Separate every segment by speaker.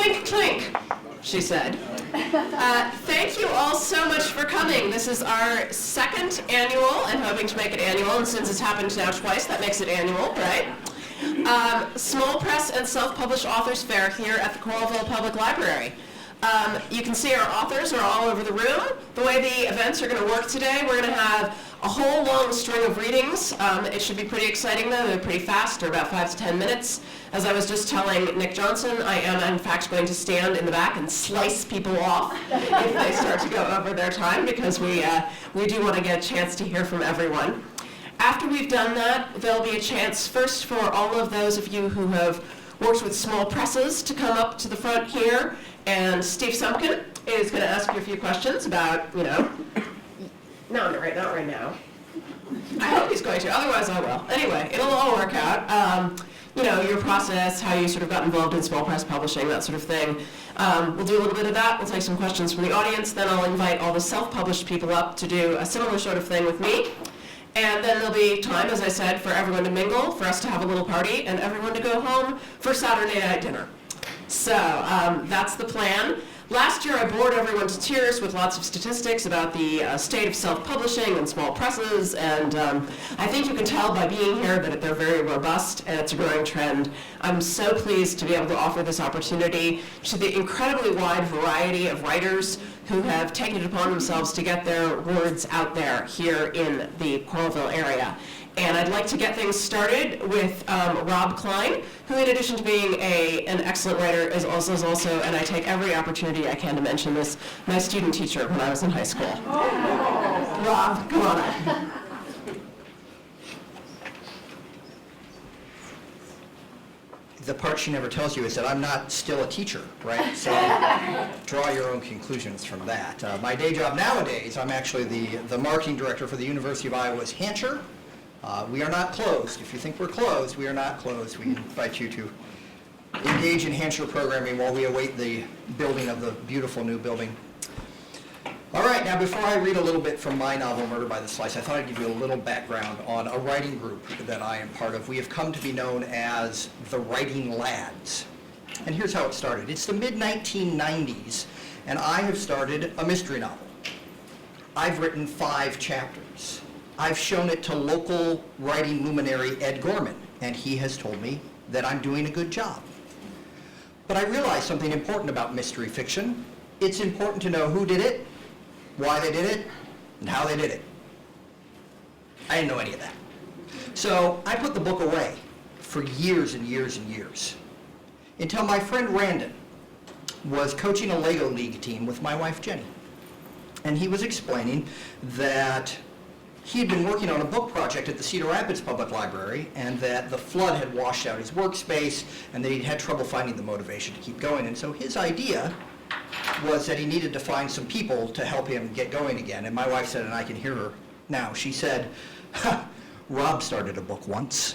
Speaker 1: Clink, clink, she said. Thank you all so much for coming. This is our second annual, and hoping to make it annual, and since it's happened now twice, that makes it annual, right? Small Press and Self-Published Authors Fair here at the Coralville Public Library. You can see our authors are all over the room. The way the events are going to work today, we're going to have a whole long string of readings. It should be pretty exciting though. They're pretty fast. They're about 5 to 10 minutes. As I was just telling Nick Johnson, I am in fact going to stand in the back and slice people off if they start to go over their time, because we do want to get a chance to hear from everyone. After we've done that, there'll be a chance first for all of those of you who have worked with small presses to come up to the front here, and Steve Sumpkin is going to ask you a few questions about, not right now. I hope he's going to, otherwise I will. Anyway, it'll all work out. Your process, how you sort of got involved in small press publishing, that sort of thing. We'll do a little bit of that. We'll take some questions from the audience. Then I'll invite all the self-published people up to do a similar sort of thing with me. And then there'll be time, as I said, for everyone to mingle, for us to have a little party, and everyone to go home for Saturday night dinner. So that's the plan. Last year I bored everyone to tears with lots of statistics about the state of self-publishing and small presses, and I think you can tell by being here that they're very robust and it's a growing trend. I'm so pleased to be able to offer this opportunity to the incredibly wide variety of writers who have taken it upon themselves to get their words out there here in the Coralville area. And I'd like to get things started with Rob Klein, who in addition to being an excellent writer is also, and I take every opportunity I can to mention this, my student teacher when I was in high school. Rob, come on up.
Speaker 2: The part she never tells you is that I'm not still a teacher, right? So draw your own conclusions from that. My day job nowadays, I'm actually the marketing director for the University of Iowa's Hampshire. We are not closed. If you think we're closed, we are not closed. We invite you to engage in Hampshire programming while we await the building of the beautiful new building. All right, now before I read a little bit from my novel, Murder by the Slice, I thought I'd give you a little background on a writing group that I am part of. We have come to be known as the Writing Lads. And here's how it started. It's the mid-1990s, and I have started a mystery novel. I've written 5 chapters. I've shown it to local writing luminary Ed Gorman, and he has told me that I'm doing a good job. But I realized something important about mystery fiction. It's important to know who did it, why they did it, and how they did it. I didn't know any of that. So I put the book away for years and years and years, until my friend Randon was coaching a Lego League team with my wife Jenny. And he was explaining that he had been working on a book project at the Cedar Rapids Public Library, and that the flood had washed out his workspace, and that he'd had trouble finding the motivation to keep going. And so his idea was that he needed to find some people to help him get going again. And my wife said, and I can hear her now, she said, Rob started a book once.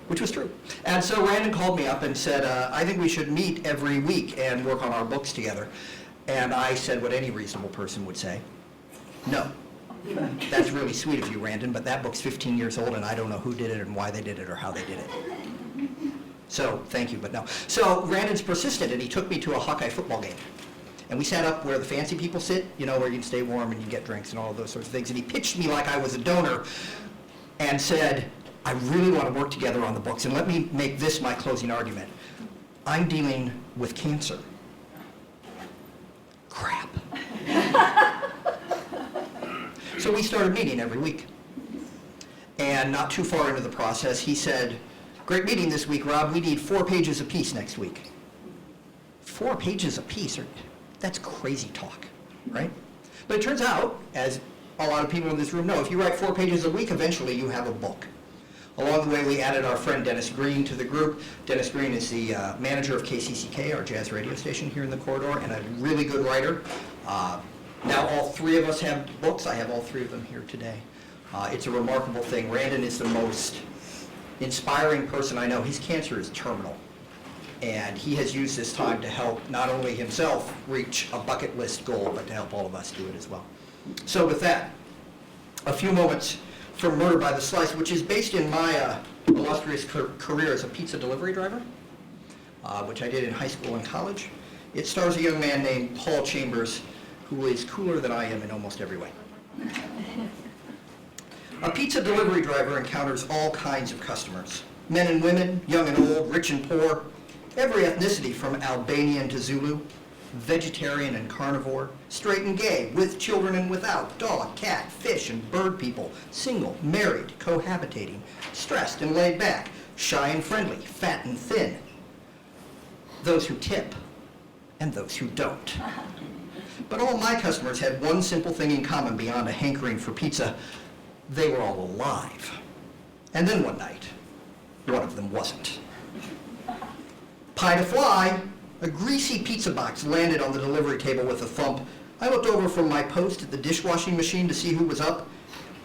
Speaker 2: Which was true. And so Randon called me up and said, I think we should meet every week and work on our books together. And I said what any reasonable person would say, no. That's really sweet of you, Randon, but that book's 15 years old and I don't know who did it and why they did it or how they did it. So, thank you, but no. So Randon's persistent, and he took me to a Hawkeye football game. And we sat up where the fancy people sit, where you can stay warm and you get drinks and all of those sorts of things. And he pitched me like I was a donor and said, I really want to work together on the books, and let me make this my closing argument. I'm dealing with cancer. Crap. So we started meeting every week. And not too far into the process, he said, great meeting this week, Rob. We need 4 pages apiece next week. 4 pages apiece? That's crazy talk, right? But it turns out, as a lot of people in this room know, if you write 4 pages a week, eventually you have a book. Along the way, we added our friend Dennis Green to the group. Dennis Green is the manager of KCCK, our jazz radio station here in the corridor, and a really good writer. Now all 3 of us have books. I have all 3 of them here today. It's a remarkable thing. Randon is the most inspiring person I know. His cancer is terminal, and he has used this time to help not only himself reach a bucket list goal, but to help all of us do it as well. So with that, a few moments from Murder by the Slice, which is based in my illustrious career as a pizza delivery driver. which I did in high school and college. It stars a young man named Paul Chambers, who is cooler than I am in almost every way. A pizza delivery driver encounters all kinds of customers. Men and women, young and old, rich and poor, every ethnicity from Albanian to Zulu, vegetarian and carnivore, straight and gay, with children and without, dog, cat, fish, and bird people, single, married, cohabitating, stressed and laid back, shy and friendly, fat and thin, those who tip and those who don't. But all my customers had one simple thing in common beyond a hankering for pizza. They were all alive. And then one night, one of them wasn't. Pie to fly, a greasy pizza box landed on the delivery table with a thump. I looked over from my post at the dishwashing machine to see who was up.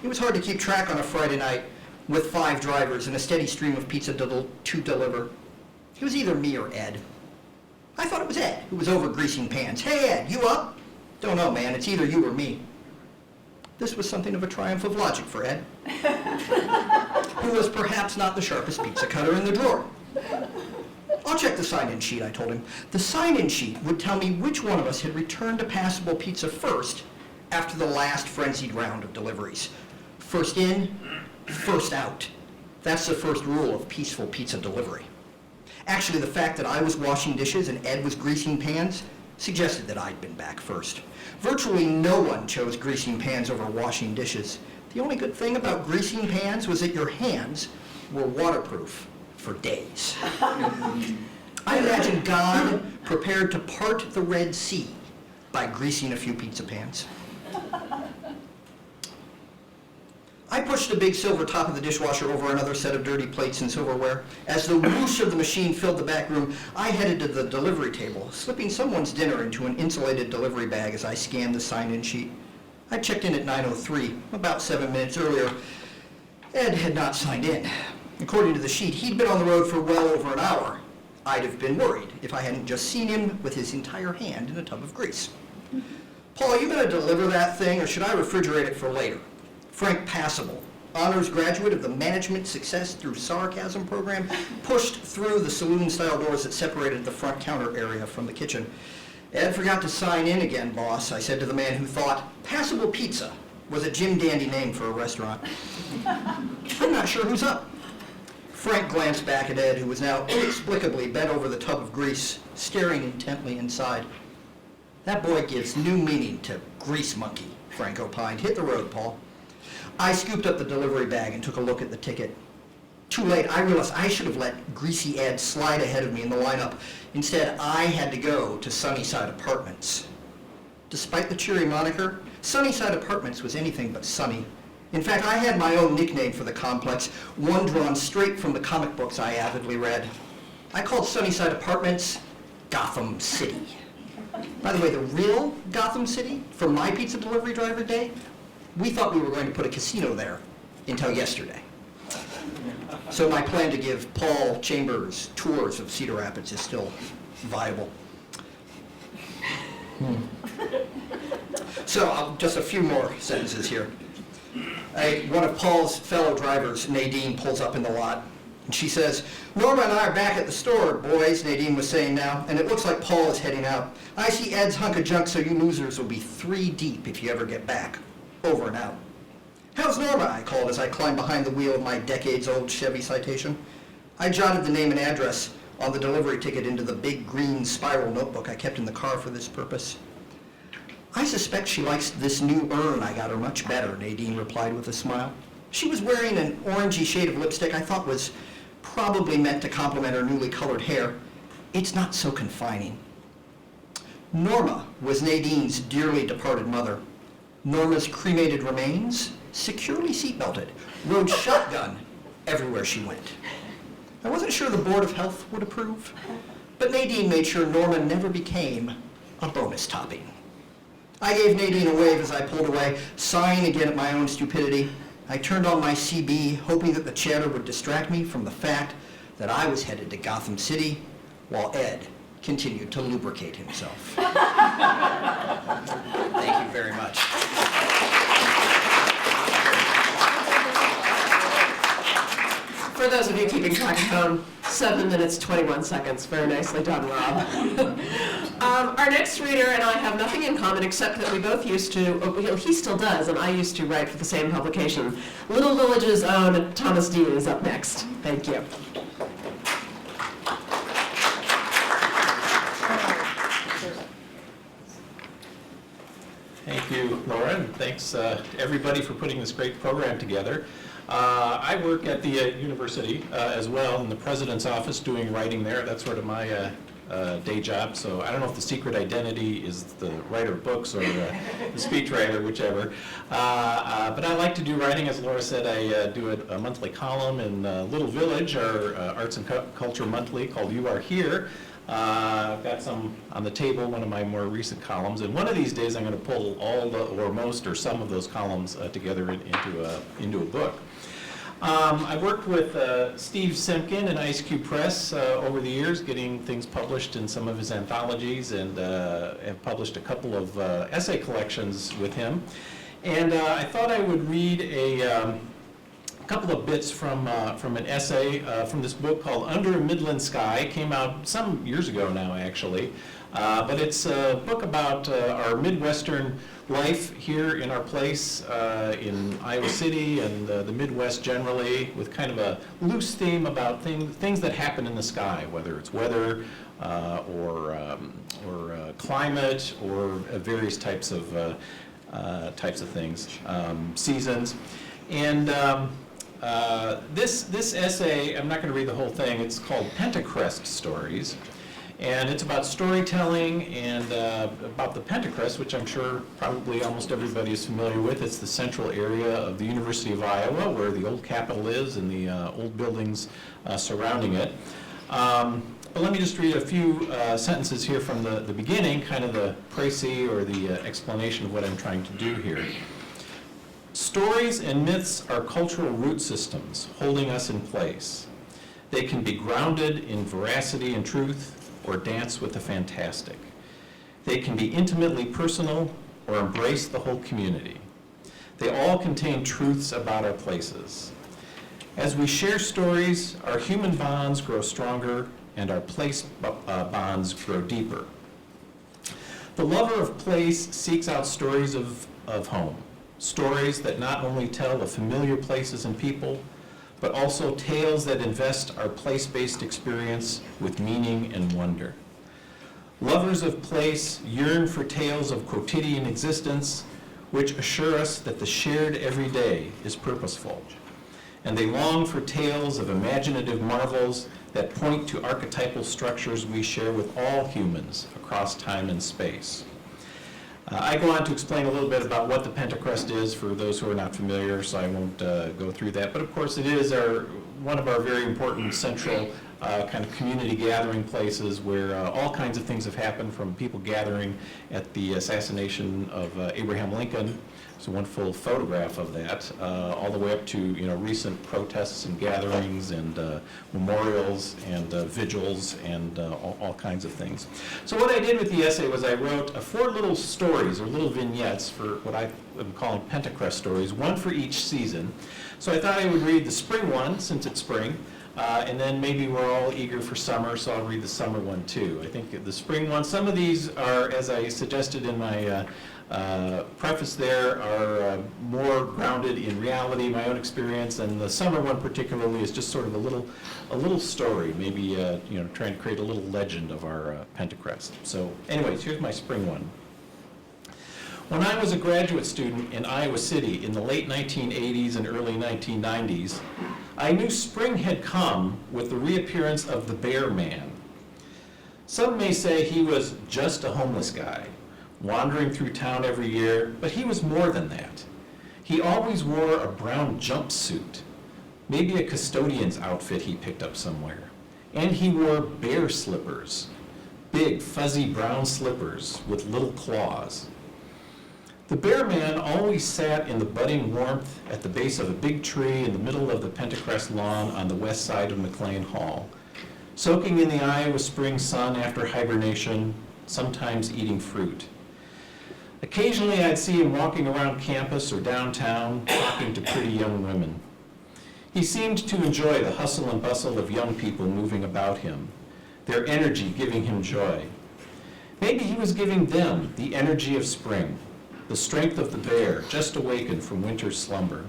Speaker 2: It was hard to keep track on a Friday night with 5 drivers and a steady stream of pizza to deliver. It was either me or Ed. I thought it was Ed, who was over greasing pans. Hey Ed, you up? Don't know, man, it's either you or me. This was something of a triumph of logic for Ed, who was perhaps not the sharpest pizza cutter in the drawer. I'll check the sign-in sheet, I told him. The sign-in sheet would tell me which one of us had returned a passable pizza first after the last frenzied round of deliveries. First in, first out. That's the first rule of peaceful pizza delivery. Actually, the fact that I was washing dishes and Ed was greasing pans suggested that I'd been back first. Virtually no one chose greasing pans over washing dishes. The only good thing about greasing pans was that your hands were waterproof for days. I imagine God prepared to part the Red Sea by greasing a few pizza pans. I pushed the big silver top of the dishwasher over another set of dirty plates and silverware. As the whoosh of the machine filled the back room, I headed to the delivery table, slipping someone's dinner into an insulated delivery bag as I scanned the sign-in sheet. I checked in at 9:03, about 7 minutes earlier. Ed had not signed in. According to the sheet, he'd been on the road for well over an hour. I'd have been worried if I hadn't just seen him with his entire hand in a tub of grease. Paul, are you going to deliver that thing, or should I refrigerate it for later? Frank Passable, honors graduate of the Management Success Through Sarcasm program, pushed through the saloon-style doors that separated the front counter area from the kitchen. Ed forgot to sign in again, boss, I said to the man who thought Passable Pizza was a Jim Dandy name for a restaurant. I'm not sure who's up. Frank glanced back at Ed, who was now inexplicably bent over the tub of grease, staring intently inside. That boy gives new meaning to grease monkey, Frank opined. Hit the road, Paul. I scooped up the delivery bag and took a look at the ticket. Too late, I realized I should have let Greasy Ed slide ahead of me in the lineup. Instead, I had to go to Sunnyside Apartments. Despite the cheery moniker, Sunnyside Apartments was anything but sunny. In fact, I had my own nickname for the complex, one drawn straight from the comic books I avidly read. I called Sunnyside Apartments Gotham City. By the way, the real Gotham City, from my pizza delivery driver day, we thought we were going to put a casino there until yesterday. So my plan to give Paul Chambers tours of Cedar Rapids is still viable. So just a few more sentences here. One of Paul's fellow drivers, Nadine, pulls up in the lot. And she says, Norma and I are back at the store, boys, Nadine was saying now, and it looks like Paul is heading out. I see Ed's hunk of junk, so you losers will be 3 deep if you ever get back. Over and out. How's Norma? I called as I climbed behind the wheel of my decades-old Chevy Citation. I jotted the name and address on the delivery ticket into the big green spiral notebook I kept in the car for this purpose. I suspect she likes this new urn I got her much better, Nadine replied with a smile. She was wearing an orangey shade of lipstick I thought was probably meant to complement her newly colored hair. It's not so confining. Norma was Nadine's dearly departed mother. Norma's cremated remains, securely seatbelted, rode shotgun everywhere she went. I wasn't sure the Board of Health would approve, but Nadine made sure Norma never became a bonus topping. I gave Nadine a wave as I pulled away, sighing again at my own stupidity. I turned on my CB, hoping that the chatter would distract me from the fact that I was headed to Gotham City while Ed continued to lubricate himself. Thank you very much.
Speaker 1: For those of you keeping track at home, 7 minutes, 21 seconds. Very nicely done, Rob. Our next reader and I have nothing in common except that we both used to, he still does, and I used to write for the same publication. Little Village's own Thomas Dean is up next. Thank you.
Speaker 3: Thank you, Laura, and thanks to everybody for putting this great program together. I work at the university as well in the president's office doing writing there. That's sort of my day job. So I don't know if the secret identity is the writer of books or the speechwriter, whichever. But I like to do writing. As Laura said, I do a monthly column in Little Village, our arts and culture monthly called You Are Here. I've got some on the table, one of my more recent columns, and one of these days I'm going to pull all or most or some of those columns together into a book. I worked with Steve Simkin and Ice Cube Press over the years, getting things published in some of his anthologies, and have published a couple of essay collections with him. And I thought I would read a couple of bits from an essay from this book called Under a Midland Sky. It came out some years ago now, actually. But it's a book about our Midwestern life here in our place in Iowa City and the Midwest generally, with kind of a loose theme about things that happen in the sky, whether it's weather or climate or various types of things, seasons. And this essay, I'm not going to read the whole thing, it's called Pentacrest Stories. And it's about storytelling and about the Pentacrest, which I'm sure probably almost everybody is familiar with. It's the central area of the University of Iowa, where the old Capitol is and the old buildings surrounding it. But let me just read a few sentences here from the beginning, kind of the précis or the explanation of what I'm trying to do here. Stories and myths are cultural root systems holding us in place. They can be grounded in veracity and truth, or dance with the fantastic. They can be intimately personal or embrace the whole community. They all contain truths about our places. As we share stories, our human bonds grow stronger and our place bonds grow deeper. The lover of place seeks out stories of home, stories that not only tell of familiar places and people, but also tales that invest our place-based experience with meaning and wonder. Lovers of place yearn for tales of quotidian existence, which assure us that the shared everyday is purposeful. And they long for tales of imaginative marvels that point to archetypal structures we share with all humans across time and space. I go on to explain a little bit about what the Pentacrest is for those who are not familiar, so I won't go through that. But of course, it is one of our very important central kind of community gathering places where all kinds of things have happened, from people gathering at the assassination of Abraham Lincoln. There's a wonderful photograph of that, all the way up to recent protests and gatherings and memorials and vigils and all kinds of things. So what I did with the essay was I wrote 4 little stories or little vignettes for what I am calling Pentacrest stories, one for each season. So I thought I would read the spring one, since it's spring, and then maybe we're all eager for summer, so I'll read the summer one too. I think the spring one, some of these are, as I suggested in my preface there, are more grounded in reality, my own experience, and the summer one particularly is just sort of a little story, maybe trying to create a little legend of our Pentacrest. So anyways, here's my spring one. When I was a graduate student in Iowa City in the late 1980s and early 1990s, I knew spring had come with the reappearance of the Bear Man. Some may say he was just a homeless guy, wandering through town every year, but he was more than that. He always wore a brown jumpsuit, maybe a custodian's outfit he picked up somewhere. And he wore bear slippers, big fuzzy brown slippers with little claws. The Bear Man always sat in the budding warmth at the base of a big tree in the middle of the Pentacrest lawn on the west side of McLean Hall, soaking in the Iowa spring sun after hibernation, sometimes eating fruit. Occasionally I'd see him walking around campus or downtown, talking to pretty young women. He seemed to enjoy the hustle and bustle of young people moving about him, their energy giving him joy. Maybe he was giving them the energy of spring, the strength of the bear just awakened from winter's slumber.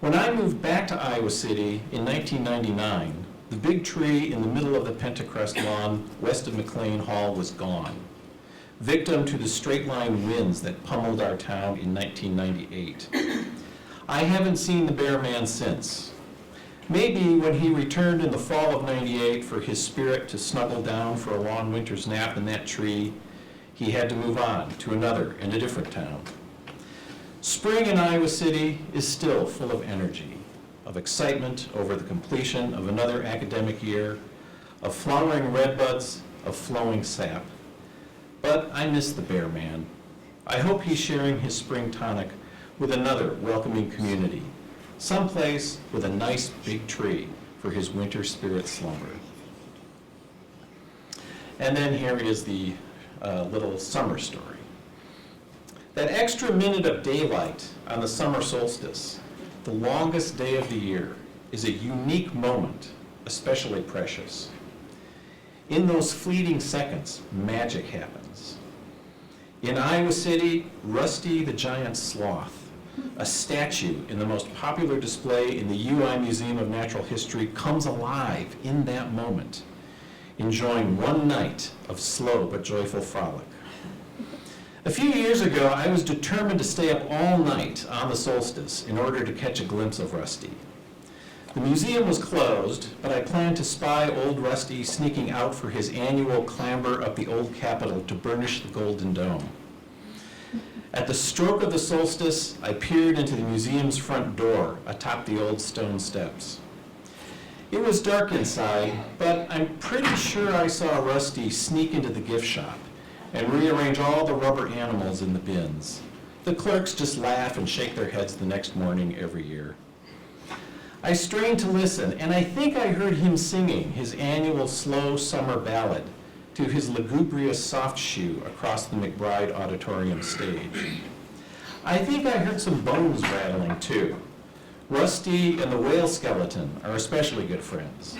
Speaker 3: When I moved back to Iowa City in 1999, the big tree in the middle of the Pentecrest lawn west of McLean Hall was gone, victim to the straight-line winds that pummeled our town in 1998. I haven't seen the bear man since. Maybe when he returned in the fall of '98 for his spirit to snuggle down for a long winter's nap in that tree, he had to move on to another and a different town. Spring in Iowa City is still full of energy, of excitement over the completion of another academic year, of flowering redbuds, of flowing sap. But I miss the bear man. I hope he's sharing his spring tonic with another welcoming community, someplace with a nice big tree for his winter spirit slumber. And then here is the little summer story. That extra minute of daylight on the summer solstice, the longest day of the year, is a unique moment, especially precious. In those fleeting seconds, magic happens. In Iowa City, Rusty the Giant Sloth, a statue in the most popular display in the UI Museum of Natural History, comes alive in that moment, enjoying one night of slow but joyful frolic. A few years ago, I was determined to stay up all night on the solstice in order to catch a glimpse of Rusty. The museum was closed, but I planned to spy old Rusty sneaking out for his annual clamber up the old Capitol to burnish the Golden Dome. At the stroke of the solstice, I peered into the museum's front door atop the old stone steps. It was dark inside, but I'm pretty sure I saw Rusty sneak into the gift shop and rearrange all the rubber animals in the bins. The clerks just laugh and shake their heads the next morning every year. I strained to listen, and I think I heard him singing his annual slow summer ballad to his lugubrious soft shoe across the McBride Auditorium stage. I think I heard some bones rattling too. Rusty and the whale skeleton are especially good friends.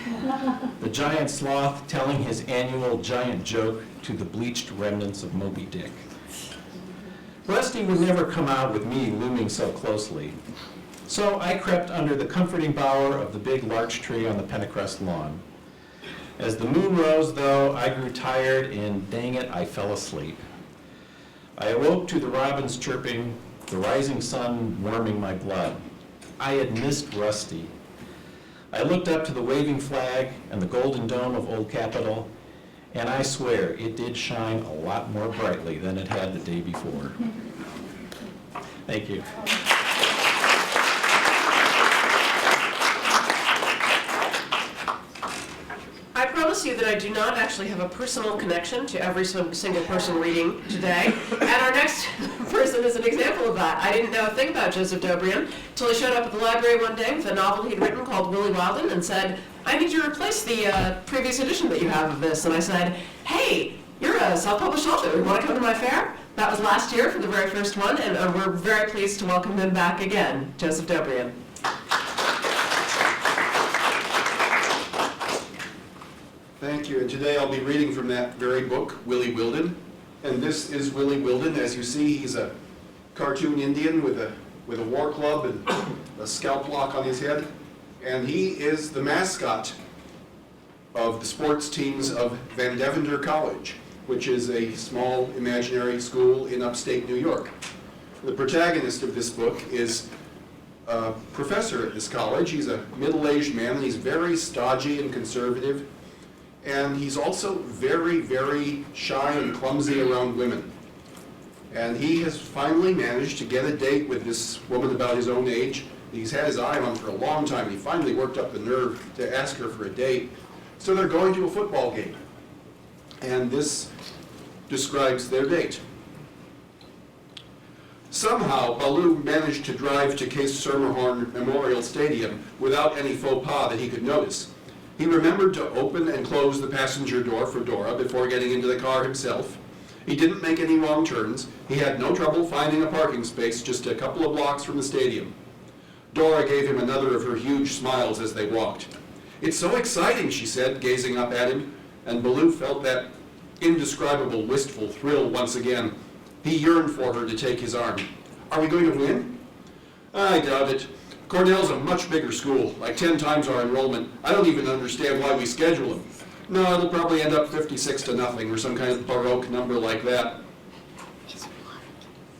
Speaker 3: The giant sloth telling his annual giant joke to the bleached remnants of Moby Dick. Rusty would never come out with me looming so closely, so I crept under the comforting bower of the big larch tree on the Pentecrest lawn. As the moon rose, though, I grew tired, and dang it, I fell asleep. I awoke to the robins chirping, the rising sun warming my blood. I had missed Rusty. I looked up to the waving flag and the golden dome of Old Capitol, and I swear it did shine a lot more brightly than it had the day before. Thank you.
Speaker 1: I promise you that I do not actually have a personal connection to every single person reading today. And our next person is an example of that. I didn't know a thing about Joseph Dobrian until he showed up at the library one day with a novel he'd written called Willie Wilden and said, "I need you to replace the previous edition that you have of this." And I said, "Hey, you're a self-published author. You want to come to my fair?" That was last year for the very first one, and we're very pleased to welcome him back again, Joseph Dobrian.
Speaker 4: Thank you, and today I'll be reading from that very book, Willie Wilden. And this is Willie Wilden. As you see, he's a cartoon Indian with a war club and a scalp lock on his head. And he is the mascot of the sports teams of Van Deventer College, which is a small imaginary school in upstate New York. The protagonist of this book is a professor at this college. He's a middle-aged man, and he's very stodgy and conservative. And he's also very, very shy and clumsy around women. And he has finally managed to get a date with this woman about his own age. He's had his eye on for a long time. He finally worked up the nerve to ask her for a date. So they're going to a football game. And this describes their date. Somehow, Baloo managed to drive to Case Schermerhorn Memorial Stadium without any faux pas that he could notice. He remembered to open and close the passenger door for Dora before getting into the car himself. He didn't make any wrong turns. He had no trouble finding a parking space just a couple of blocks from the stadium. Dora gave him another of her huge smiles as they walked. "It's so exciting," she said, gazing up at him, and Baloo felt that indescribable wistful thrill once again. He yearned for her to take his arm. "Are we going to win?" "I doubt it. Cornell's a much bigger school, like 10 times our enrollment. I don't even understand why we schedule them. No, it'll probably end up 56-0 or some kind of Baroque number like that."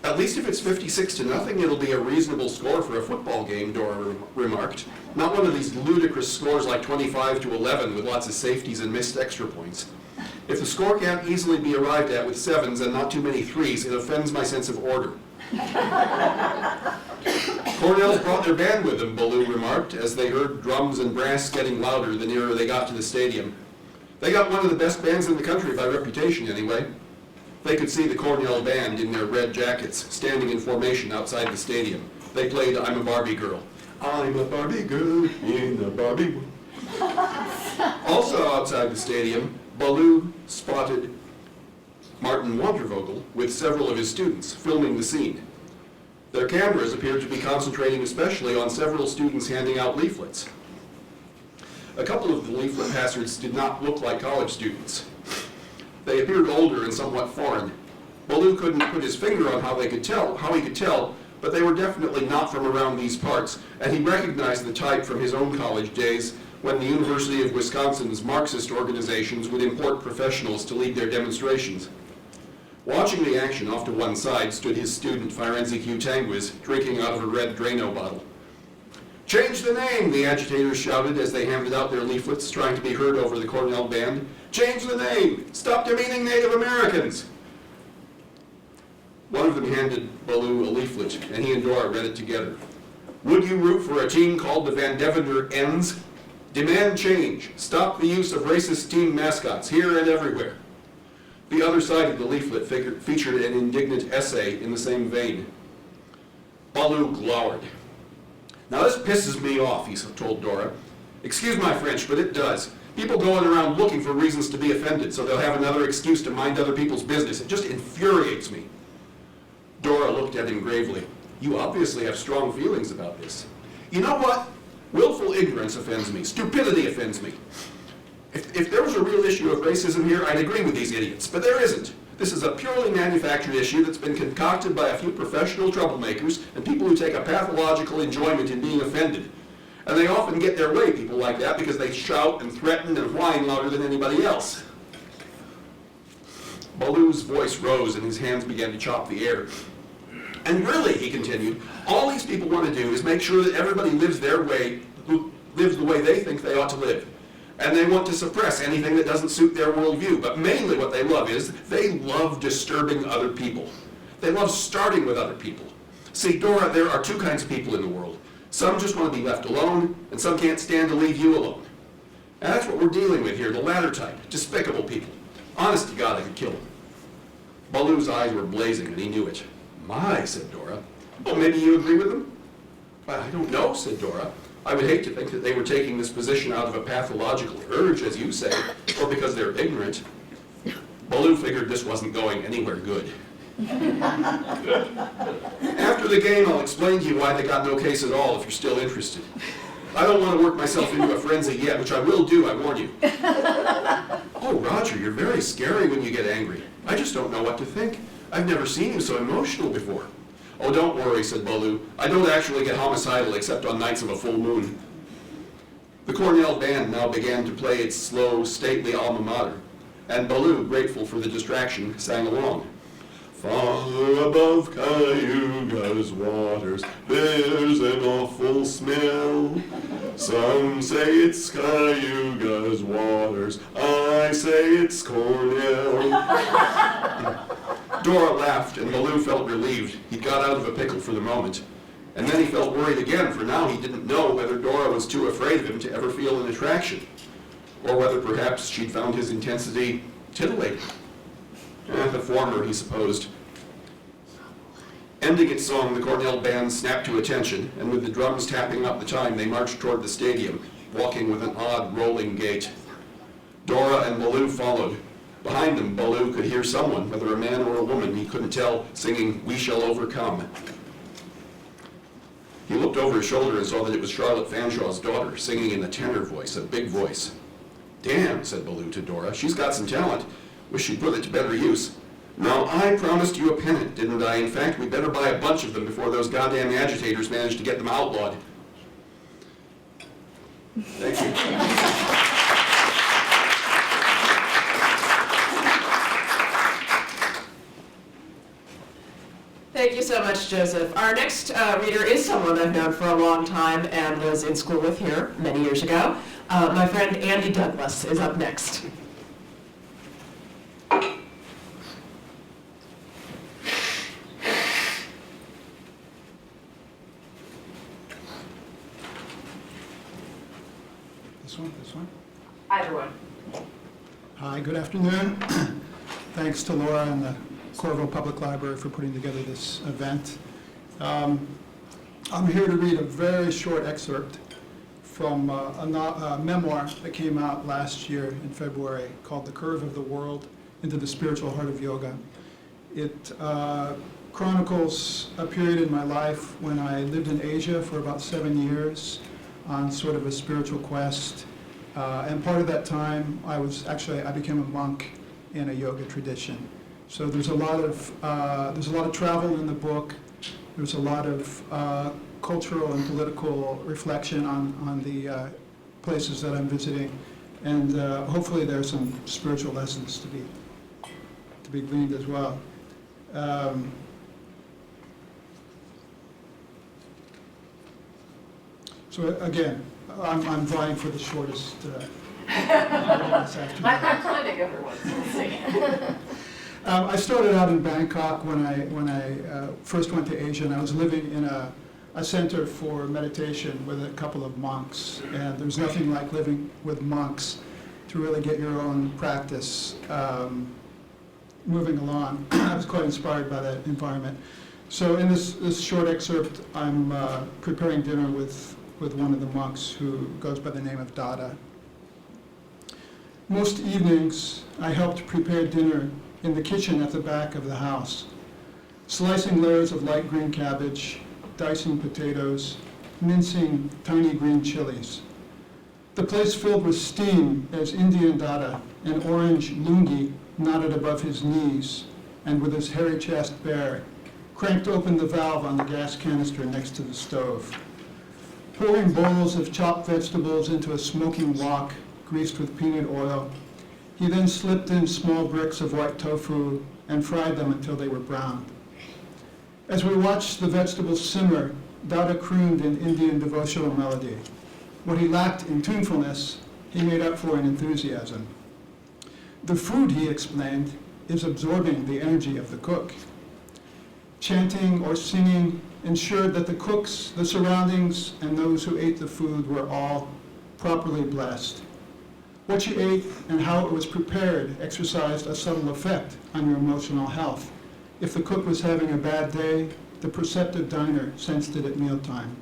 Speaker 4: "At least if it's 56-0, it'll be a reasonable score for a football game," Dora remarked. "Not one of these ludicrous scores like 25-11 with lots of safeties and missed extra points. If the score can't easily be arrived at with 7s and not too many 3s, it offends my sense of order." "Cornell's brought their band with them," Baloo remarked, as they heard drums and brass getting louder the nearer they got to the stadium. "They got one of the best bands in the country by reputation, anyway." They could see the Cornell band in their red jackets, standing in formation outside the stadium. They played "I'm a Barbie Girl." "I'm a Barbie girl in a Barbie world." Also outside the stadium, Baloo spotted Martin Wantervogel with several of his students filming the scene. Their cameras appeared to be concentrating especially on several students handing out leaflets. A couple of the leaflet passers did not look like college students. They appeared older and somewhat foreign. Baloo couldn't put his finger on how he could tell, but they were definitely not from around these parts, and he recognized the type from his own college days when the University of Wisconsin's Marxist organizations would import professionals to lead their demonstrations. Watching the action off to one side stood his student, Firenze Q. Tangwiz, drinking out of a red Drano bottle. "Change the name," the agitators shouted as they handed out their leaflets, trying to be heard over the Cornell band. "Change the name! Stop demeaning Native Americans!" One of them handed Baloo a leaflet, and he and Dora read it together. "Would you root for a team called the Van Devender Ends? Demand change. Stop the use of racist team mascots, here and everywhere." The other side of the leaflet featured an indignant essay in the same vein. Baloo glowered. "Now this pisses me off," he told Dora. "Excuse my French, but it does. People going around looking for reasons to be offended so they'll have another excuse to mind other people's business. It just infuriates me." Dora looked at him gravely. "You obviously have strong feelings about this." "You know what? Willful ignorance offends me. Stupidity offends me. If there was a real issue of racism here, I'd agree with these idiots, but there isn't. This is a purely manufactured issue that's been concocted by a few professional troublemakers and people who take a pathological enjoyment in being offended. And they often get their way, people like that, because they shout and threaten and whine louder than anybody else." Baloo's voice rose and his hands began to chop the air. "And really," he continued, "all these people want to do is make sure that everybody lives the way they think they ought to live. And they want to suppress anything that doesn't suit their worldview. But mainly what they love is they love disturbing other people. They love starting with other people. See, Dora, there are two kinds of people in the world. Some just want to be left alone, and some can't stand to leave you alone. And that's what we're dealing with here, the latter type, despicable people. Honest to God, I could kill them." Baloo's eyes were blazing, and he knew it. "My," said Dora. "Well, maybe you agree with them?" "I don't know," said Dora. "I would hate to think that they were taking this position out of a pathological urge, as you say, or because they're ignorant." Baloo figured this wasn't going anywhere good. "After the game, I'll explain to you why they got no case at all, if you're still interested. I don't want to work myself into a frenzy yet, which I will do, I warn you." "Oh, Roger, you're very scary when you get angry. I just don't know what to think. I've never seen you so emotional before." "Oh, don't worry," said Baloo. "I don't actually get homicidal except on nights of a full moon." The Cornell band now began to play its slow, stately alma mater, and Baloo, grateful for the distraction, sang along. "Far above Cayuga's waters, there's an awful smell. Some say it's Cayuga's waters, I say it's Cornell." Dora laughed, and Baloo felt relieved. He got out of a pickle for the moment. And then he felt worried again, for now he didn't know whether Dora was too afraid of him to ever feel an attraction, or whether perhaps she'd found his intensity titillating. The former, he supposed. Ending its song, the Cornell band snapped to attention, and with the drums tapping up the time, they marched toward the stadium, walking with an odd, rolling gait. Dora and Baloo followed. Behind them, Baloo could hear someone, whether a man or a woman, he couldn't tell, singing, "We Shall Overcome." He looked over his shoulder and saw that it was Charlotte Fanshaw's daughter, singing in a tenor voice, a big voice. "Damn," said Baloo to Dora, "she's got some talent. Wish she'd put it to better use. Now, I promised you a pennant, didn't I? In fact, we'd better buy a bunch of them before those goddamn agitators manage to get them outlawed." Thank you.
Speaker 1: Thank you so much, Joseph. Our next reader is someone I've known for a long time and was in school with here many years ago. My friend Andy Douglas is up next.
Speaker 5: This one?
Speaker 1: Either one.
Speaker 5: Hi, good afternoon. Thanks to Laura and the Coralville Public Library for putting together this event. I'm here to read a very short excerpt from a memoir that came out last year in February called The Curve of the World into the Spiritual Heart of Yoga. It chronicles a period in my life when I lived in Asia for about 7 years on sort of a spiritual quest. And part of that time, I became a monk in a yoga tradition. So there's a lot of travel in the book. There's a lot of cultural and political reflection on the places that I'm visiting, and hopefully there are some spiritual lessons to be gleaned as well. So again, I'm vying for the shortest.
Speaker 6: I'm trying to go for one, so we'll see.
Speaker 5: I started out in Bangkok when I first went to Asia, and I was living in a center for meditation with a couple of monks. And there's nothing like living with monks to really get your own practice moving along. I was quite inspired by that environment. So in this short excerpt, I'm preparing dinner with one of the monks who goes by the name of Dada. Most evenings, I helped prepare dinner in the kitchen at the back of the house, slicing layers of light green cabbage, dicing potatoes, mincing tiny green chilies. The place filled with steam as Indian Dada, an orange lungi knotted above his knees and with his hairy chest bare, cranked open the valve on the gas canister next to the stove. Pouring bowls of chopped vegetables into a smoking wok greased with peanut oil, he then slipped in small bricks of white tofu and fried them until they were brown. As we watched the vegetables simmer, Dada crooned an Indian devotional melody. What he lacked in tunefulness, he made up for in enthusiasm. The food, he explained, is absorbing the energy of the cook. Chanting or singing ensured that the cooks, the surroundings, and those who ate the food were all properly blessed. What you ate and how it was prepared exercised a subtle effect on your emotional health. If the cook was having a bad day, the perceptive diner sensed it at mealtime.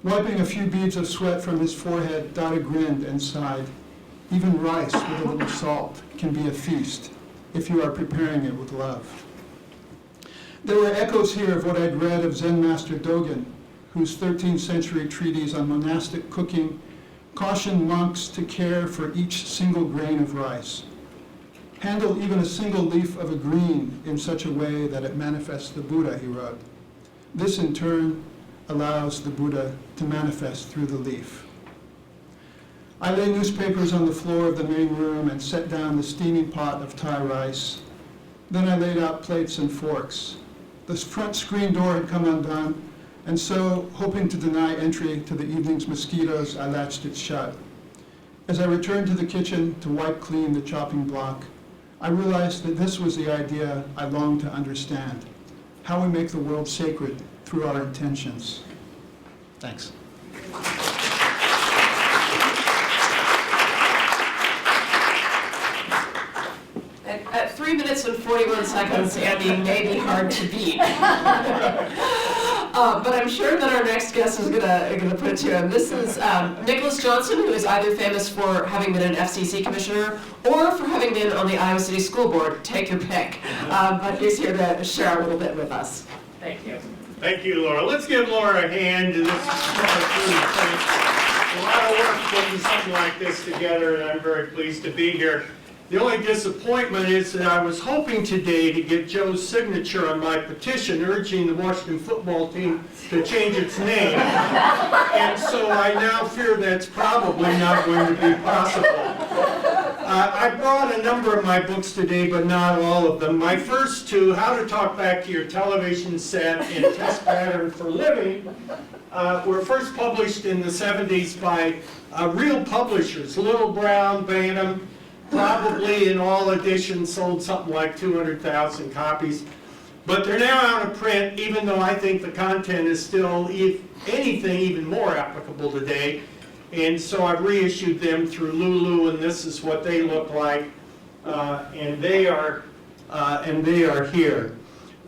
Speaker 5: Wiping a few beads of sweat from his forehead, Dada grinned and sighed. Even rice with a little salt can be a feast if you are preparing it with love. There were echoes here of what I'd read of Zen Master Dogen, whose 13th century treatise on monastic cooking cautioned monks to care for each single grain of rice. Handle even a single leaf of a green in such a way that it manifests the Buddha, he wrote. This in turn allows the Buddha to manifest through the leaf. I lay newspapers on the floor of the main room and set down the steaming pot of Thai rice. Then I laid out plates and forks. The front screen door had come undone, and so, hoping to deny entry to the evening's mosquitoes, I latched it shut. As I returned to the kitchen to wipe clean the chopping block, I realized that this was the idea I longed to understand, how we make the world sacred through our intentions. Thanks.
Speaker 1: At 3 minutes and 41 seconds, Andy may be hard to beat. But I'm sure that our next guest is gonna put it to him. This is Nicholas Johnson, who is either famous for having been an FCC commissioner or for having been on the Iowa City School Board. Take your pick. But he's here to share a little bit with us.
Speaker 6: Thank you.
Speaker 7: Thank you, Laura. Let's give Laura a hand. This is a lot of work putting something like this together, and I'm very pleased to be here. The only disappointment is that I was hoping today to get Joe's signature on my petition urging the Washington football team to change its name. And so I now fear that's probably not going to be possible. I brought a number of my books today, but not all of them. My first two, How to Talk Back to Your Television Set and Test Pattern for Living, were first published in the 70s by real publishers, Little Brown, Bantam, probably in all editions sold something like 200,000 copies. But they're now out of print, even though I think the content is still, if anything, even more applicable today. And so I've reissued them through Lulu, and this is what they look like. And they are here.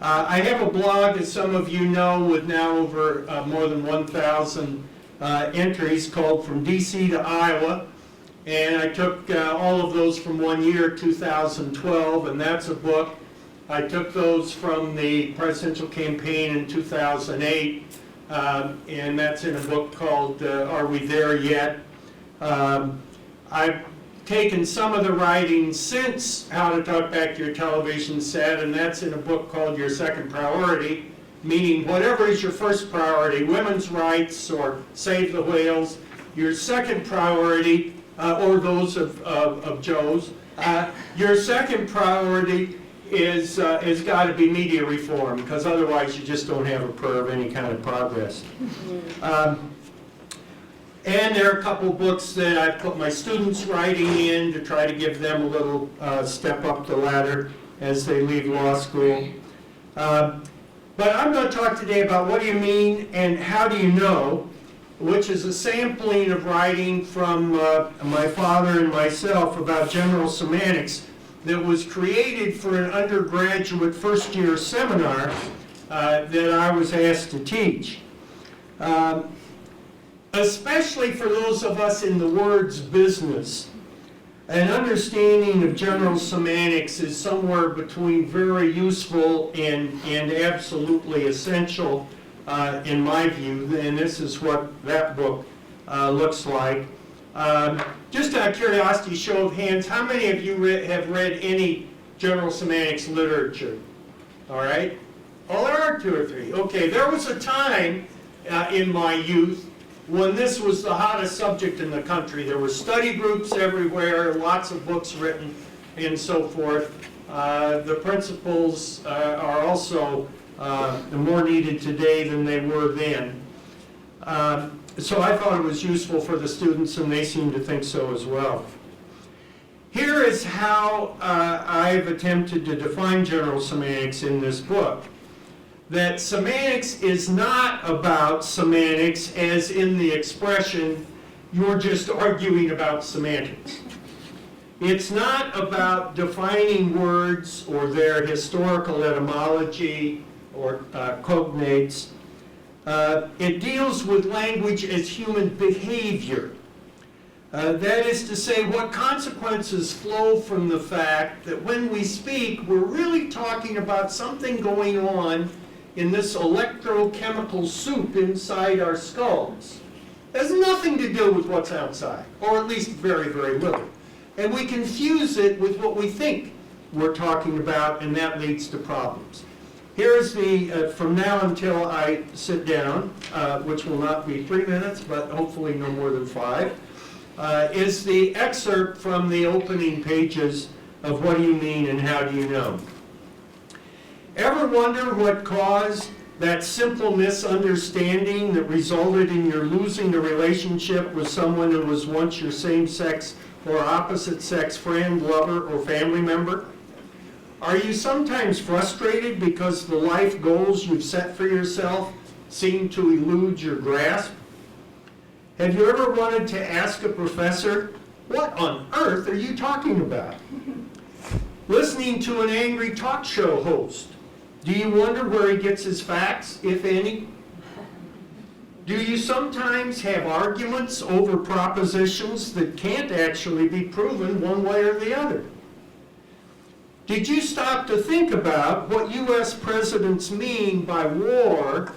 Speaker 7: I have a blog, as some of you know, with now over more than 1,000 entries, called From DC to Iowa. And I took all of those from one year, 2012, and that's a book. I took those from the presidential campaign in 2008, and that's in a book called Are We There Yet? I've taken some of the writing since How to Talk Back to Your Television Set, and that's in a book called Your Second Priority, meaning whatever is your first priority, women's rights or save the whales, your second priority, or those of Joe's, your second priority is got to be media reform, because otherwise you just don't have a prayer of any kind of progress. And there are a couple books that I've put my students writing in to try to give them a little step up the ladder as they leave law school. But I'm going to talk today about what do you mean and how do you know, which is a sampling of writing from my father and myself about general semantics that was created for an undergraduate first-year seminar that I was asked to teach. Especially for those of us in the words business, an understanding of general semantics is somewhere between very useful and absolutely essential in my view, and this is what that book looks like. Just out of curiosity, show of hands, how many of you have read any general semantics literature? All right? Oh, there are two or three. Okay, there was a time in my youth when this was the hottest subject in the country. There were study groups everywhere, lots of books written, and so forth. The principles are also more needed today than they were then. So I thought it was useful for the students, and they seem to think so as well. Here is how I've attempted to define general semantics in this book. That semantics is not about semantics as in the expression, you're just arguing about semantics. It's not about defining words or their historical etymology or cognates. It deals with language as human behavior. That is to say, what consequences flow from the fact that when we speak, we're really talking about something going on in this electrochemical soup inside our skulls. It has nothing to do with what's outside, or at least very, very little. And we confuse it with what we think we're talking about, and that leads to problems. Here's the, from now until I sit down, which will not be 3 minutes, but hopefully no more than 5, is the excerpt from the opening pages of What Do You Mean and How Do You Know? Ever wonder what caused that simple misunderstanding that resulted in your losing a relationship with someone who was once your same-sex or opposite-sex friend, lover, or family member? Are you sometimes frustrated because the life goals you've set for yourself seem to elude your grasp? Have you ever wanted to ask a professor, what on earth are you talking about? Listening to an angry talk show host, do you wonder where he gets his facts, if any? Do you sometimes have arguments over propositions that can't actually be proven one way or the other? Did you stop to think about what U.S. presidents mean by war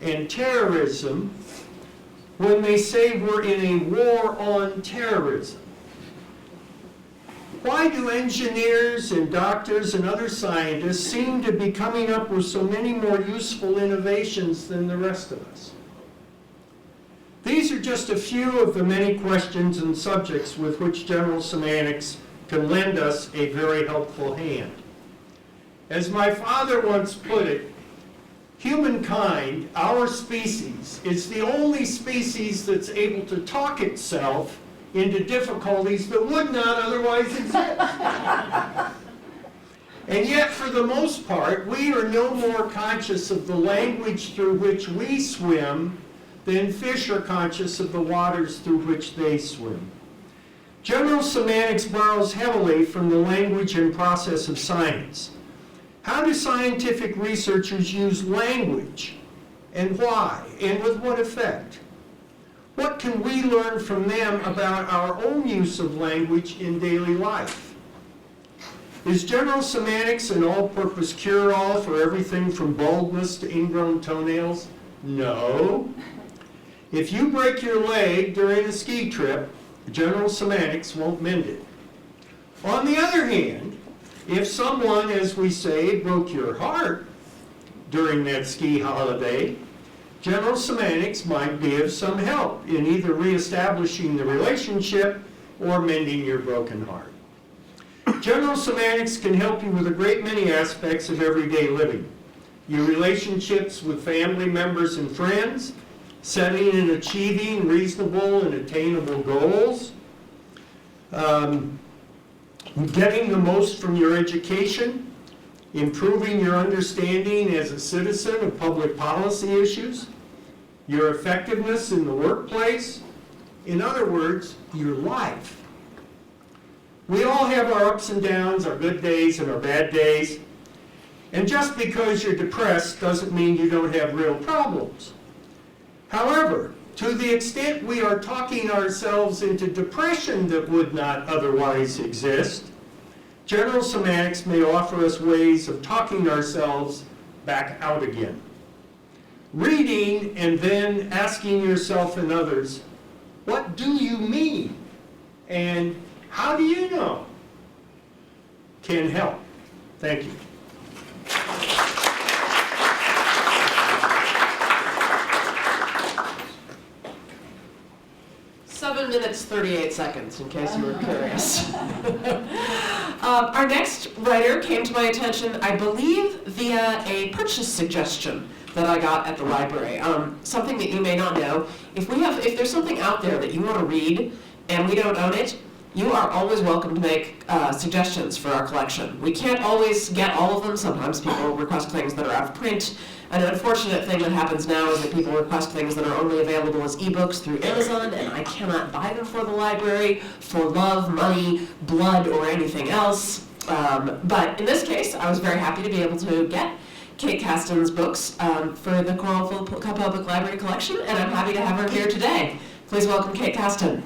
Speaker 7: and terrorism when they say we're in a war on terrorism? Why do engineers and doctors and other scientists seem to be coming up with so many more useful innovations than the rest of us? These are just a few of the many questions and subjects with which general semantics can lend us a very helpful hand. As my father once put it, humankind, our species, is the only species that's able to talk itself into difficulties that would not otherwise exist. And yet, for the most part, we are no more conscious of the language through which we swim than fish are conscious of the waters through which they swim. General semantics borrows heavily from the language and process of science. How do scientific researchers use language, and why, and with what effect? What can we learn from them about our own use of language in daily life? Is general semantics an all-purpose cure-all for everything from baldness to ingrown toenails? No. If you break your leg during a ski trip, general semantics won't mend it. On the other hand, if someone, as we say, broke your heart during that ski holiday, general semantics might be of some help in either reestablishing the relationship or mending your broken heart. General semantics can help you with a great many aspects of everyday living. Your relationships with family members and friends, setting and achieving reasonable and attainable goals, getting the most from your education, improving your understanding as a citizen of public policy issues, your effectiveness in the workplace, in other words, your life. We all have our ups and downs, our good days and our bad days, and just because you're depressed doesn't mean you don't have real problems. However, to the extent we are talking ourselves into depression that would not otherwise exist, general semantics may offer us ways of talking ourselves back out again. Reading and then asking yourself and others, what do you mean? And how do you know? Can help. Thank you.
Speaker 1: 7 minutes, 38 seconds, in case you were curious. Our next writer came to my attention, I believe, via a purchase suggestion that I got at the library. Something that you may not know, if there's something out there that you want to read and we don't own it, you are always welcome to make suggestions for our collection. We can't always get all of them. Sometimes people request things that are out of print. An unfortunate thing that happens now is that people request things that are only available as ebooks through Amazon, and I cannot buy them for the library for love, money, blood, or anything else. But in this case, I was very happy to be able to get Kate Caston's books for the Coralville Public Library collection, and I'm happy to have her here today. Please welcome Kate Caston.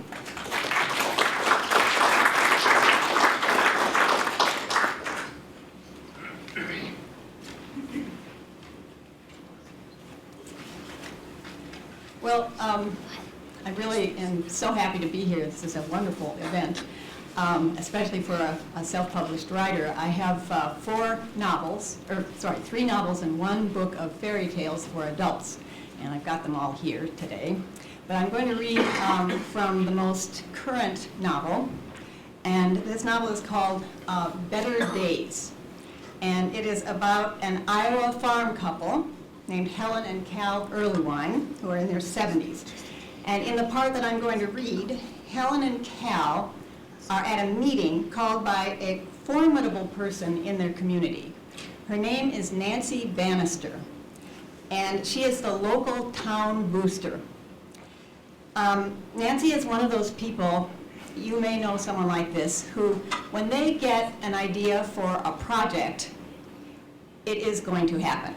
Speaker 8: Well, I really am so happy to be here. This is a wonderful event, especially for a self-published writer. I have 3 novels and 1 book of fairy tales for adults, and I've got them all here today. But I'm going to read from the most current novel, and this novel is called Better Days, and it is about an Iowa farm couple named Helen and Cal Earlywine, who are in their 70s. And in the part that I'm going to read, Helen and Cal are at a meeting called by a formidable person in their community. Her name is Nancy Bannister, and she is the local town booster. Nancy is one of those people, you may know someone like this, who, when they get an idea for a project, it is going to happen.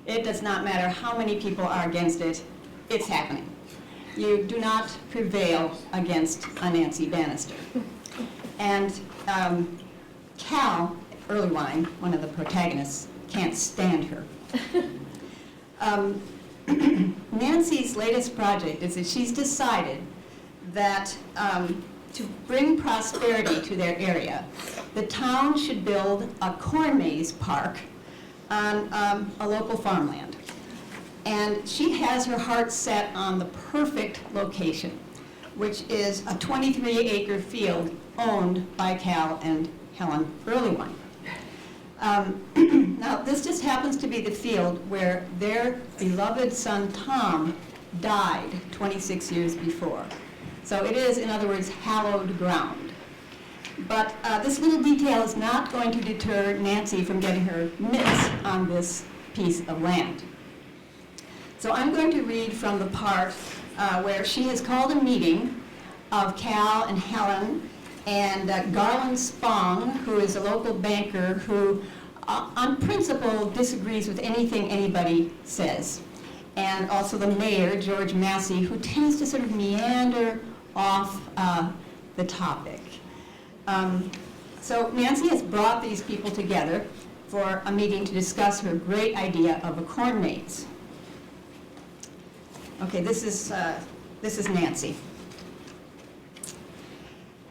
Speaker 8: It does not matter how many people are against it, it's happening. You do not prevail against a Nancy Bannister. And Cal Earlywine, one of the protagonists, can't stand her. Nancy's latest project is that she's decided that to bring prosperity to their area, the town should build a corn maze park on a local farmland. And she has her heart set on the perfect location, which is a 23-acre field owned by Cal and Helen Earlywine. Now, this just happens to be the field where their beloved son Tom died 26 years before. So it is, in other words, hallowed ground. But this little detail is not going to deter Nancy from getting her mitts on this piece of land. So I'm going to read from the part where she has called a meeting of Cal and Helen and Garland Spong, who is a local banker who, on principle, disagrees with anything anybody says. And also the mayor, George Massey, who tends to sort of meander off the topic. So Nancy has brought these people together for a meeting to discuss her great idea of a corn maze. Okay, this is Nancy.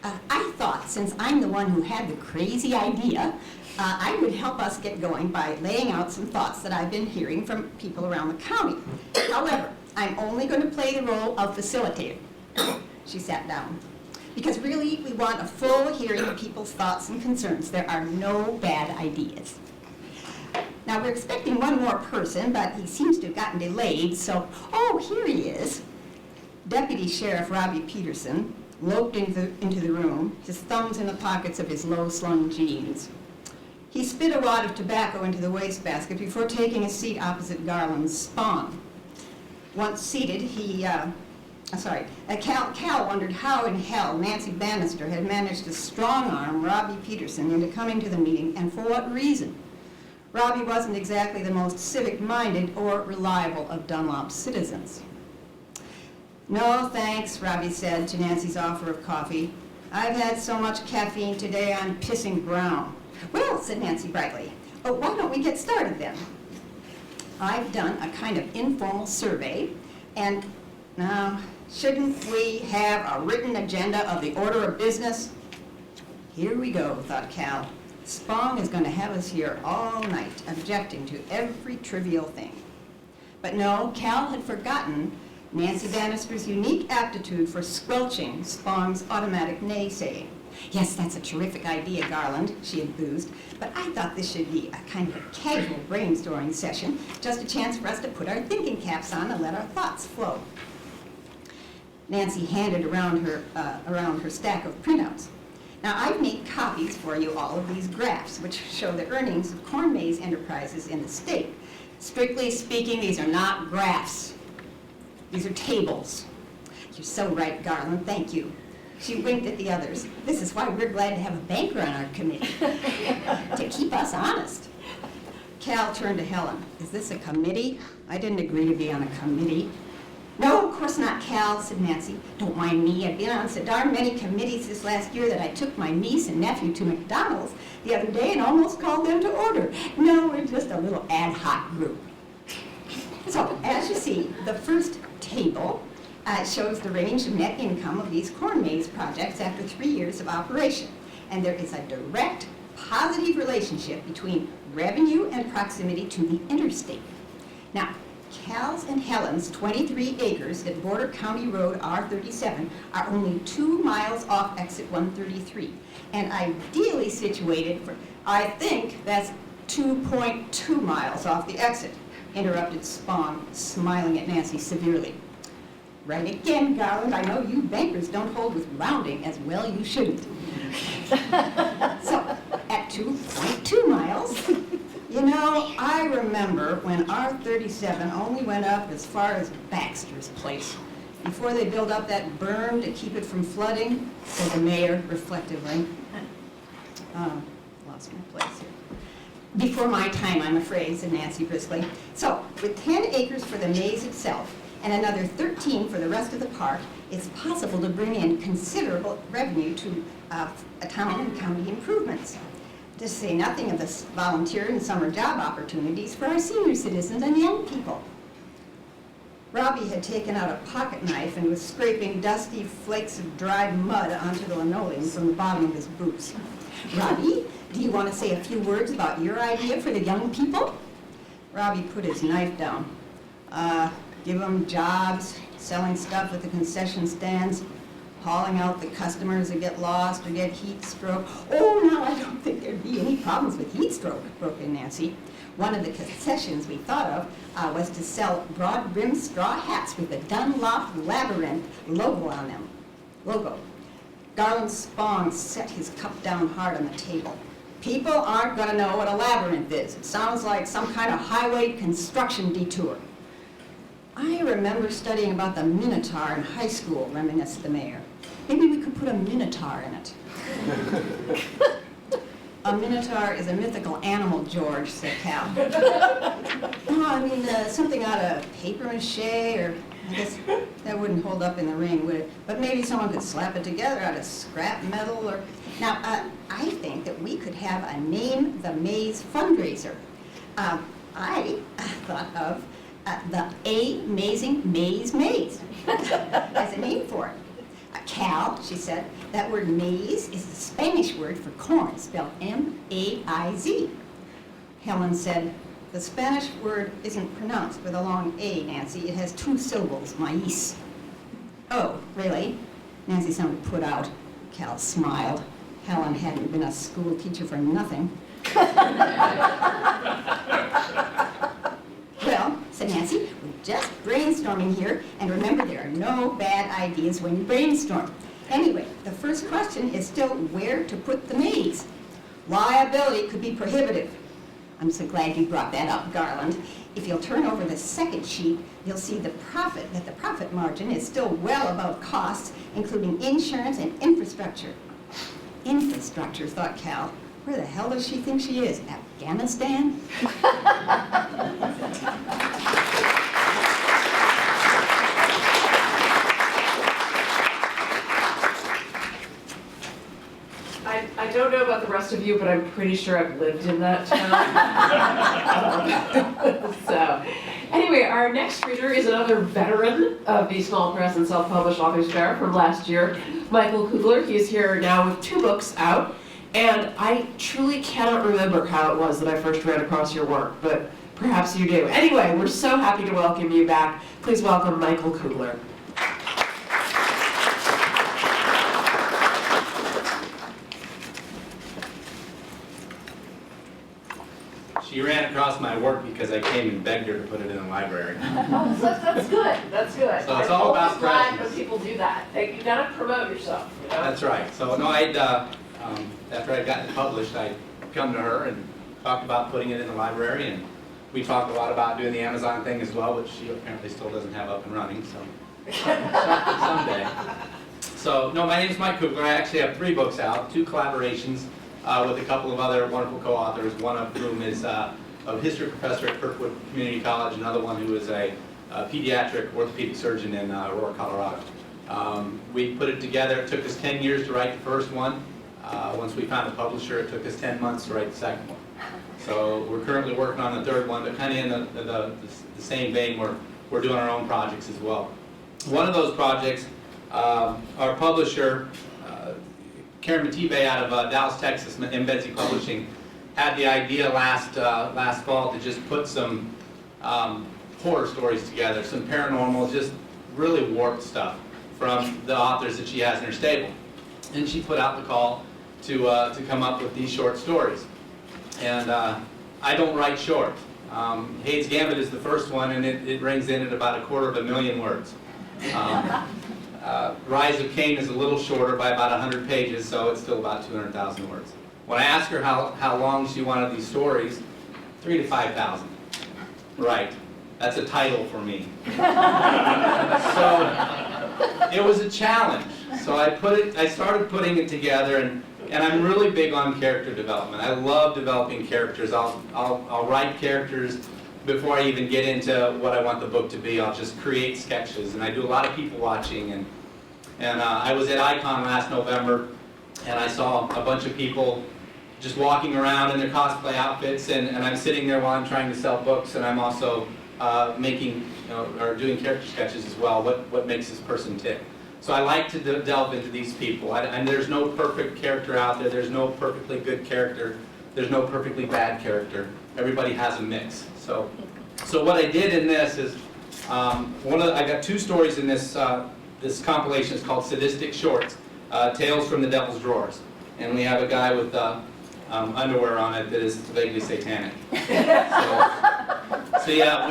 Speaker 8: I thought, since I'm the one who had the crazy idea, I would help us get going by laying out some thoughts that I've been hearing from people around the county. However, I'm only going to play the role of facilitator. She sat down. Because really, we want a full hearing of people's thoughts and concerns. There are no bad ideas. Now, we're expecting one more person, but he seems to have gotten delayed, so, oh, here he is. Deputy Sheriff Robbie Peterson loped into the room, his thumbs in the pockets of his low-slung jeans. He spit a wad of tobacco into the wastebasket before taking a seat opposite Garland's Spong. Once seated, Cal wondered how in hell Nancy Bannister had managed to strong-arm Robbie Peterson into coming to the meeting, and for what reason. Robbie wasn't exactly the most civic-minded or reliable of Dunlop's citizens. "No, thanks," Robbie said to Nancy's offer of coffee. "I've had so much caffeine today, I'm pissing brown." "Well," said Nancy brightly, "oh, why don't we get started then?" "I've done a kind of informal survey, and now, shouldn't we have a written agenda of the order of business?" Here we go, thought Cal. Spong is going to have us here all night, objecting to every trivial thing. But no, Cal had forgotten Nancy Bannister's unique aptitude for squelching Spong's automatic naysaying. "Yes, that's a terrific idea, Garland," she enthused, "but I thought this should be a kind of a casual brainstorming session, just a chance for us to put our thinking caps on and let our thoughts flow." Nancy handed around her stack of printouts. "Now, I've made copies for you all of these graphs, which show the earnings of corn maze enterprises in the state. Strictly speaking, these are not graphs. These are tables." "You're so right, Garland, thank you." She winked at the others. "This is why we're glad to have a banker on our committee, to keep us honest." Cal turned to Helen. "Is this a committee? I didn't agree to be on a committee." "No, of course not, Cal," said Nancy. "Don't mind me. I've been on so darn many committees this last year that I took my niece and nephew to McDonald's the other day and almost called them to order. No, we're just a little ad hoc group." So, as you see, the first table shows the range of net income of these corn maze projects after 3 years of operation. And there is a direct, positive relationship between revenue and proximity to the interstate. Now, Cal's and Helen's 23 acres at Border County Road R37 are only 2 miles off exit 133, and ideally situated for, I think that's 2.2 miles off the exit, interrupted Spong, smiling at Nancy severely. "Right again, Garland. I know you bankers don't hold with rounding as well you shouldn't." So, at 2.2 miles, you know, I remember when R37 only went up as far as Baxter's place, before they built up that berm to keep it from flooding, said the mayor reflectively. Lost my place here. "Before my time, I'm afraid," said Nancy briskly. "So, with 10 acres for the maze itself, and another 13 for the rest of the park, it's possible to bring in considerable revenue to town and county improvements. To say nothing of the volunteer and summer job opportunities for our senior citizens and young people." Robbie had taken out a pocket knife and was scraping dusty flakes of dried mud onto the linoleum from the bottom of his boots. Robbie, do you want to say a few words about your idea for the young people? Robbie put his knife down. Give them jobs, selling stuff at the concession stands, hauling out the customers that get lost or get heat stroke. Oh, no, I don't think there'd be any problems with heat stroke, broke in Nancy. One of the concessions we thought of was to sell broad-brimmed straw hats with the Dunlop Labyrinth logo on them. Garland Spong set his cup down hard on the table. People aren't going to know what a labyrinth is. It sounds like some kind of highway construction detour. I remember studying about the Minotaur in high school, reminisced the mayor. Maybe we could put a Minotaur in it. A Minotaur is a mythical animal, George, said Cal. No, I mean something out of paper mache, or I guess that wouldn't hold up in the ring, would it? But maybe someone could slap it together out of scrap metal, or... Now, I think that we could have a Name the Maze fundraiser. I thought of the Amazing Maze Maze as a name for it. Cal, she said, that word maize is the Spanish word for corn, spelled M-A-I-Z. Helen said, the Spanish word isn't pronounced with a long A, Nancy. It has 2 syllables, maíz. Oh, really? Nancy sounded put out. Cal smiled. Helen hadn't been a school teacher for nothing. Well, said Nancy, we're just brainstorming here, and remember there are no bad ideas when you brainstorm. Anyway, the first question is still where to put the maze. Liability could be prohibitive. I'm so glad you brought that up, Garland. If you'll turn over the second sheet, you'll see the profit margin is still well above costs, including insurance and infrastructure. Infrastructure, thought Cal. Where the hell does she think she is? Afghanistan?
Speaker 6: I don't know about the rest of you, but I'm pretty sure I've lived in that town. So, anyway, our next reader is another veteran of the small press and self-published authors fair from last year, Michael Kugler. He is here now with 2 books out, and I truly cannot remember how it was that I first ran across your work, but perhaps you do. Anyway, we're so happy to welcome you back. Please welcome Michael Kugler.
Speaker 9: She ran across my work because I came and begged her to put it in the library.
Speaker 6: Oh, that's good. That's good.
Speaker 9: So it's all about
Speaker 6: I'm glad when
Speaker 9: presence.
Speaker 6: people do that. You gotta promote yourself. You know?
Speaker 9: That's right. So no, after I'd gotten it published, I'd come to her and talked about putting it in the library, and we talked a lot about doing the Amazon thing as well, which she apparently still doesn't have up and running. So someday. So no, my name is Mike Kugler. I actually have 3 books out, 2 collaborations with a couple of other wonderful co-authors, one of whom is a history professor at Kirkwood Community College, another one who is a pediatric orthopedic surgeon in Aurora, Colorado. We put it together. It took us 10 years to write the first one. Once we found a publisher, it took us 10 months to write the second one. So we're currently working on the 3rd one, but kind of in the same vein, we're doing our own projects as well. One of those projects, our publisher, Karen Matibe out of Dallas, Texas, and Betsy Publishing, had the idea last fall to just put some horror stories together, some paranormal, just really warped stuff from the authors that she has in her stable. And she put out the call to come up with these short stories. And I don't write short. Hades Gambit is the first one, and it rings in at about 250,000 words. Rise of Cain is a little shorter by about 100 pages, so it's still about 200,000 words. When I asked her how long she wanted these stories, 3,000 to 5,000. Right. That's a title for me. So it was a challenge. So I started putting it together, and I'm really big on character development. I love developing characters. I'll write characters before I even get into what I want the book to be. I'll just create sketches, and I do a lot of people watching. And I was at Icon last November, and I saw a bunch of people just walking around in their cosplay outfits, and I'm sitting there while I'm trying to sell books, and I'm also making, or doing character sketches as well, what makes this person tick. So I like to delve into these people, and there's no perfect character out there, there's no perfectly good character, there's no perfectly bad character. Everybody has a mix. So what I did in this is, I got 2 stories in this, this compilation. It's called Sadistic Shorts, Tales from the Devil's Drawers. And we have a guy with underwear on it that is vaguely satanic. So yeah,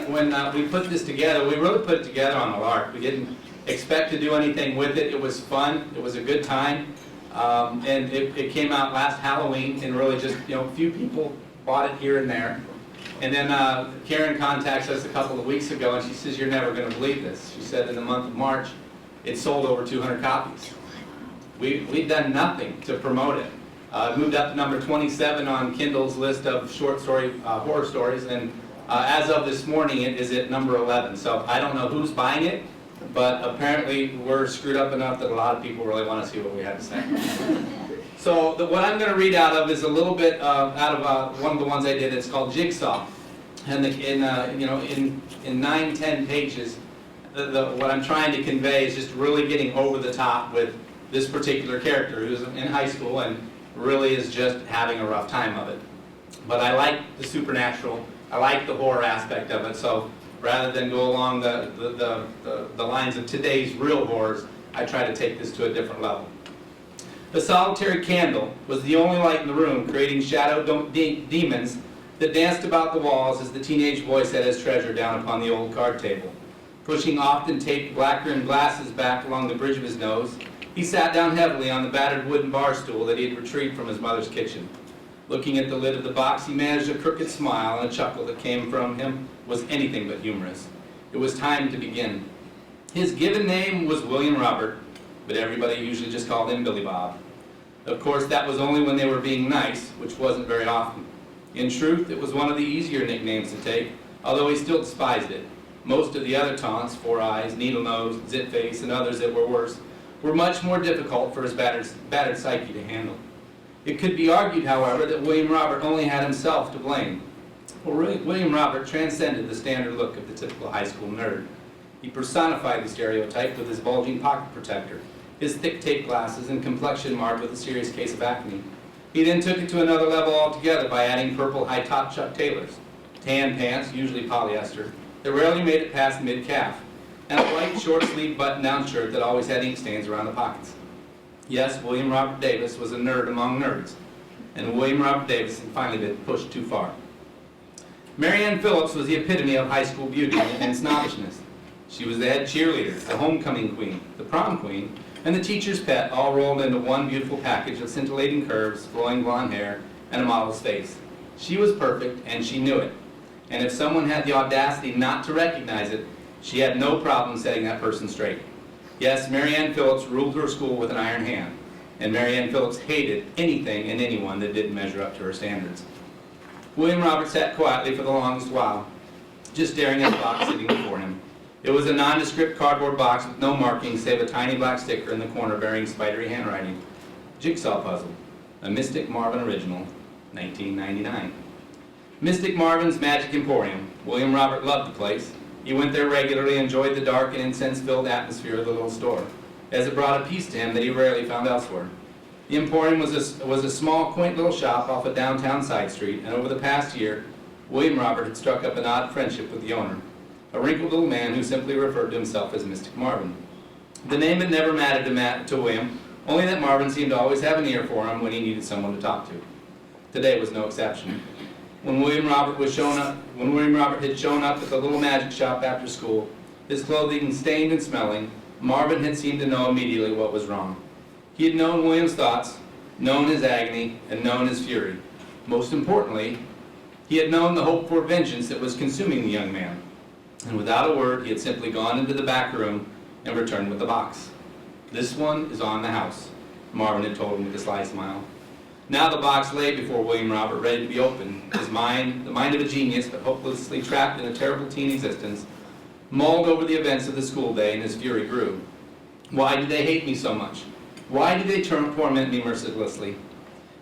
Speaker 9: when we put this together, we really put it together on a lark. We didn't expect to do anything with it. It was fun. It was a good time. And it came out last Halloween, and really just, a few people bought it here and there. And then Karen contacts us a couple of weeks ago, and she says, "You're never going to believe this." She said in the month of March, it sold over 200 copies. We've done nothing to promote it. Moved up to number 27 on Kindle's list of short story horror stories, and as of this morning, it is at number 11. So I don't know who's buying it, but apparently we're screwed up enough that a lot of people really want to see what we have to say. So what I'm going to read out of is a little bit out of one of the ones I did. It's called Jigsaw, and in 9-10 pages, what I'm trying to convey is just really getting over the top with this particular character who's in high school and really is just having a rough time of it. But I like the supernatural. I like the horror aspect of it. So rather than go along the lines of today's real horrors, I try to take this to a different level. The solitary candle was the only light in the room, creating shadow demons that danced about the walls as the teenage boy set his treasure down upon the old card table. Pushing often taped black-rimmed glasses back along the bridge of his nose, he sat down heavily on the battered wooden bar stool that he had retrieved from his mother's kitchen. Looking at the lid of the box, he managed a crooked smile, and a chuckle that came from him was anything but humorous. It was time to begin. His given name was William Robert, but everybody usually just called him Billy Bob. Of course, that was only when they were being nice, which wasn't very often. In truth, it was one of the easier nicknames to take, although he still despised it. Most of the other taunts, Four Eyes, Needle Nose, Zit Face, and others that were worse, were much more difficult for his battered psyche to handle. It could be argued, however, that William Robert only had himself to blame. Well, William Robert transcended the standard look of the typical high school nerd. He personified the stereotype with his bulging pocket protector, his thick tape glasses, and complexion marked with a serious case of acne. He then took it to another level altogether by adding purple high-top Chuck Taylors, tan pants, usually polyester, that rarely made it past mid-calf, and a white short-sleeved button-down shirt that always had ink stains around the pockets. Yes, William Robert Davis was a nerd among nerds, and William Robert Davis had finally been pushed too far. Marianne Phillips was the epitome of high school beauty and snobbishness. She was the head cheerleader, the homecoming queen, the prom queen, and the teacher's pet, all rolled into one beautiful package of scintillating curves, flowing blonde hair, and a model's face. She was perfect, and she knew it. And if someone had the audacity not to recognize it, she had no problem setting that person straight. Yes, Marianne Phillips ruled her school with an iron hand, and Marianne Phillips hated anything and anyone that didn't measure up to her standards. William Robert sat quietly for the longest while, just staring at the box sitting before him. It was a nondescript cardboard box with no markings save a tiny black sticker in the corner bearing spidery handwriting. Jigsaw Puzzle, a Mystic Marvin original, 1999. Mystic Marvin's Magic Emporium. William Robert loved the place. He went there regularly and enjoyed the dark and incense-filled atmosphere of the little store, as it brought a peace to him that he rarely found elsewhere. The Emporium was a small, quaint little shop off a downtown side street, and over the past year, William Robert had struck up an odd friendship with the owner, a wrinkled little man who simply referred to himself as Mystic Marvin. The name had never mattered to William, only that Marvin seemed to always have an ear for him when he needed someone to talk to. Today was no exception. When William Robert had shown up at the little magic shop after school, his clothing stained and smelling, Marvin had seemed to know immediately what was wrong. He had known William's thoughts, known his agony, and known his fury. Most importantly, he had known the hope for vengeance that was consuming the young man. And without a word, he had simply gone into the back room and returned with the box. "This one is on the house," Marvin had told him with a sly smile. Now the box lay before William Robert, ready to be opened. His mind, the mind of a genius, but hopelessly trapped in a terrible teen existence, mulled over the events of the school day, and his fury grew. Why did they hate me so much? Why did they torment me mercilessly?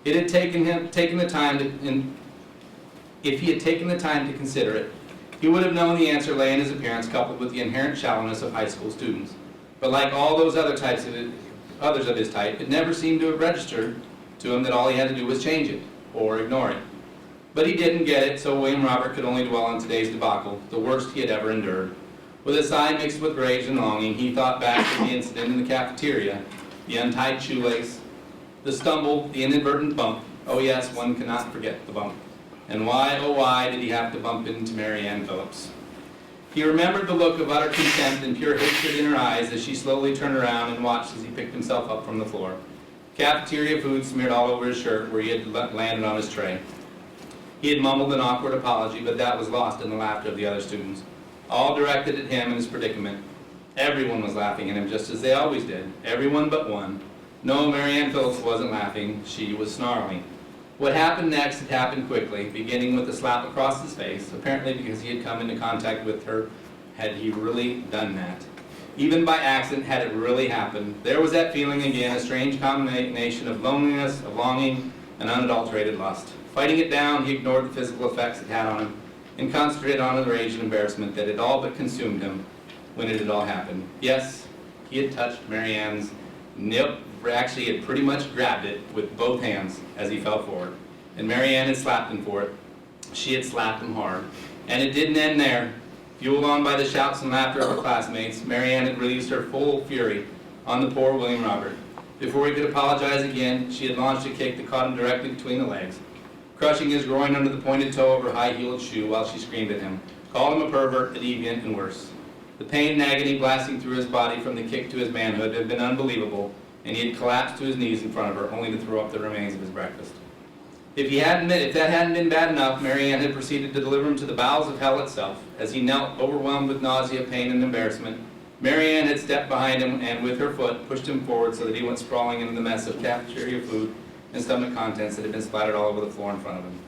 Speaker 9: It had taken the time to consider it, He would have known the answer lay in his appearance, coupled with the inherent shallowness of high school students. But like all those others of his type, it never seemed to have registered to him that all he had to do was change it, or ignore it. But he didn't get it, so William Robert could only dwell on today's debacle, the worst he had ever endured. With a sigh mixed with rage and longing, he thought back to the incident in the cafeteria, the untied shoelace, the stumble, the inadvertent bump. Oh yes, one cannot forget the bump. And why, oh why, did he have to bump into Mary Ann Phillips? He remembered the look of utter contempt and pure hatred in her eyes as she slowly turned around and watched as he picked himself up from the floor. Cafeteria food smeared all over his shirt where he had landed on his tray. He had mumbled an awkward apology, but that was lost in the laughter of the other students, all directed at him and his predicament. Everyone was laughing at him, just as they always did. Everyone but one. No, Mary Ann Phillips wasn't laughing. She was snarling. What happened next had happened quickly, beginning with a slap across his face, apparently because he had come into contact with her. Had he really done that? Even by accident, had it really happened? There was that feeling again, a strange combination of loneliness, of longing, and unadulterated lust. Fighting it down, he ignored the physical effects it had on him, and concentrated on the rage and embarrassment that had all but consumed him when it had all happened. Yes, he had touched Mary Ann's nip. Actually, he had pretty much grabbed it with both hands as he fell forward. And Mary Ann had slapped him for it. She had slapped him hard. And it didn't end there. Fueled on by the shouts and laughter of her classmates, Mary Ann had released her full fury on the poor William Robert. Before he could apologize again, she had launched a kick that caught him directly between the legs, crushing his groin under the pointed toe of her high-heeled shoe while she screamed at him, called him a pervert, a deviant, and worse. The pain and agony blasting through his body from the kick to his manhood had been unbelievable, and he had collapsed to his knees in front of her, only to throw up the remains of his breakfast. If that hadn't been bad enough, Mary Ann had proceeded to deliver him to the bowels of hell itself. As he knelt, overwhelmed with nausea, pain, and embarrassment, Mary Ann had stepped behind him and, with her foot, pushed him forward so that he went sprawling into the mess of cafeteria food and stomach contents that had been splattered all over the floor in front of him.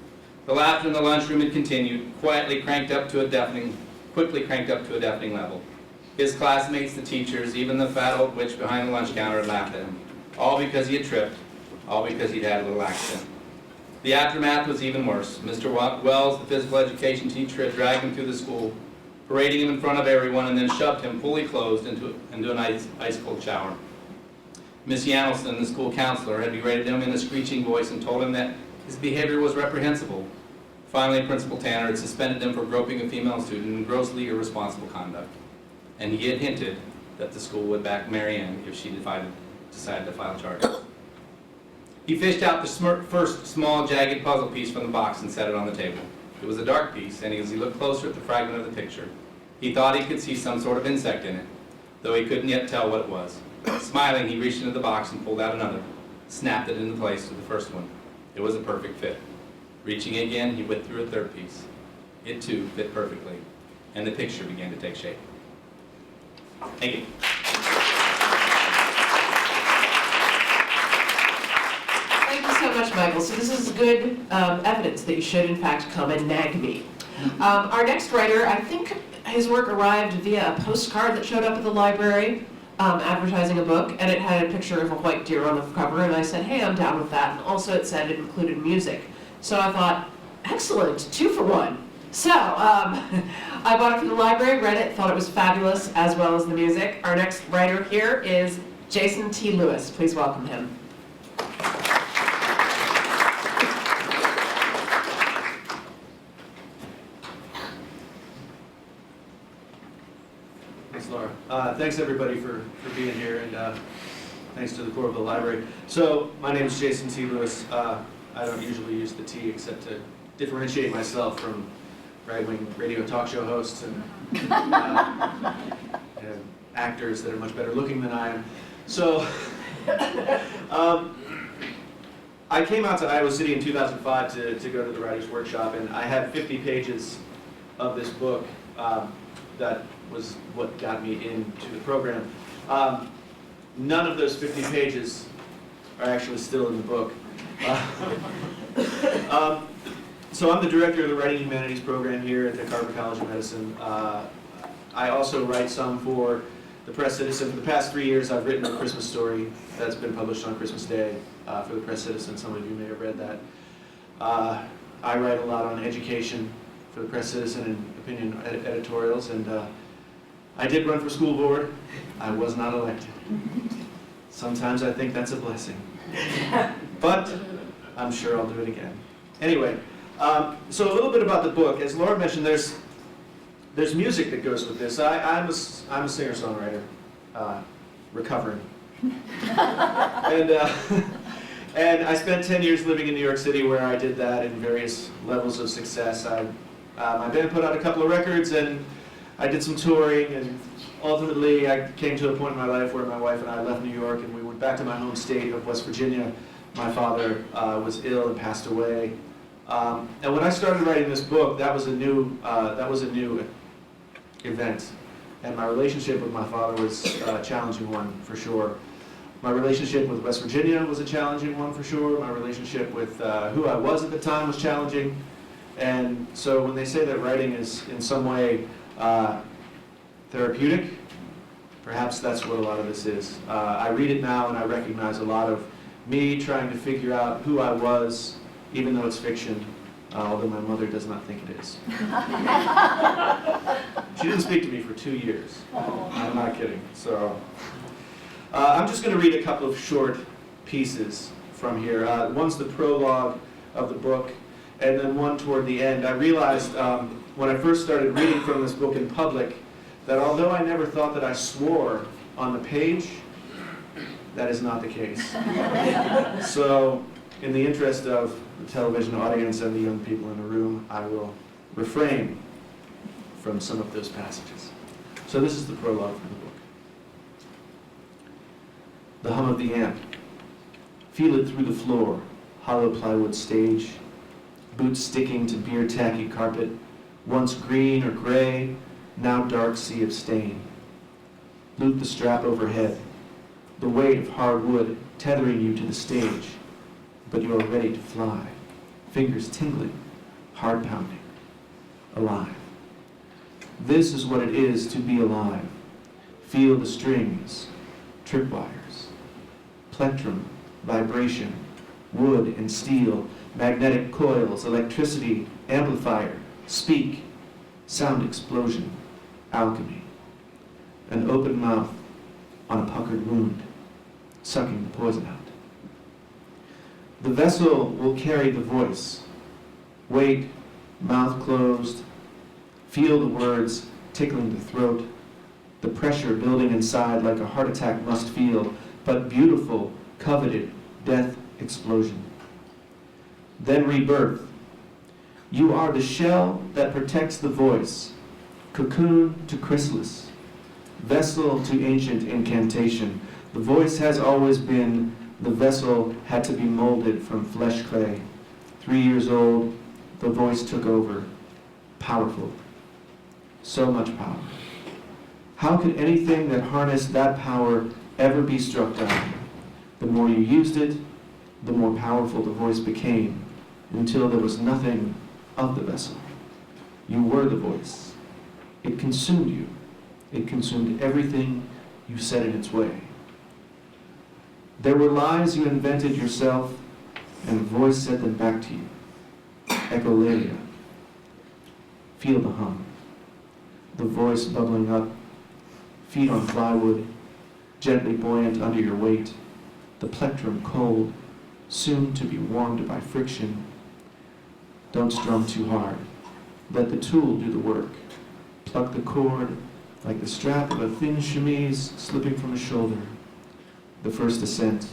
Speaker 9: The laughter in the lunchroom had continued, quickly cranked up to a deafening level. His classmates, the teachers, even the fat old witch behind the lunch counter had laughed at him, all because he had tripped, all because he'd had a little accident. The aftermath was even worse. Mr. Wells, the physical education teacher, had dragged him through the school, parading him in front of everyone, and then shoved him fully clothed into an ice-cold shower. Miss Yanelson, the school counselor, had berated him in a screeching voice and told him that his behavior was reprehensible. Finally, Principal Tanner had suspended him for groping a female student in grossly irresponsible conduct. And he had hinted that the school would back Mary Ann if she decided to file charges. He fished out the first small, jagged puzzle piece from the box and set it on the table. It was a dark piece, and as he looked closer at the fragment of the picture, he thought he could see some sort of insect in it, though he couldn't yet tell what it was. Smiling, he reached into the box and pulled out another, snapped it into place with the first one. It was a perfect fit. Reaching again, he went through a third piece. It too fit perfectly, and the picture began to take shape. Thank you.
Speaker 6: Thank you so much, Michael. So this is good evidence that you should, in fact, come and nag me. Our next writer, I think his work arrived via a postcard that showed up at the library advertising a book, and it had a picture of a white deer on the cover, and I said, hey, I'm down with that. And also it said it included music. So I thought, excellent, 2 for 1. So I bought it from the library, read it, thought it was fabulous, as well as the music. Our next writer here is Jason T. Lewis. Please welcome him.
Speaker 10: Thanks, Laura. Thanks, everybody, for being here, and thanks to the Coralville Library. So, my name is Jason T. Lewis. I don't usually use the T except to differentiate myself from right-wing radio talk show hosts and actors that are much better looking than I am. So, I came out to Iowa City in 2005 to go to the Writers' Workshop, and I had 50 pages of this book. That was what got me into the program. None of those 50 pages are actually still in the book. So I'm the director of the Writing Humanities program here at the Carver College of Medicine. I also write some for the Press Citizen. For the past 3 years, I've written a Christmas story that's been published on Christmas Day for the Press Citizen. Some of you may have read that. I write a lot on education for the Press Citizen, and opinion editorials, and I did run for school board. I was not elected. Sometimes I think that's a blessing. But I'm sure I'll do it again. Anyway, so a little bit about the book. As Laura mentioned, there's music that goes with this. I'm a singer-songwriter, recovering. And I spent 10 years living in New York City, where I did that in various levels of success. My band put out a couple of records, and I did some touring, and ultimately I came to a point in my life where my wife and I left New York, and we went back to my home state of West Virginia. My father was ill and passed away. And when I started writing this book, that was a new event. And my relationship with my father was a challenging one, for sure. My relationship with West Virginia was a challenging one, for sure. My relationship with who I was at the time was challenging. And so when they say that writing is in some way therapeutic, perhaps that's what a lot of this is. I read it now and I recognize a lot of me trying to figure out who I was, even though it's fiction, although my mother does not think it is. She didn't speak to me for 2 years. I'm not kidding. So I'm just going to read a couple of short pieces from here. One's the prologue of the book, and then one toward the end. I realized when I first started reading from this book in public that although I never thought that I swore on the page, that is not the case. So in the interest of the television audience and the young people in the room, I will refrain from some of those passages. So this is the prologue for the book. The hum of the amp. Feel it through the floor, hollow plywood stage, boots sticking to beer tacky carpet, once green or gray, now dark sea of stain. Loop the strap overhead, the weight of hard wood tethering you to the stage, but you are ready to fly, fingers tingling, heart pounding, alive. This is what it is to be alive. Feel the strings, tripwires, plectrum, vibration, wood and steel, magnetic coils, electricity, amplifier, speak, sound explosion, alchemy. An open mouth on a puckered wound, sucking the poison out. The vessel will carry the voice. Wait, mouth closed. Feel the words tickling the throat, the pressure building inside like a heart attack must feel, but beautiful, coveted death explosion. Then rebirth. You are the shell that protects the voice, cocoon to chrysalis, vessel to ancient incantation. The voice has always been, the vessel had to be molded from flesh clay. 3 years old, the voice took over, powerful, so much power. How could anything that harnessed that power ever be struck down? The more you used it, the more powerful the voice became, until there was nothing of the vessel. You were the voice. It consumed you. It consumed everything you set in its way. There were lies you invented yourself, and the voice said them back to you. Echolalia. Feel the hum. The voice bubbling up. Feet on plywood, gently buoyant under your weight. The plectrum cold, soon to be warmed by friction. Don't strum too hard. Let the tool do the work. Pluck the cord like the strap of a thin chemise slipping from a shoulder. The first ascent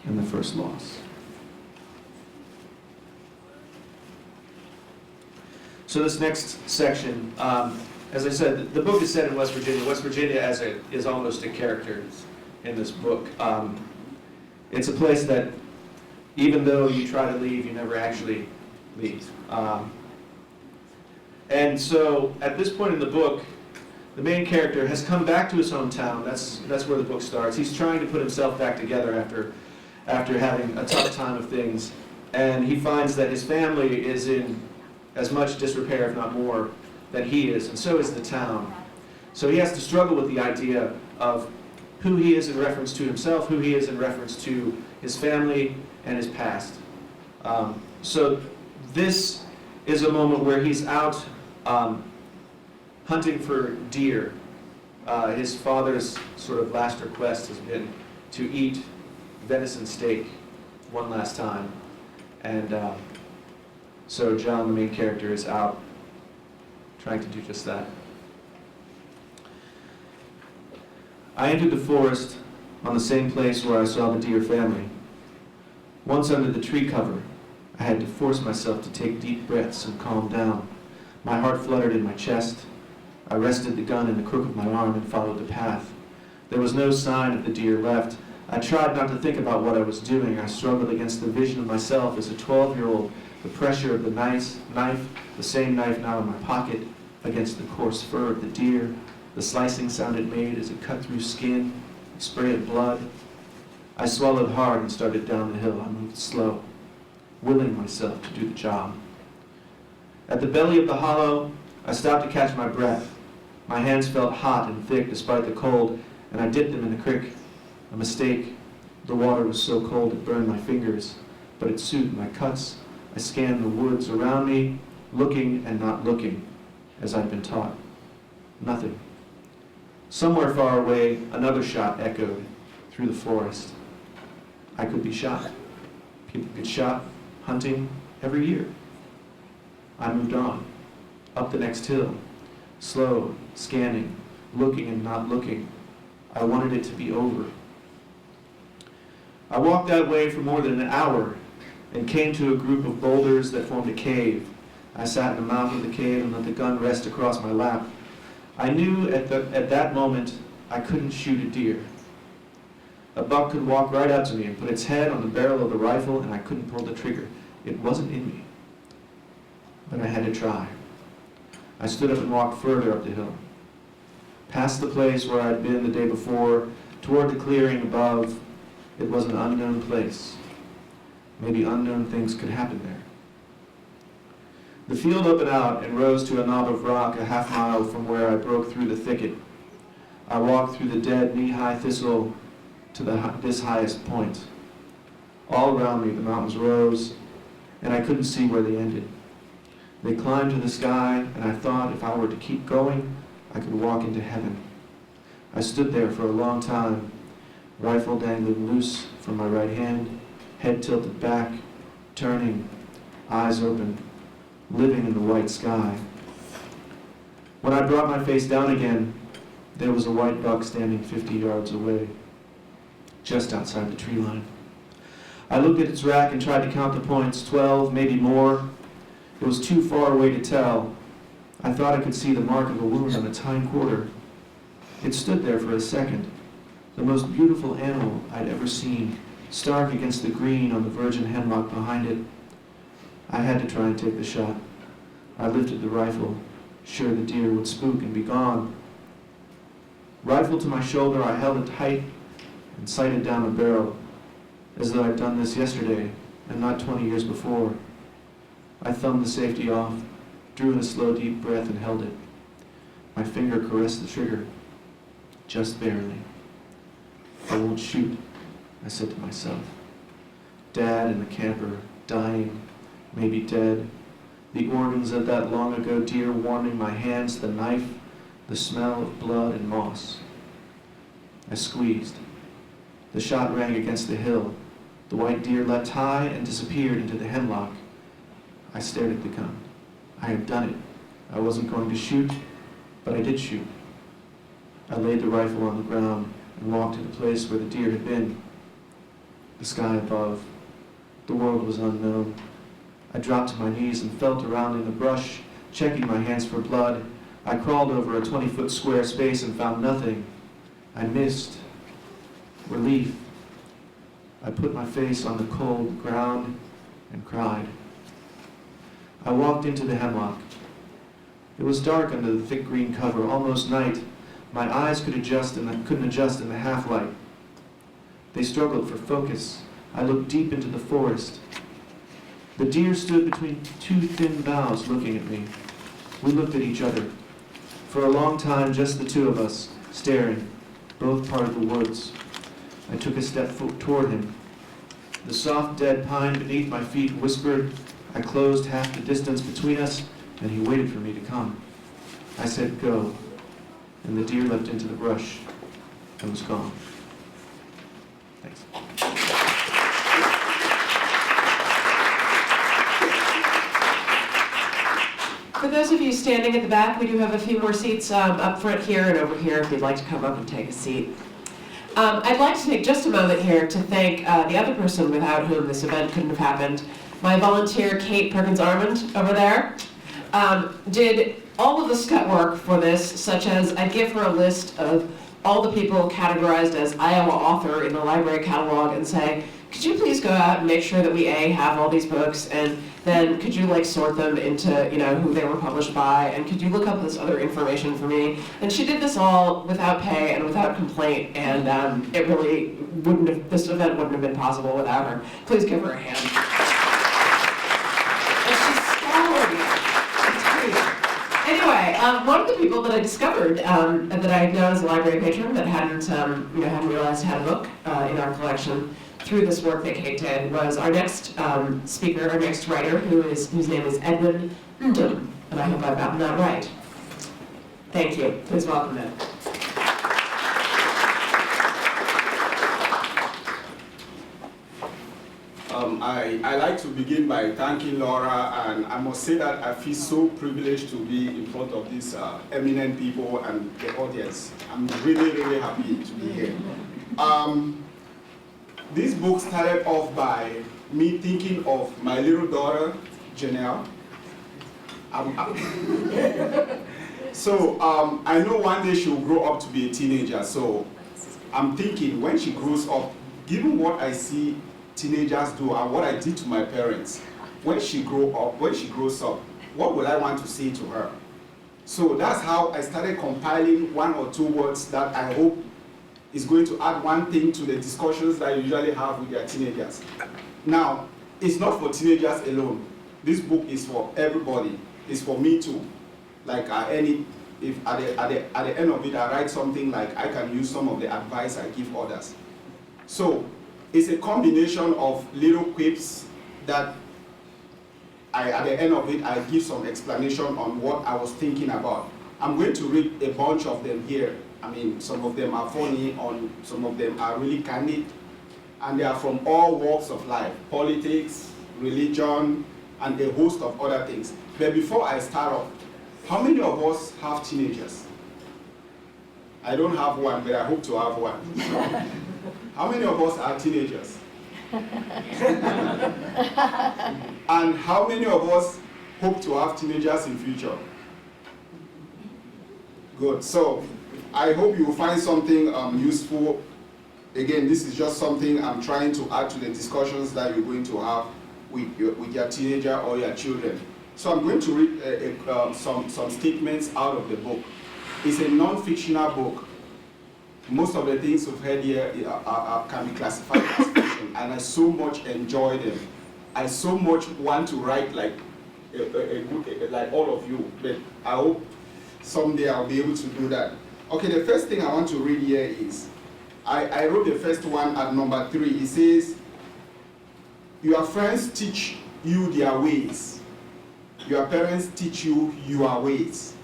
Speaker 10: and the first loss. So this next section, as I said, the book is set in West Virginia. West Virginia is almost a character in this book. It's a place that, even though you try to leave, you never actually leave. And so, at this point in the book, the main character has come back to his hometown. That's where the book starts. He's trying to put himself back together after having a tough time of things. And he finds that his family is in as much disrepair, if not more, than he is, and so is the town. So he has to struggle with the idea of who he is in reference to himself, who he is in reference to his family and his past. So this is a moment where he's out hunting for deer. His father's sort of last request has been to eat venison steak one last time. And so John, the main character, is out trying to do just that. I entered the forest on the same place where I saw the deer family. Once under the tree cover, I had to force myself to take deep breaths and calm down. My heart fluttered in my chest. I rested the gun in the crook of my arm and followed the path. There was no sign of the deer left. I tried not to think about what I was doing. I struggled against the vision of myself as a 12-year-old, the pressure of the knife, the same knife now in my pocket, against the coarse fur of the deer, the slicing sound it made as it cut through skin, the spray of blood. I swallowed hard and started down the hill. I moved slow, willing myself to do the job. At the belly of the hollow, I stopped to catch my breath. My hands felt hot and thick despite the cold, and I dipped them in the creek. A mistake. The water was so cold it burned my fingers, but it soothed my cuts. I scanned the woods around me, looking and not looking, as I'd been taught. Nothing. Somewhere far away, another shot echoed through the forest. I could be shot. People get shot hunting every year. I moved on, up the next hill, slow, scanning, looking and not looking. I wanted it to be over. I walked that way for more than an hour and came to a group of boulders that formed a cave. I sat in the mouth of the cave and let the gun rest across my lap. I knew at that moment I couldn't shoot a deer. A buck could walk right up to me and put its head on the barrel of the rifle, and I couldn't pull the trigger. It wasn't in me. But I had to try. I stood up and walked further up the hill. Past the place where I'd been the day before, toward the clearing above. It was an unknown place. Maybe unknown things could happen there. The field opened out and rose to a knob of rock a half mile from where I broke through the thicket. I walked through the dead knee-high thistle to this highest point. All around me the mountains rose, and I couldn't see where they ended. They climbed to the sky, and I thought if I were to keep going, I could walk into heaven. I stood there for a long time, rifle dangling loose from my right hand, head tilted back, turning, eyes open, living in the white sky. When I brought my face down again, there was a white buck standing 50 yards away, just outside the tree line. I looked at its rack and tried to count the points, 12, maybe more. It was too far away to tell. I thought I could see the mark of a wound on its hind quarter. It stood there for a second, the most beautiful animal I'd ever seen, stark against the green on the virgin hemlock behind it. I had to try and take the shot. I lifted the rifle, sure the deer would spook and be gone. Rifle to my shoulder, I held it tight and sighted down the barrel, as though I'd done this yesterday and not 20 years before. I thumbed the safety off, drew in a slow, deep breath and held it. My finger caressed the trigger, just barely. I won't shoot, I said to myself. Dad in the camper, dying, maybe dead. The organs of that long ago deer warming my hands, the knife, the smell of blood and moss. I squeezed. The shot rang against the hill. The white deer leapt high and disappeared into the hemlock. I stared at the gun. I had done it. I wasn't going to shoot, but I did shoot. I laid the rifle on the ground and walked to the place where the deer had been. The sky above. The world was unknown. I dropped to my knees and felt around in the brush, checking my hands for blood. I crawled over a 20-foot square space and found nothing. I missed. Relief. I put my face on the cold ground and cried. I walked into the hemlock. It was dark under the thick green cover, almost night. My eyes couldn't adjust in the half-light. They struggled for focus. I looked deep into the forest. The deer stood between two thin boughs looking at me. We looked at each other. For a long time, just the two of us, staring, both part of the woods. I took a step toward him. The soft, dead pine beneath my feet whispered. I closed half the distance between us, and he waited for me to come. I said, go. And the deer leapt into the brush and was gone. Thanks.
Speaker 6: For those of you standing at the back, we do have a few more seats up front here and over here if you'd like to come up and take a seat. I'd like to take just a moment here to thank the other person without whom this event couldn't have happened. My volunteer, Kate Perkins-Armand, over there, did all of the scut work for this, such as I give her a list of all the people categorized as Iowa author in the library catalog and say, could you please go out and make sure that we have all these books, and then could you like sort them into, who they were published by, and could you look up this other information for me? And she did this all without pay and without complaint, and it really this event wouldn't have been possible without her. Please give her a hand. Anyway, one of the people that I discovered that I had known as a library patron that hadn't realized had a book in our collection through this work that Kate did was our next speaker, our next writer, whose name is Edwin Ndum, and I hope I've gotten that right. Thank you. Please welcome him.
Speaker 11: I like to begin by thanking Laura, and I must say that I feel so privileged to be in front of these eminent people and the audience. I'm really, really happy to be here. This book started off by me thinking of my little daughter, Janelle. So I know one day she'll grow up to be a teenager, so I'm thinking when she grows up, given what I see teenagers do and what I did to my parents, when she grows up, what will I want to say to her? So that's how I started compiling 1 or 2 words that I hope is going to add one thing to the discussions that you usually have with your teenagers. Now, it's not for teenagers alone. This book is for everybody. It's for me too. Like if at the end of it I write something like I can use some of the advice I give others. So it's a combination of little quips that at the end of it I give some explanation on what I was thinking about. I'm going to read a bunch of them here. I mean, some of them are funny, some of them are really candid, and they are from all walks of life, politics, religion, and a host of other things. But before I start off, how many of us have teenagers? I don't have one, but I hope to have one. How many of us are teenagers? And how many of us hope to have teenagers in future? Good. So I hope you will find something useful. Again, this is just something I'm trying to add to the discussions that you're going to have with your teenager or your children. So I'm going to read some statements out of the book. It's a non-fictional book. Most of the things we've heard here can be classified as fiction, and I so much enjoy them. I so much want to write like all of you, but I hope someday I'll be able to do that. Okay, the first thing I want to read here is, I wrote the first one at number 3. It says, your friends teach you their ways. Your parents teach you your ways.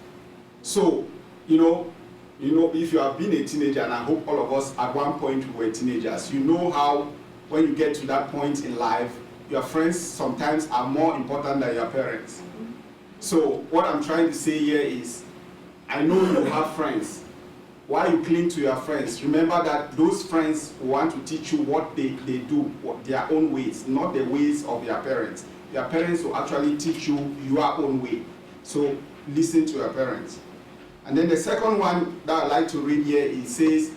Speaker 11: So, if you have been a teenager, and I hope all of us at one point were teenagers, you know how when you get to that point in life, your friends sometimes are more important than your parents. So what I'm trying to say here is, I know you have friends. Why you cling to your friends? Remember that those friends want to teach you what they do, their own ways, not the ways of their parents. Your parents will actually teach you your own way. So listen to your parents. And then the second one that I like to read here, it says,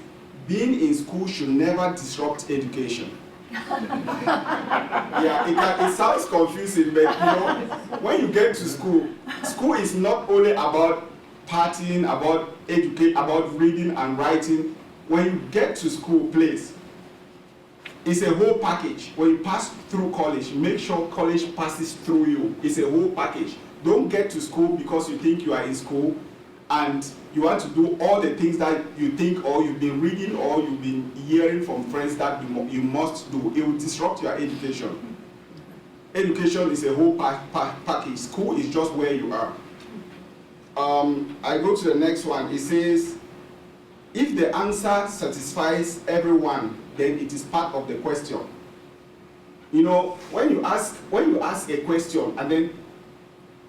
Speaker 11: being in school should never disrupt education. Yeah, it sounds confusing, but when you get to school, school is not only about partying, about reading and writing. When you get to school, please, it's a whole package. When you pass through college, make sure college passes through you. It's a whole package. Don't get to school because you think you are in school and you want to do all the things that you think or you've been reading or you've been hearing from friends that you must do. It will disrupt your education. Education is a whole package. School is just where you are. I go to the next one. It says, if the answer satisfies everyone, then it is part of the question. You know, when you ask a question and then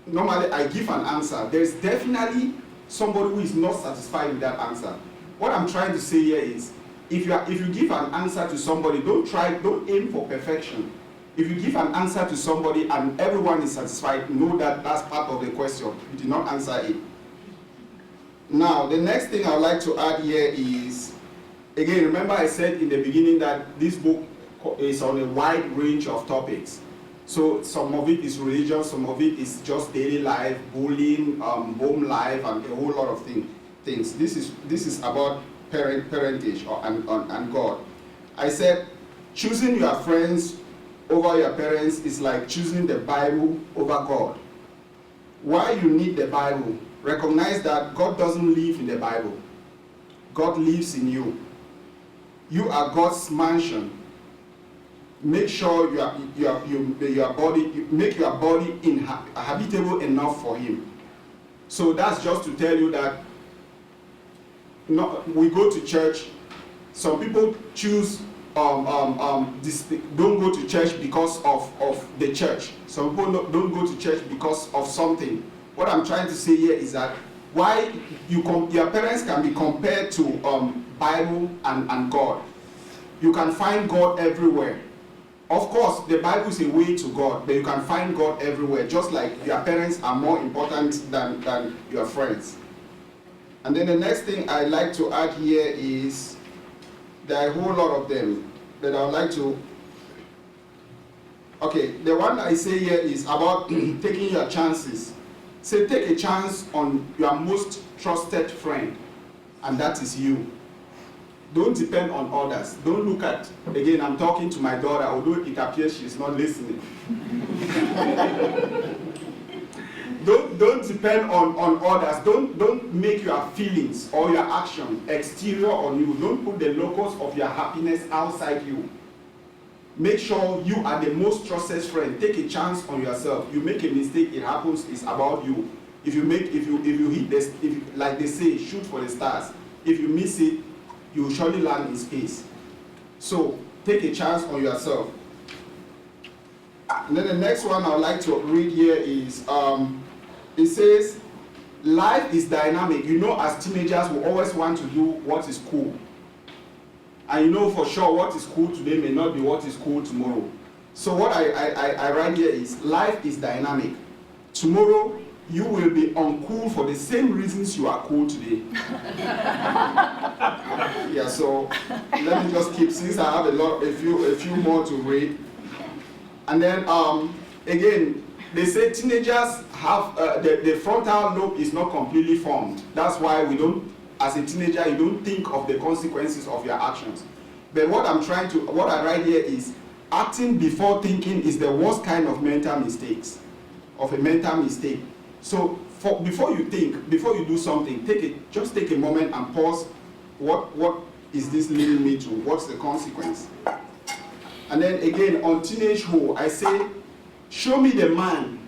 Speaker 11: normally I give an answer, there's definitely somebody who is not satisfied with that answer. What I'm trying to say here is, if you give an answer to somebody, don't aim for perfection. If you give an answer to somebody and everyone is satisfied, know that that's part of the question. You did not answer it. Now, the next thing I would like to add here is, again, remember I said in the beginning that this book is on a wide range of topics. So some of it is religion, some of it is just daily life, bullying, home life, and a whole lot of things. This is about parentage and God. I said choosing your friends over your parents is like choosing the Bible over God. Why you need the Bible? Recognize that God doesn't live in the Bible. God lives in you. You are God's mansion. Make sure make your body habitable enough for Him. So that's just to tell you that we go to church. Some people choose don't go to church because of the church. Some people don't go to church because of something. What I'm trying to say here is that why your parents can be compared to Bible and God. You can find God everywhere. Of course, the Bible is a way to God, but you can find God everywhere, just like your parents are more important than your friends. And then the next thing I'd like to add here is, there are a whole lot of them, but I would like to... Okay, the one I say here is about taking your chances. Say, take a chance on your most trusted friend, and that is you. Don't depend on others. Don't look at, again, I'm talking to my daughter, although it appears she's not listening. Don't depend on others. Don't make your feelings or your action exterior on you. Don't put the locus of your happiness outside you. Make sure you are the most trusted friend. Take a chance on yourself. You make a mistake, it happens, it's about you. If you hit this, like they say, shoot for the stars. If you miss it, you will surely land in space. So take a chance on yourself. And then the next one I would like to read here is, it says, life is dynamic. You know, as teenagers, we always want to do what is cool. And you know for sure what is cool today may not be what is cool tomorrow. So what I write here is, life is dynamic. Tomorrow, you will be uncool for the same reasons you are cool today. Yeah, so let me just keep, since I have a few more to read. And then again, they say teenagers have the frontal lobe is not completely formed. That's why we don't, as a teenager, you don't think of the consequences of your actions. But what I write here is, acting before thinking is the worst kind of mental mistake. So before you think, before you do something, just take a moment and pause. What is this leading me to? What's the consequence? And then again, on teenagehood, I say, show me the man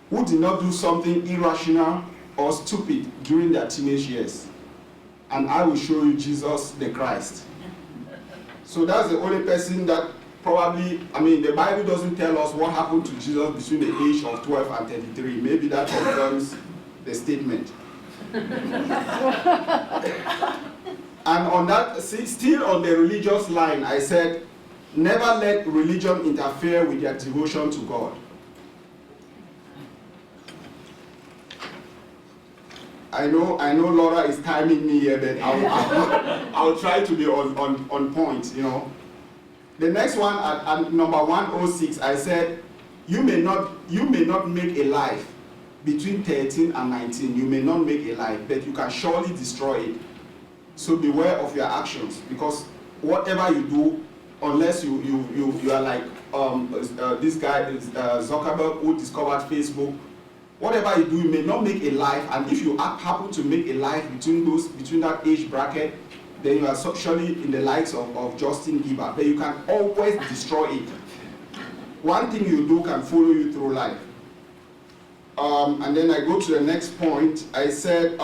Speaker 11: who did not do something irrational or stupid during their teenage years, and I will show you Jesus the Christ. So that's the only person that probably, I mean, the Bible doesn't tell us what happened to Jesus between the age of 12 and 33. Maybe that confirms the statement. And on that, still on the religious line, I said, never let religion interfere with your devotion to God. I know Laura is timing me here, but I'll try to be on point, you know. The next one, at number 106, I said, you may not make a life between 13 and 19. You may not make a life, but you can surely destroy it. So beware of your actions, because whatever you do, unless you are like this guy Zuckerberg, who discovered Facebook, whatever you do, you may not make a life, and if you happen to make a life between that age bracket, then you are surely in the likes of Justin Bieber, but you can always destroy it. One thing you do can follow you through life. And then I go to the next point. I said,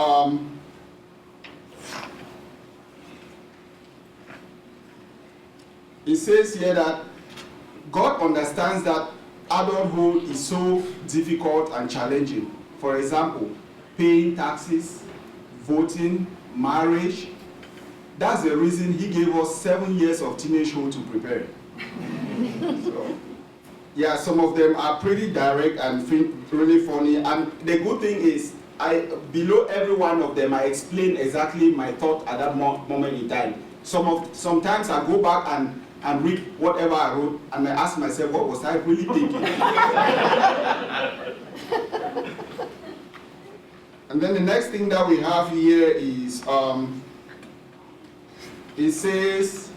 Speaker 11: it says here that God understands that adulthood is so difficult and challenging. For example, paying taxes, voting, marriage. That's the reason he gave us 7 years of teenagehood to prepare. So, yeah, some of them are pretty direct and really funny. And the good thing is, below every one of them, I explain exactly my thought at that moment in time. Sometimes I go back and read whatever I wrote, and I ask myself, what was I really thinking? And then the next thing that we have here is, it says,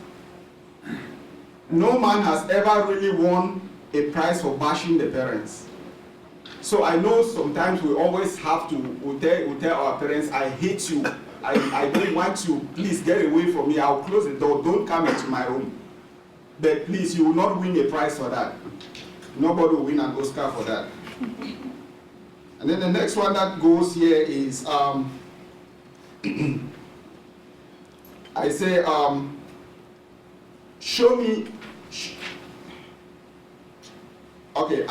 Speaker 11: no man has ever really won a prize for bashing the parents. So I know sometimes we always have to, we tell our parents, I hate you, I don't want you, please get away from me, I'll close the door, don't come into my room. But please, you will not win a prize for that. Nobody will win an Oscar for that. And then the next one that goes here is, I say, show me. Okay,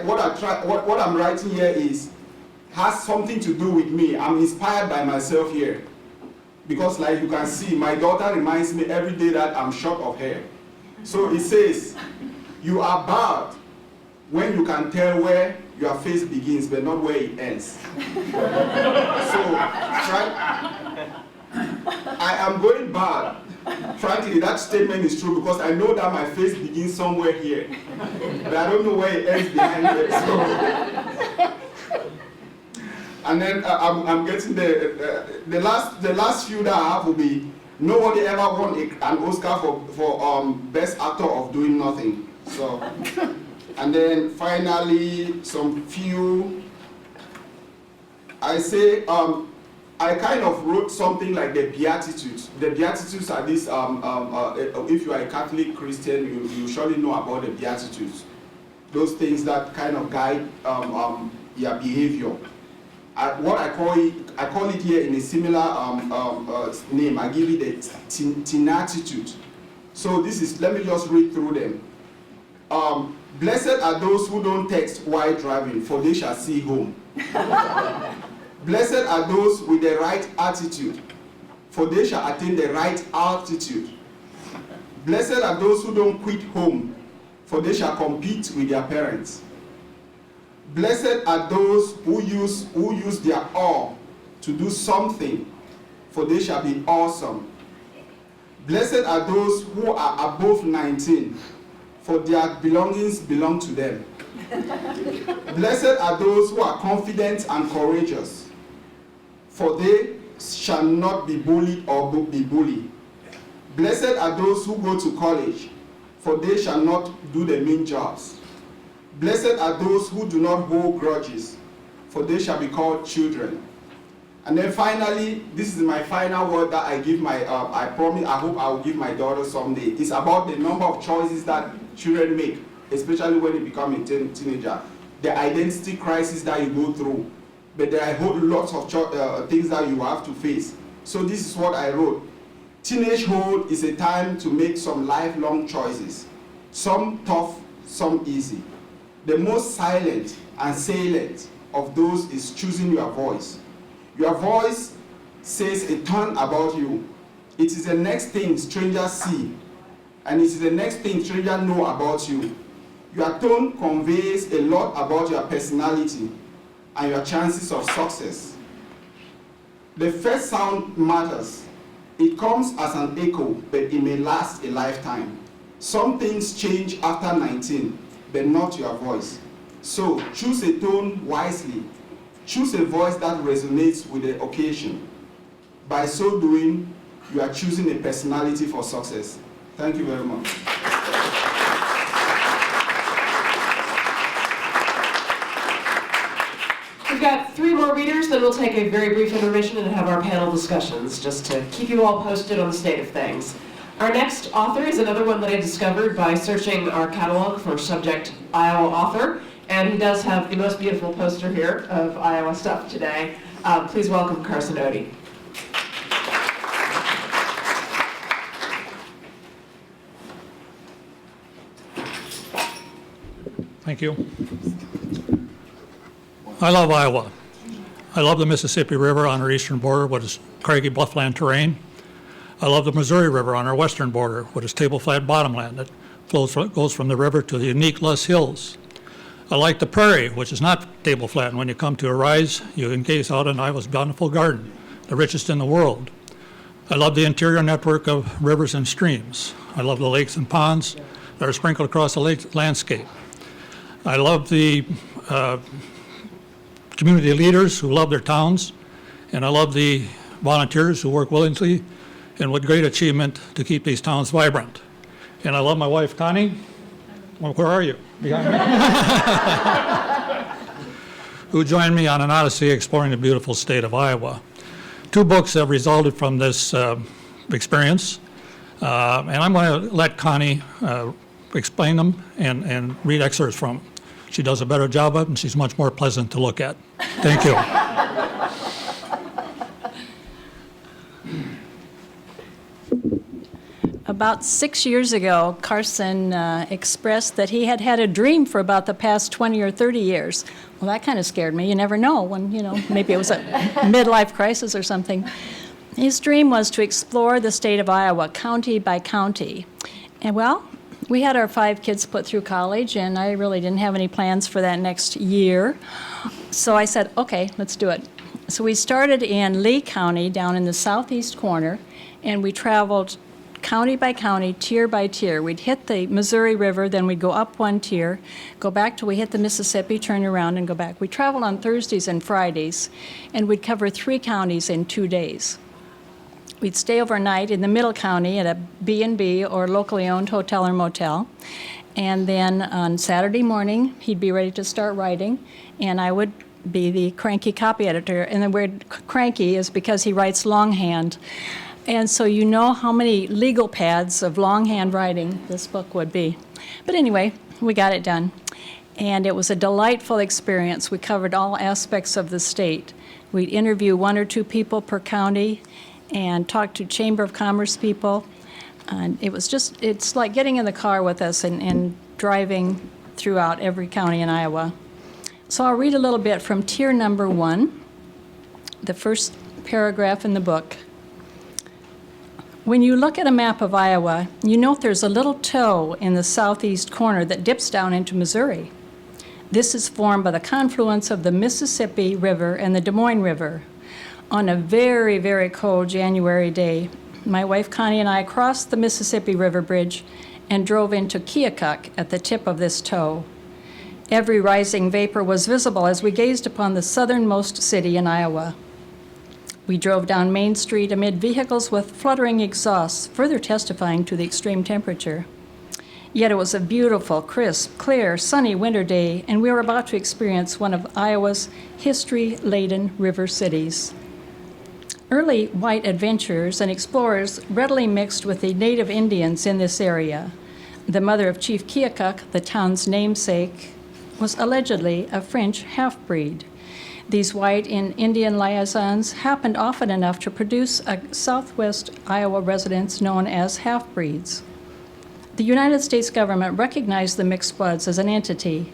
Speaker 11: what I'm writing here has something to do with me. I'm inspired by myself here. Because like you can see, my daughter reminds me every day that I'm short of hair. So it says, you are bad when you can tell where your face begins, but not where it ends. So, I am going bad. Frankly, that statement is true because I know that my face begins somewhere here, but I don't know where it ends behind it. So. And then I'm getting the last few that I have will be, nobody ever won an Oscar for best actor of doing nothing. So, and then finally some few. I say I kind of wrote something like the Beatitudes. The Beatitudes are this. If you are a Catholic Christian, you surely know about the Beatitudes. Those things that kind of guide your behavior. What I call it here in a similar name. I give it a tenatitude. So this is, let me just read through them. Blessed are those who don't text while driving, for they shall see home. Blessed are those with the right attitude, for they shall attain the right altitude. Blessed are those who don't quit home, for they shall compete with their parents. Blessed are those who use their all to do something, for they shall be awesome. Blessed are those who are above 19, for their belongings belong to them. Blessed are those who are confident and courageous, for they shall not be bullied or be bullied. Blessed are those who go to college, for they shall not do the mean jobs. Blessed are those who do not hold grudges, for they shall be called children. And then finally, this is my final word that I give my, I hope I will give my daughter someday. It's about the number of choices that children make, especially when they become a teenager. The identity crisis that you go through. But there are lots of things that you have to face. So this is what I wrote. Teenagehood is a time to make some lifelong choices. Some tough, some easy. The most silent and salient of those is choosing your voice. Your voice says a ton about you. It is the next thing strangers see, and it is the next thing strangers know about you. Your tone conveys a lot about your personality and your chances of success. The first sound matters. It comes as an echo, but it may last a lifetime. Some things change after 19, but not your voice. So choose a tone wisely. Choose a voice that resonates with the occasion. By so doing, you are choosing a personality for success. Thank you very much.
Speaker 6: We've got 3 more readers, then we'll take a very brief intermission and have our panel discussions, just to keep you all posted on the state of things. Our next author is another one that I discovered by searching our catalog for subject Iowa author, And he does have the most beautiful poster here of Iowa stuff today. Please welcome Carson Odie.
Speaker 12: Thank you. I love Iowa. I love the Mississippi River on our eastern border, with its craggy bluffland terrain. I love the Missouri River on our western border, with its table flat bottomland that goes from the river to the unique Luss Hills. I like the prairie, which is not table flat, and when you come to a rise, you can gaze out on Iowa's bountiful garden, the richest in the world. I love the interior network of rivers and streams. I love the lakes and ponds that are sprinkled across the landscape. I love the community leaders who love their towns, and I love the volunteers who work willingly and with great achievement to keep these towns vibrant. And I love my wife, Connie. Well, where are you? Behind me? Who joined me on an odyssey exploring the beautiful state of Iowa. 2 books have resulted from this experience, and I'm going to let Connie explain them and read excerpts from them. She does a better job of it, and she's much more pleasant to look at. Thank you.
Speaker 8: About 6 years ago, Carson expressed that he had had a dream for about the past 20 or 30 years. Well, that kind of scared me. You never know when, maybe it was a midlife crisis or something. His dream was to explore the state of Iowa, county by county. And well, we had our 5 kids put through college, and I really didn't have any plans for that next year. So I said, okay, let's do it. So we started in Lee County down in the southeast corner, and we traveled county by county, tier by tier. We'd hit the Missouri River, then we'd go up 1 tier, go back till we hit the Mississippi, turn around and go back. We traveled on Thursdays and Fridays, and we'd cover 3 counties in 2 days. We'd stay overnight in the middle county at a B&B or locally owned hotel or motel. And then on Saturday morning, he'd be ready to start writing, and I would be the cranky copy editor. And the word cranky is because he writes longhand. And so you know how many legal pads of longhand writing this book would be. But anyway, we got it done. And it was a delightful experience. We covered all aspects of the state. We'd interview 1 or 2 people per county and talk to Chamber of Commerce people. And it's like getting in the car with us and driving throughout every county in Iowa. So I'll read a little bit from tier number 1, the first paragraph in the book. When you look at a map of Iowa, you note there's a little toe in the southeast corner that dips down into Missouri. This is formed by the confluence of the Mississippi River and the Des Moines River. On a very, very cold January day, my wife Connie and I crossed the Mississippi River Bridge and drove into Keokuk at the tip of this toe. Every rising vapor was visible as we gazed upon the southernmost city in Iowa. We drove down Main Street amid vehicles with fluttering exhausts, further testifying to the extreme temperature. Yet it was a beautiful, crisp, clear, sunny winter day, and we were about to experience one of Iowa's history-laden river cities. Early white adventurers and explorers readily mixed with the native Indians in this area. The mother of Chief Keokuk, the town's namesake, was allegedly a French half-breed. These white and Indian liaisons happened often enough to produce a southwest Iowa residents known as half-breeds. The United States government recognized the mixed bloods as an entity,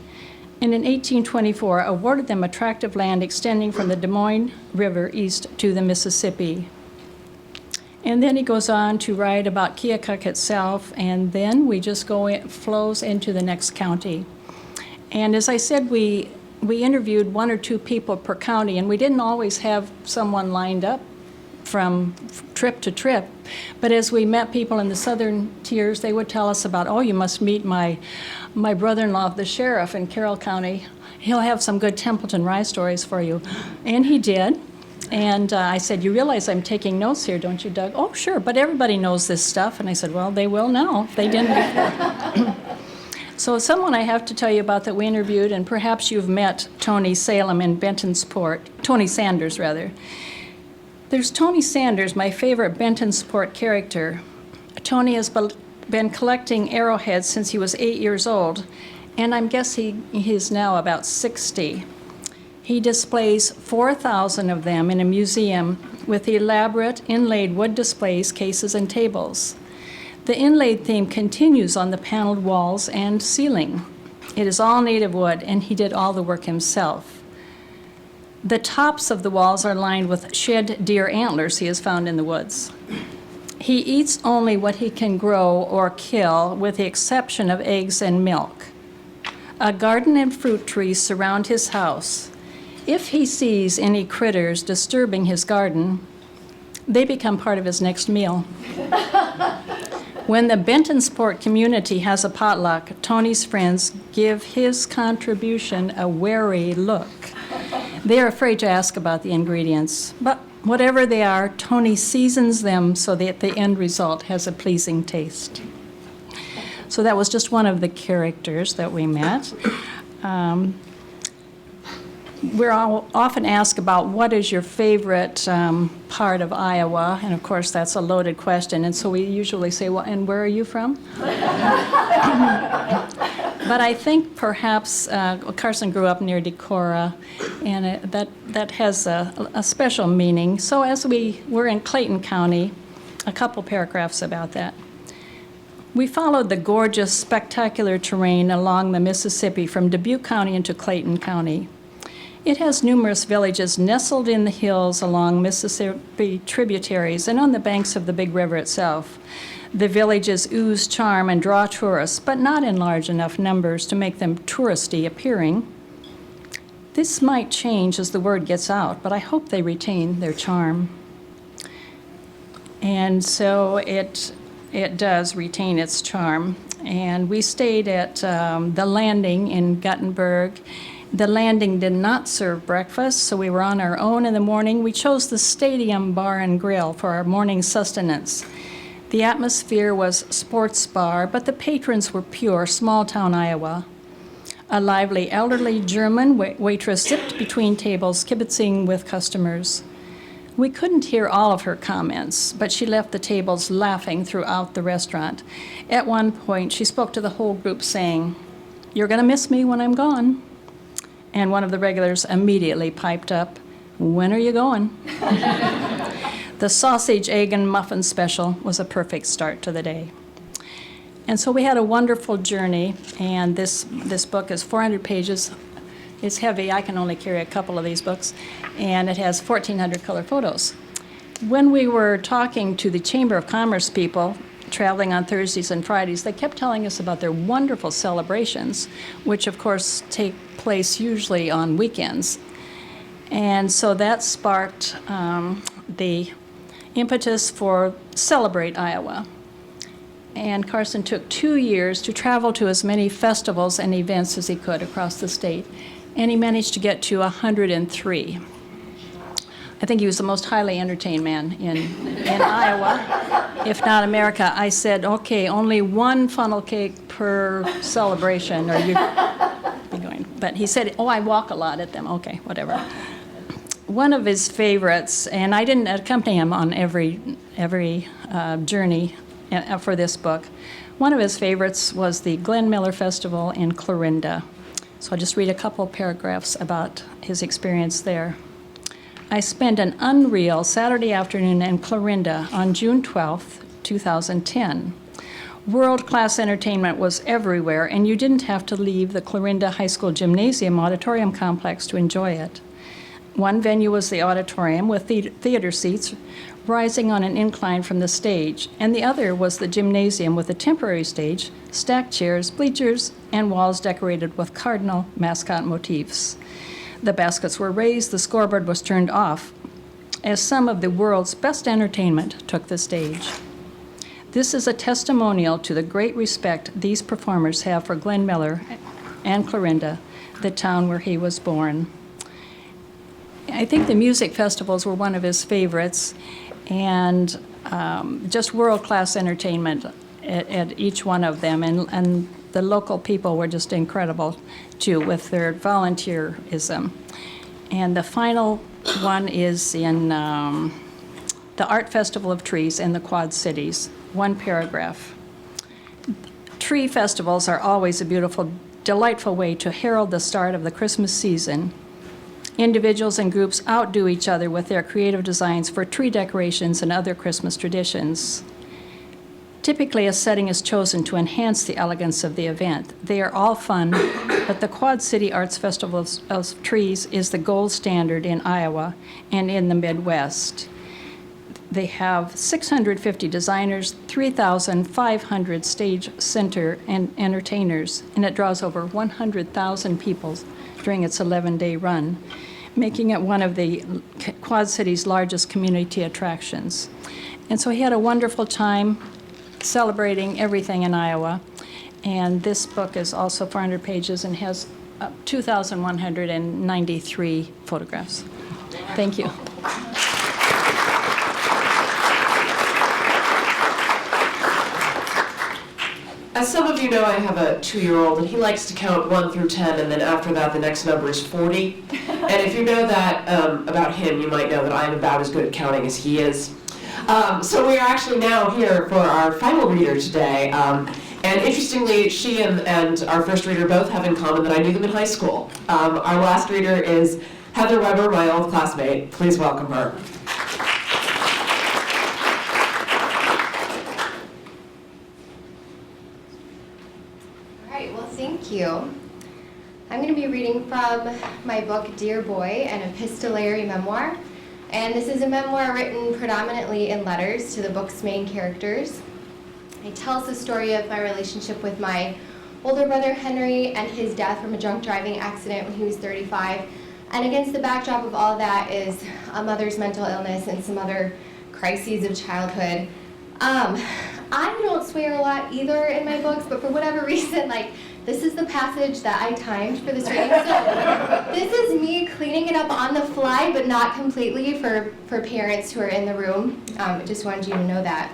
Speaker 8: and in 1824 awarded them a tract of land extending from the Des Moines River east to the Mississippi. And then he goes on to write about Keokuk itself, and then we just flows into the next county. And as I said, we interviewed 1 or 2 people per county, and we didn't always have someone lined up from trip to trip. But as we met people in the southern tiers, they would tell us about, oh, you must meet my brother-in-law, the sheriff in Carroll County. He'll have some good Templeton Rye stories for you. And he did. And I said, you realize I'm taking notes here, don't you, Doug? Oh, sure, but everybody knows this stuff. And I said, well, they will now if they didn't before. So someone I have to tell you about that we interviewed, and perhaps you've met Tony Salem in Bentonsport, Tony Sanders, rather. There's Tony Sanders, my favorite Bentonsport character. Tony has been collecting arrowheads since he was 8 years old, and I'm guessing he's now about 60. He displays 4,000 of them in a museum with elaborate inlaid wood displays, cases, and tables. The inlaid theme continues on the paneled walls and ceiling. It is all native wood, and he did all the work himself. The tops of the walls are lined with shed deer antlers he has found in the woods. He eats only what he can grow or kill, with the exception of eggs and milk. A garden and fruit trees surround his house. If he sees any critters disturbing his garden, they become part of his next meal. When the Bentonsport community has a potluck, Tony's friends give his contribution a wary look. They are afraid to ask about the ingredients, but whatever they are, Tony seasons them so that the end result has a pleasing taste. So that was just one of the characters that we met. We're all often asked about what is your favorite part of Iowa, and of course that's a loaded question, and so we usually say, well, and where are you from? But I think perhaps Carson grew up near Decorah, and that has a special meaning. So as we're in Clayton County, a couple paragraphs about that. We followed the gorgeous, spectacular terrain along the Mississippi from Dubuque County into Clayton County. It has numerous villages nestled in the hills along Mississippi tributaries and on the banks of the big river itself. The villages ooze charm and draw tourists, but not in large enough numbers to make them touristy appearing. This might change as the word gets out, but I hope they retain their charm. And so it does retain its charm. And we stayed at the Landing in Guttenberg. The Landing did not serve breakfast, so we were on our own in the morning. We chose the Stadium Bar and Grill for our morning sustenance. The atmosphere was sports bar, but the patrons were pure small-town Iowa. A lively elderly German waitress sipped between tables, kibitzing with customers. We couldn't hear all of her comments, but she left the tables laughing throughout the restaurant. At one point, she spoke to the whole group saying, "You're going to miss me when I'm gone." And one of the regulars immediately piped up, "When are you going?" The sausage, egg, and muffin special was a perfect start to the day. And so we had a wonderful journey, and this book is 400 pages. It's heavy. I can only carry a couple of these books, and it has 1,400 color photos. When we were talking to the Chamber of Commerce people, traveling on Thursdays and Fridays, they kept telling us about their wonderful celebrations, which of course take place usually on weekends. And so that sparked the impetus for Celebrate Iowa. And Carson took 2 years to travel to as many festivals and events as he could across the state, and he managed to get to 103. I think he was the most highly entertained man in Iowa, if not America. I said, okay, only one funnel cake per celebration, or you'd be going. But he said, oh, I walk a lot at them. Okay, whatever. One of his favorites, and I didn't accompany him on every journey for this book. One of his favorites was the Glenn Miller Festival in Clarinda. So I'll just read a couple paragraphs about his experience there. I spent an unreal Saturday afternoon in Clarinda on June 12th, 2010. World-class entertainment was everywhere, and you didn't have to leave the Clarinda High School Gymnasium Auditorium Complex to enjoy it. One venue was the auditorium with theater seats rising on an incline from the stage, and the other was the gymnasium with a temporary stage, stacked chairs, bleachers, and walls decorated with cardinal mascot motifs. The baskets were raised, the scoreboard was turned off, as some of the world's best entertainment took the stage. This is a testimonial to the great respect these performers have for Glenn Miller and Clarinda, the town where he was born. I think the music festivals were one of his favorites, and just world-class entertainment at each one of them, and the local people were just incredible, too, with their volunteerism. And the final one is in the Art Festival of Trees in the Quad Cities. One paragraph. Tree festivals are always a beautiful delightful way to herald the start of the Christmas season. Individuals and groups outdo each other with their creative designs for tree decorations and other Christmas traditions. Typically, a setting is chosen to enhance the elegance of the event. They are all fun, but the Quad City Arts Festival of Trees is the gold standard in Iowa and in the Midwest. They have 650 designers, 3,500 stage center and entertainers, and it draws over 100,000 people during its 11-day run, making it one of the Quad City's largest community attractions. And so he had a wonderful time celebrating everything in Iowa. And this book is also 400 pages and has 2,193 photographs. Thank you.
Speaker 1: As some of you know, I have a 2-year-old, and he likes to count 1 through 10, and then after that, the next number is 40. And if you know that about him, you might know that I'm about as good at counting as he is. So we are actually now here for our final reader today. And interestingly, she and our first reader both have in common that I knew them in high school. Our last reader is Heather Weber, my old classmate. Please welcome her.
Speaker 13: Thank you. I'm going to be reading from my book, Dear Boy, an epistolary memoir. And this is a memoir written predominantly in letters to the book's main characters. It tells the story of my relationship with my older brother, Henry, and his death from a drunk driving accident when he was 35. And against the backdrop of all that is a mother's mental illness and some other crises of childhood. I don't swear a lot either in my books, but for whatever reason, this is the passage that I timed for this reading. So this is me cleaning it up on the fly, but not completely for parents who are in the room. I just wanted you to know that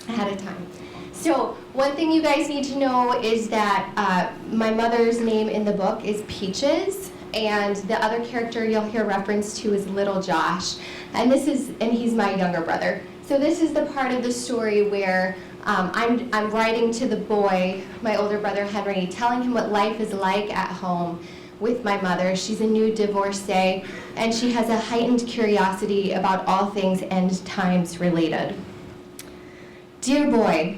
Speaker 13: ahead of time. So one thing you guys need to know is that my mother's name in the book is Peaches, and the other character you'll hear reference to is Little Josh, and he's my younger brother. So this is the part of the story where I'm writing to the boy, my older brother Henry, telling him what life is like at home with my mother. She's a new divorcee, and she has a heightened curiosity about all things end times related. Dear boy,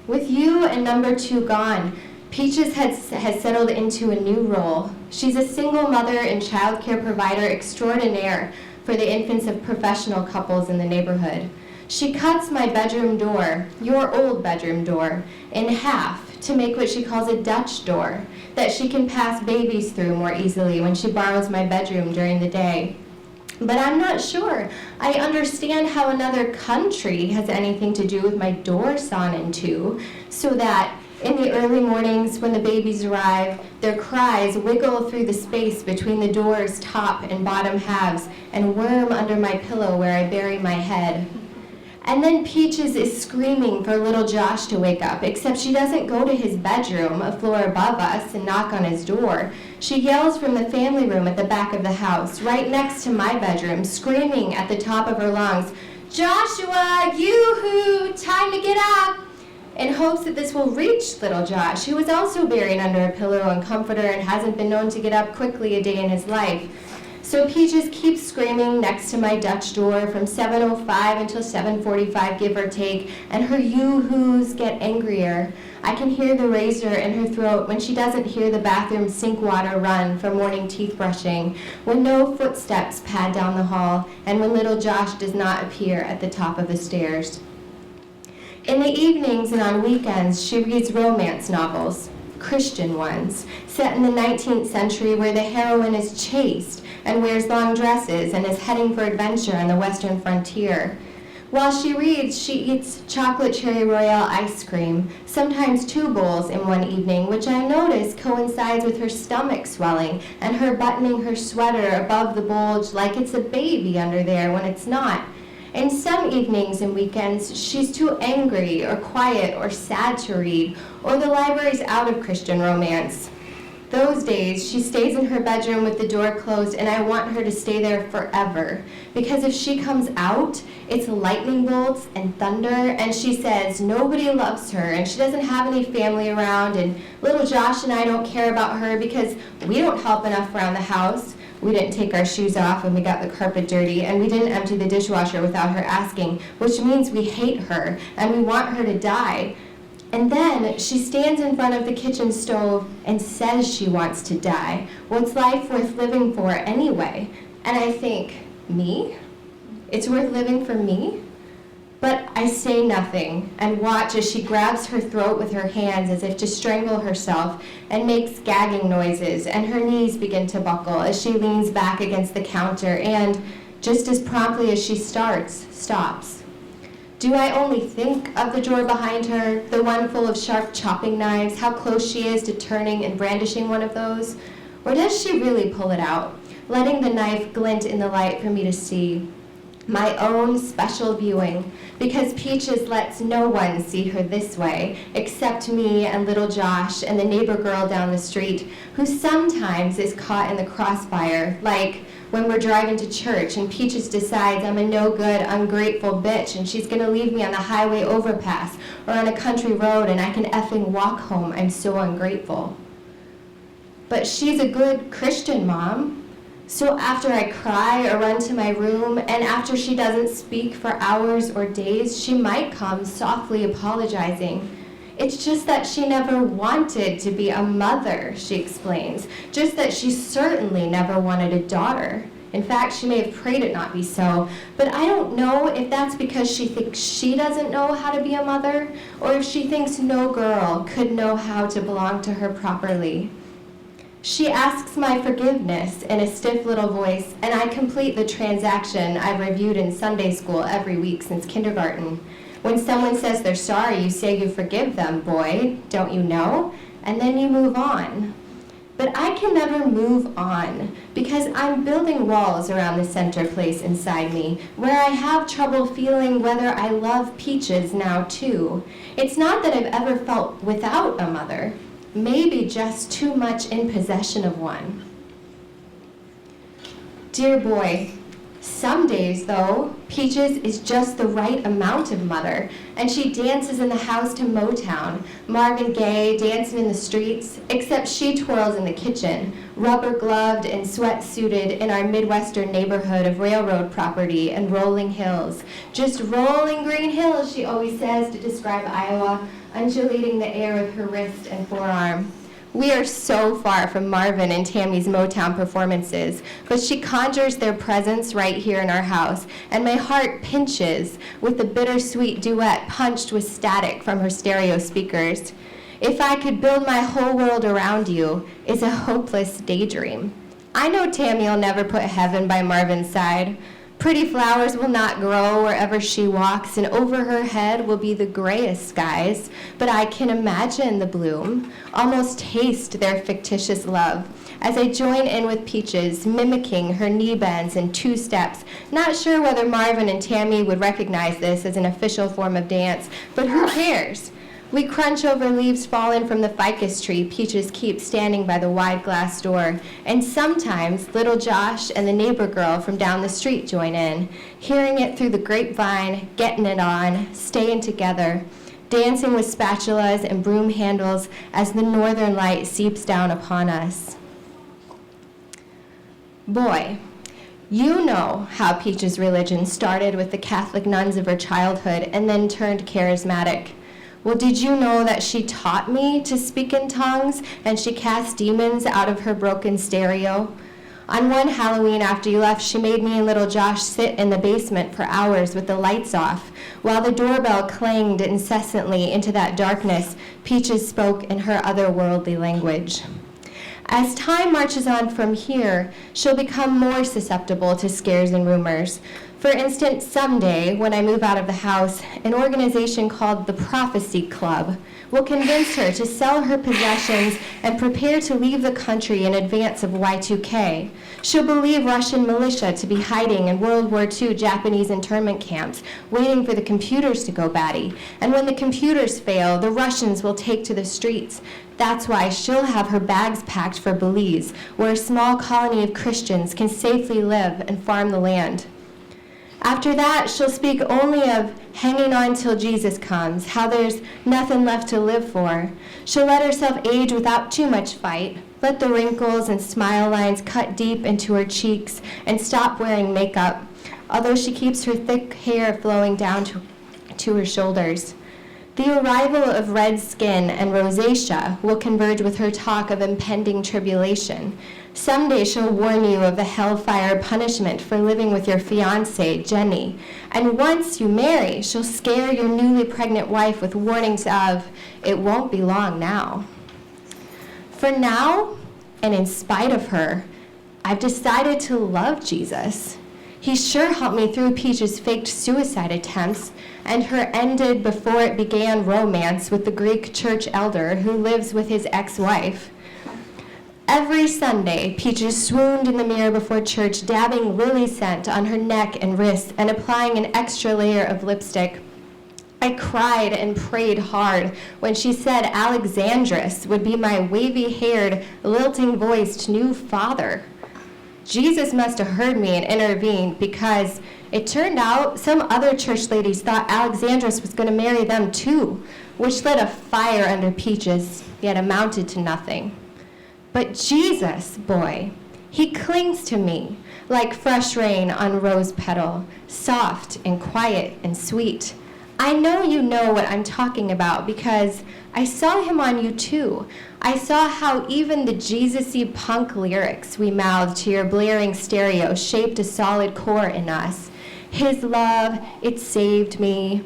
Speaker 13: with you and number 2 gone, Peaches has settled into a new role. She's a single mother and childcare provider extraordinaire for the infants of professional couples in the neighborhood. She cuts my bedroom door, your old bedroom door, in half to make what she calls a Dutch door that she can pass babies through more easily when she borrows my bedroom during the day. But I'm not sure I understand how another country has anything to do with my door sawn in 2, so that in the early mornings when the babies arrive, their cries wiggle through the space between the door's top and bottom halves and worm under my pillow where I bury my head. And then Peaches is screaming for little Josh to wake up, except she doesn't go to his bedroom, a floor above us, and knock on his door. She yells from the family room at the back of the house, right next to my bedroom, screaming at the top of her lungs, "Joshua, yoo-hoo, time to get up!" in hopes that this will reach little Josh, who is also buried under a pillow and comforter and hasn't been known to get up quickly a day in his life. So Peaches keeps screaming next to my Dutch door from 7:05 until 7:45, give or take, and her yoo-hoos get angrier. I can hear the razor in her throat when she doesn't hear the bathroom sink water run for morning teeth brushing, when no footsteps pad down the hall, and when little Josh does not appear at the top of the stairs. In the evenings and on weekends, she reads romance novels, Christian ones, set in the 19th century where the heroine is chaste and wears long dresses and is heading for adventure on the western frontier. While she reads, she eats chocolate cherry royale ice cream, sometimes 2 bowls in one evening, which I notice coincides with her stomach swelling and her buttoning her sweater above the bulge like it's a baby under there when it's not. And some evenings and weekends, she's too angry or quiet or sad to read, or the library's out of Christian romance. Those days, she stays in her bedroom with the door closed, and I want her to stay there forever. Because if she comes out, it's lightning bolts and thunder, and she says nobody loves her, and she doesn't have any family around, and little Josh and I don't care about her because we don't help enough around the house. We didn't take our shoes off when we got the carpet dirty, and we didn't empty the dishwasher without her asking, which means we hate her, and we want her to die. And then she stands in front of the kitchen stove and says she wants to die. What's life worth living for anyway? And I think, me? It's worth living for me? But I say nothing and watch as she grabs her throat with her hands as if to strangle herself and makes gagging noises, and her knees begin to buckle as she leans back against the counter and, just as promptly as she starts, stops. Do I only think of the drawer behind her, the one full of sharp chopping knives, how close she is to turning and brandishing one of those? Or does she really pull it out, letting the knife glint in the light for me to see? My own special viewing, because Peaches lets no one see her this way, except me and little Josh and the neighbor girl down the street, who sometimes is caught in the crossfire, like when we're driving to church and Peaches decides I'm a no-good, ungrateful bitch and she's gonna leave me on the highway overpass or on a country road and I can effing walk home. I'm so ungrateful. But she's a good Christian mom. So after I cry or run to my room, and after she doesn't speak for hours or days, she might come softly apologizing. It's just that she never wanted to be a mother, she explains. Just that she certainly never wanted a daughter. In fact, she may have prayed it not be so, but I don't know if that's because she thinks she doesn't know how to be a mother, or if she thinks no girl could know how to belong to her properly. She asks my forgiveness in a stiff little voice, and I complete the transaction I've reviewed in Sunday school every week since kindergarten. When someone says they're sorry, you say you forgive them, boy, don't you know? And then you move on. But I can never move on because I'm building walls around the center place inside me where I have trouble feeling whether I love Peaches now too. It's not that I've ever felt without a mother. Maybe just too much in possession of one. Dear boy, some days, though, Peaches is just the right amount of mother, and she dances in the house to Motown, Marvin Gaye dancing in the streets, except she twirls in the kitchen, rubber-gloved and sweat-suited in our Midwestern neighborhood of railroad property and rolling hills. Just rolling green hills, she always says to describe Iowa, undulating the air with her wrist and forearm. We are so far from Marvin and Tammy's Motown performances, but she conjures their presence right here in our house, and my heart pinches with the bittersweet duet punched with static from her stereo speakers. If I could build my whole world around you is a hopeless daydream. I know Tammy'll never put heaven by Marvin's side. Pretty flowers will not grow wherever she walks, and over her head will be the grayest skies. But I can imagine the bloom, almost taste their fictitious love, as I join in with Peaches, mimicking her knee bends and two steps. Not sure whether Marvin and Tammy would recognize this as an official form of dance, but who cares? We crunch over leaves fallen from the ficus tree Peaches keeps standing by the wide glass door, and sometimes little Josh and the neighbor girl from down the street join in, hearing it through the grapevine, getting it on, staying together, dancing with spatulas and broom handles as the northern light seeps down upon us. Boy, you know how Peaches' religion started with the Catholic nuns of her childhood and then turned charismatic. Well, did you know that she taught me to speak in tongues and she cast demons out of her broken stereo? On one Halloween after you left, she made me and little Josh sit in the basement for hours with the lights off, while the doorbell clanged incessantly into that darkness. Peaches spoke in her otherworldly language. As time marches on from here, she'll become more susceptible to scares and rumors. For instance, someday, when I move out of the house, an organization called the Prophecy Club will convince her to sell her possessions and prepare to leave the country in advance of Y2K. She'll believe Russian militia to be hiding in World War II Japanese internment camps, waiting for the computers to go batty. And when the computers fail, the Russians will take to the streets. That's why she'll have her bags packed for Belize, where a small colony of Christians can safely live and farm the land. After that, she'll speak only of hanging on till Jesus comes, how there's nothing left to live for. She'll let herself age without too much fight, let the wrinkles and smile lines cut deep into her cheeks, and stop wearing makeup, although she keeps her thick hair flowing down to her shoulders. The arrival of red skin and rosacea will converge with her talk of impending tribulation. Someday she'll warn you of the hellfire punishment for living with your fiancée, Jenny. And once you marry, she'll scare your newly pregnant wife with warnings of, it won't be long now. For now, and in spite of her, I've decided to love Jesus. He sure helped me through Peach's faked suicide attempts and her ended before it began romance with the Greek church elder who lives with his ex-wife. Every Sunday, Peaches swooned in the mirror before church, dabbing lily scent on her neck and wrists and applying an extra layer of lipstick. I cried and prayed hard when she said Alexandrus would be my wavy-haired, lilting-voiced new father. Jesus must have heard me and intervened, because it turned out some other church ladies thought Alexandrus was going to marry them too, which lit a fire under Peaches, yet amounted to nothing. But Jesus, boy, he clings to me like fresh rain on rose petal, soft and quiet and sweet. I know you know what I'm talking about because I saw him on you too. I saw how even the Jesus-y punk lyrics we mouthed to your blaring stereo shaped a solid core in us. His love, it saved me.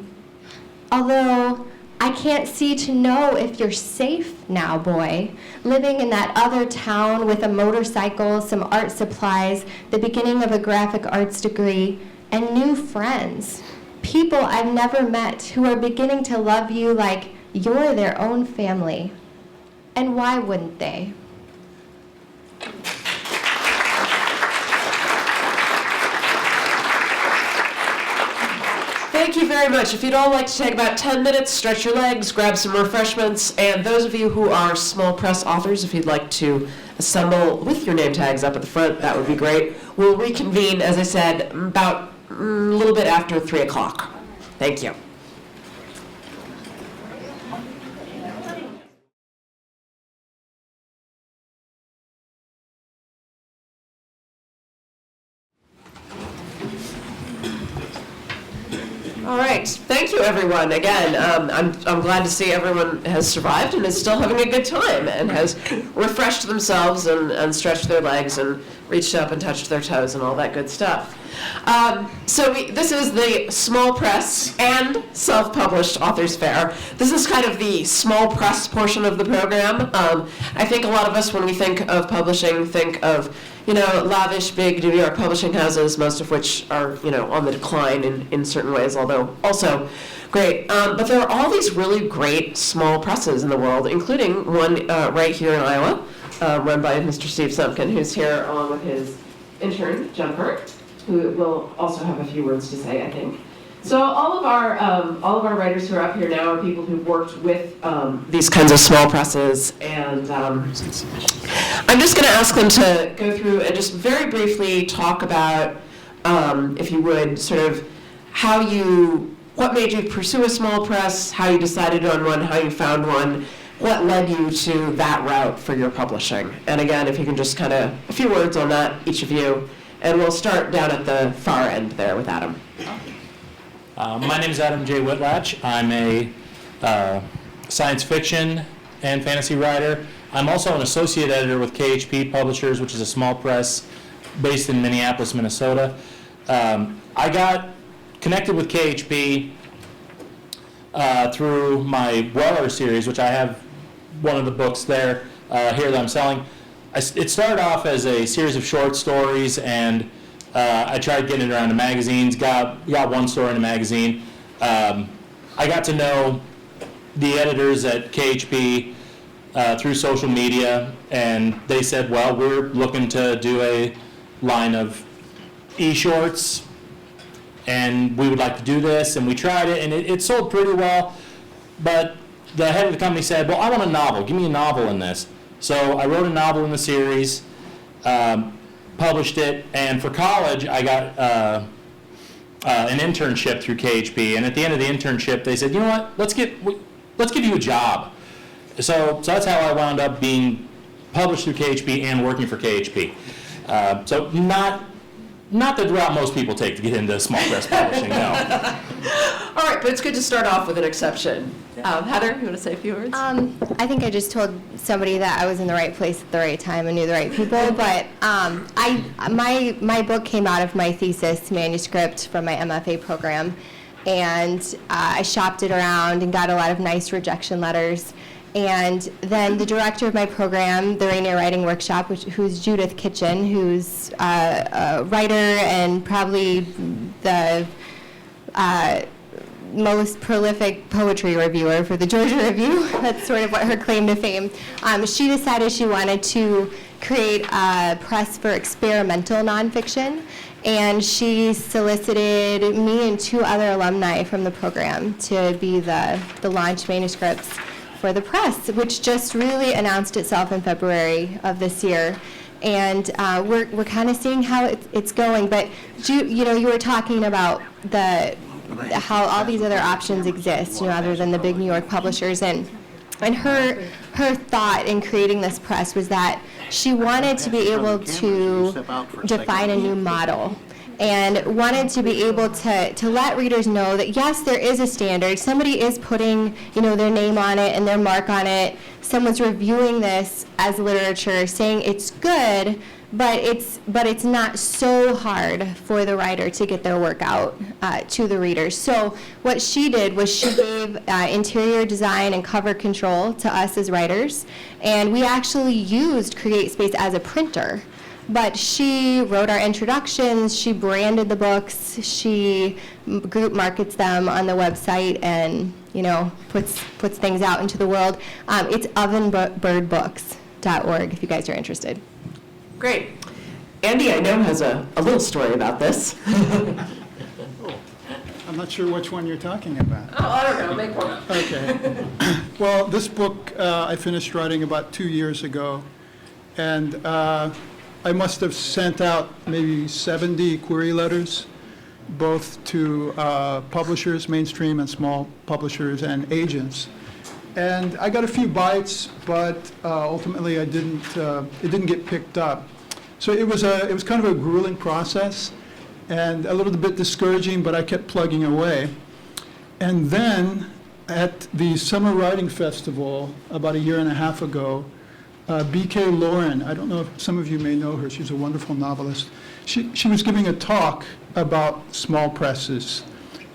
Speaker 13: Although I can't see to know if you're safe now, boy, living in that other town with a motorcycle, some art supplies, the beginning of a graphic arts degree, and new friends. People I've never met who are beginning to love you like you're their own family. And why wouldn't they?
Speaker 1: Thank you very much. If you'd all like to take about 10 minutes, stretch your legs, grab some refreshments, and those of you who are small press authors, if you'd like to assemble with your name tags up at the front, that would be great. We'll reconvene, as I said, about a little bit after 3 o'clock. Thank you. All right, thank you everyone. Again, I'm glad to see everyone has survived and is still having a good time and has refreshed themselves and stretched their legs and reached up and touched their toes and all that good stuff. This is the small press and self-published authors fair. This is kind of the small press portion of the program. I think a lot of us, when we think of publishing, think of lavish, big New York publishing houses, most of which are, on the decline in certain ways, although also great. But there are all these really great small presses in the world, including one right here in Iowa, run by Mr. Steve Sumpkin, who's here along with his intern, Jennifer, who will also have a few words to say, I think. So all of our writers who are up here now are people who've worked with these kinds of small presses, and I'm just going to ask them to go through and just very briefly talk about, if you would, sort of what made you pursue a small press, how you decided on one, how you found one, what led you to that route for your publishing. And again, if you can just kind of, a few words on that, each of you, and we'll start down at the far end there with Adam.
Speaker 14: My name is Adam J. Whitlatch. I'm a science fiction and fantasy writer. I'm also an associate editor with KHP Publishers, which is a small press based in Minneapolis, Minnesota. I got connected with KHP through my Weller series, which I have one of the books there here that I'm selling. It started off as a series of short stories, and I tried getting it around the magazines, got one story in a magazine. I got to know the editors at KHP through social media, and they said, well, we're looking to do a line of e-shorts, and we would like to do this, and we tried it, and it sold pretty well, but the head of the company said, well, I want a novel. Give me a novel in this. So I wrote a novel in the series, published it, and for college, I got an internship through KHP, and at the end of the internship, they said, you know what, let's give you a job. So that's how I wound up being published through KHP and working for KHP. So not the route most people take to get into small press publishing, no.
Speaker 1: All right, but it's good to start off with an exception. Heather, you want to say a few words?
Speaker 13: I think I just told somebody that I was in the right place at the right time and knew the right people, but my book came out of my thesis manuscript from my MFA program, and I shopped it around and got a lot of nice rejection letters. And then the director of my program, the Rainier Writing Workshop, who's Judith Kitchen, who's a writer and probably the most prolific poetry reviewer for the Georgia Review. That's sort of what her claim to fame. She decided she wanted to create a press for experimental nonfiction, and she solicited me and 2 other alumni from the program to be the launch manuscripts for the press, which just really announced itself in February of this year. And we're kind of seeing how it's going. But you were talking about how all these other options exist, other than the big New York publishers. And her thought in creating this press was that she wanted to be able to define a new model, and wanted to be able to let readers know that, yes, there is a standard. Somebody is putting, their name on it and their mark on it. Someone's reviewing this as literature, saying it's good, but it's not so hard for the writer to get their work out to the readers. So what she did was she gave interior design and cover control to us as writers, and we actually used CreateSpace as a printer. But she wrote our introductions, she branded the books, she group markets them on the website, and puts things out into the world. It's ovenbirdbooks.org if you guys are interested.
Speaker 1: Great. Andy, I know, has a little story about this.
Speaker 5: I'm not sure which one you're talking about.
Speaker 1: Oh, I don't know, make one.
Speaker 5: Okay. Well, this book I finished writing about 2 years ago, and I must have sent out maybe 70 query letters, both to publishers, mainstream and small publishers, and agents. And I got a few bites, but ultimately it didn't get picked up. So it was kind of a grueling process and a little bit discouraging, but I kept plugging away. And then at the Summer Writing Festival about 1.5 years ago, B.K. Lauren, I don't know if some of you may know her, she's a wonderful novelist. She was giving a talk about small presses,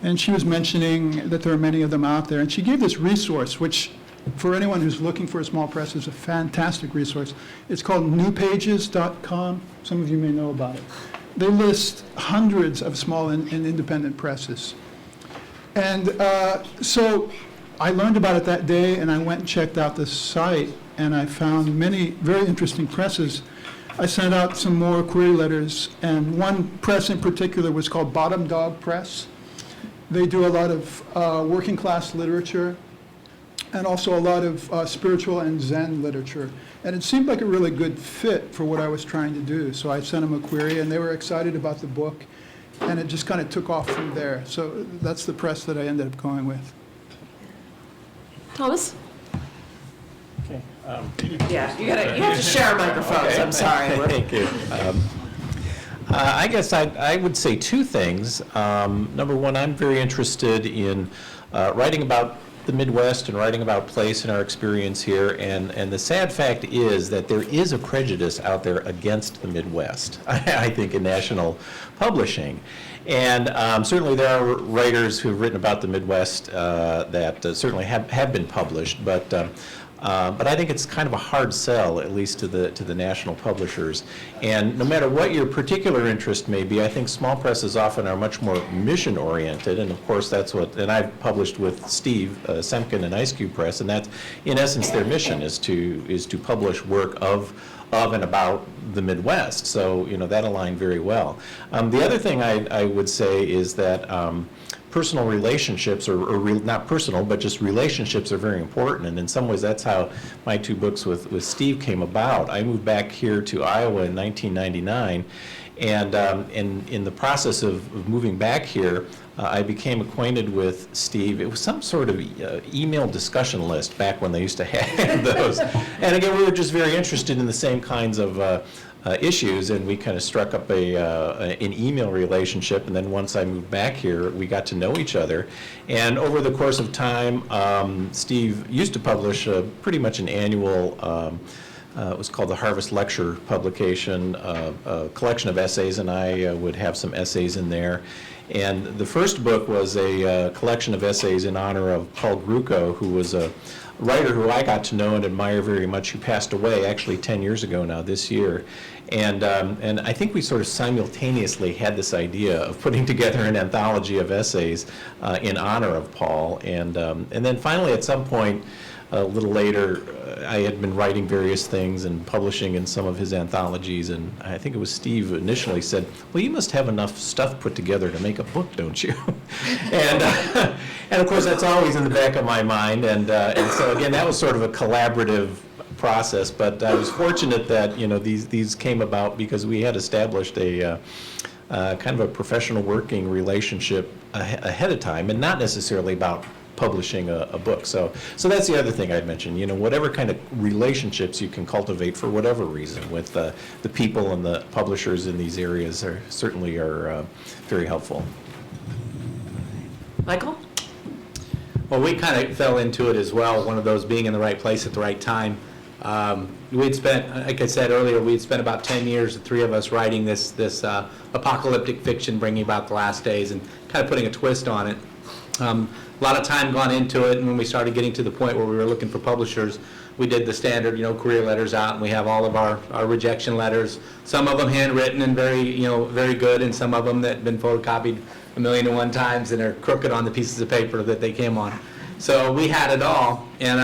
Speaker 5: and she was mentioning that there are many of them out there, and she gave this resource, which for anyone who's looking for a small press is a fantastic resource. It's called newpages.com. Some of you may know about it. They list hundreds of small and independent presses. And so I learned about it that day, and I went and checked out the site, and I found many very interesting presses. I sent out some more query letters, and one press in particular was called Bottom Dog Press. They do a lot of working class literature and also a lot of spiritual and Zen literature. And it seemed like a really good fit for what I was trying to do. So I sent them a query, and they were excited about the book, and it just kind of took off from there. So that's the press that I ended up going with.
Speaker 1: Thomas?
Speaker 3: Okay.
Speaker 1: Yeah, you have to share microphones.
Speaker 3: Okay.
Speaker 1: I'm sorry.
Speaker 3: Thank you. I guess I would say 2 things. Number one, I'm very interested in writing about the Midwest and writing about place and our experience here, and the sad fact is that there is a prejudice out there against the Midwest, I think, in national publishing. And certainly there are writers who have written about the Midwest that certainly have been published, but But I think it's kind of a hard sell, at least to the national publishers. And no matter what your particular interest may be, I think small presses often are much more mission-oriented, and of course that's what, and I've published with Steve Semken and Ice Cube Press, and that's in essence their mission is to publish work of and about the Midwest. So, that aligned very well. The other thing I would say is that personal relationships, not personal, but just relationships are very important. And in some ways, that's how my two books with Steve came about. I moved back here to Iowa in 1999. And in the process of moving back here, I became acquainted with Steve. It was some sort of email discussion list back when they used to have those. And again, we were just very interested in the same kinds of issues, and we kind of struck up an email relationship. And then once I moved back here, we got to know each other. And over the course of time, Steve used to publish pretty much an annual it was called the Harvest Lecture publication, a collection of essays, and I would have some essays in there. And the first book was a collection of essays in honor of Paul Gruco, who was a writer who I got to know and admire very much, who passed away actually 10 years ago now, this year. And I think we sort of simultaneously had this idea of putting together an anthology of essays in honor of Paul. And then finally, at some point, a little later, I had been writing various things and publishing in some of his anthologies, and I think it was Steve initially said, well, you must have enough stuff put together to make a book, don't you? And of course, that's always in the back of my mind, and so again, that was sort of a collaborative process, but I was fortunate that, these came about because we had established a kind of a professional working relationship ahead of time, and not necessarily about publishing a book. So that's the other thing I'd mention. Whatever kind of relationships you can cultivate for whatever reason with the people and the publishers in these areas are certainly very helpful.
Speaker 1: Michael?
Speaker 9: Well, we kind of fell into it as well, one of those being in the right place at the right time. We'd spent, like I said earlier, we'd spent about 10 years, the three of us, writing this apocalyptic fiction, bringing about the last days and kind of putting a twist on it. A lot of time gone into it, and when we started getting to the point where we were looking for publishers, we did the standard, career letters out, and we have all of our rejection letters. Some of them handwritten and very good, and some of them that have been photocopied 1,000,001 times and are crooked on the pieces of paper that they came on. So we had it all, and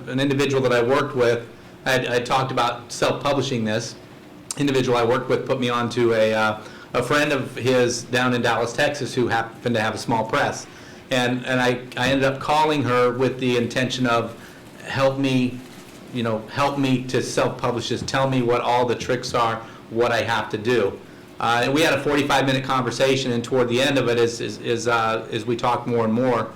Speaker 9: an individual that I worked with, I talked about self-publishing this. Individual I worked with put me on to a friend of his down in Dallas, Texas, who happened to have a small press. And I ended up calling her with the intention of help me to self-publish this, tell me what all the tricks are, what I have to do. And we had a 45-minute conversation, and toward the end of it, as we talked more and more,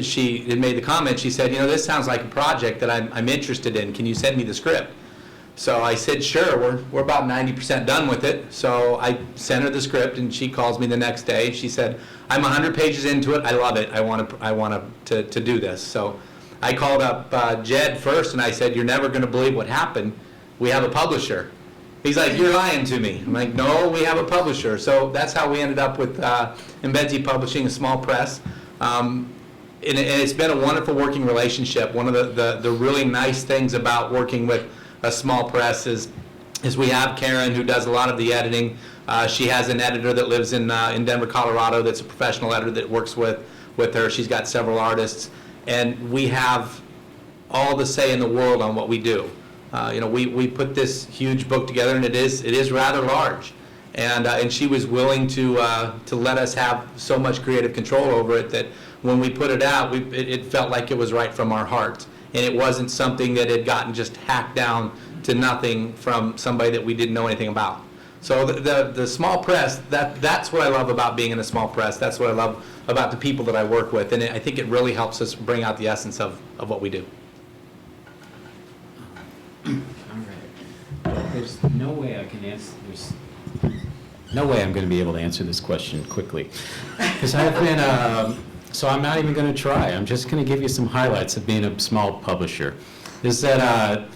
Speaker 9: she had made the comment, she said, this sounds like a project that I'm interested in. Can you send me the script? So I said, sure, we're about 90% done with it. So I sent her the script, and she calls me the next day. She said, I'm 100 pages into it. I love it. I want to do this. So I called up Jed first, and I said, you're never going to believe what happened. We have a publisher. He's like, you're lying to me. I'm like, no, we have a publisher. So that's how we ended up with Embedzi Publishing, a small press. And it's been a wonderful working relationship. One of the really nice things about working with a small press is we have Karen, who does a lot of the editing. She has an editor that lives in Denver, Colorado, that's a professional editor that works with her. She's got several artists, and we have all the say in the world on what we do. We put this huge book together, and it is rather large, and she was willing to let us have so much creative control over it that when we put it out, it felt like it was right from our heart. And it wasn't something that had gotten just hacked down to nothing from somebody that we didn't know anything about. So the small press, that's what I love about being in a small press. That's what I love about the people that I work with. And I think it really helps us bring out the essence of what we do.
Speaker 15: All right. There's no way I can answer, there's no way I'm going to be able to answer this question quickly. Because I've been... So I'm not even going to try. I'm just going to give you some highlights of being a small publisher. Is that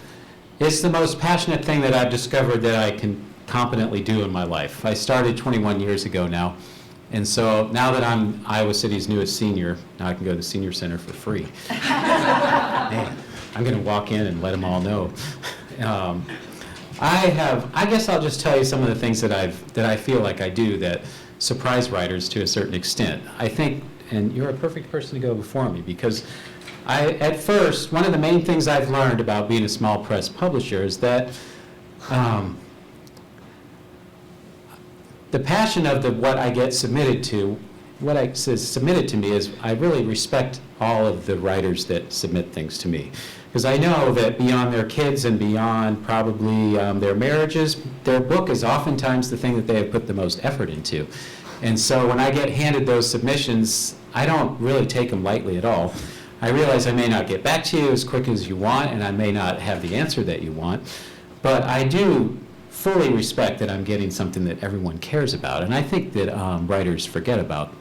Speaker 15: it's the most passionate thing that I've discovered that I can competently do in my life. I started 21 years ago now, and so now that I'm Iowa City's newest senior, now I can go to the senior center for free. Man. I'm going to walk in and let them all know. I guess I'll just tell you some of the things that I feel like I do that surprise writers to a certain extent. I think, and you're a perfect person to go before me, because at first, one of the main things I've learned about being a small press publisher is that the passion of what I get submitted to, what I says submitted to me is I really respect all of the writers that submit things to me. Because I know that beyond their kids and beyond probably their marriages, their book is oftentimes the thing that they have put the most effort into. And so when I get handed those submissions, I don't really take them lightly at all. I realize I may not get back to you as quick as you want, and I may not have the answer that you want, but I do fully respect that I'm getting something that everyone cares about. And I think that writers forget about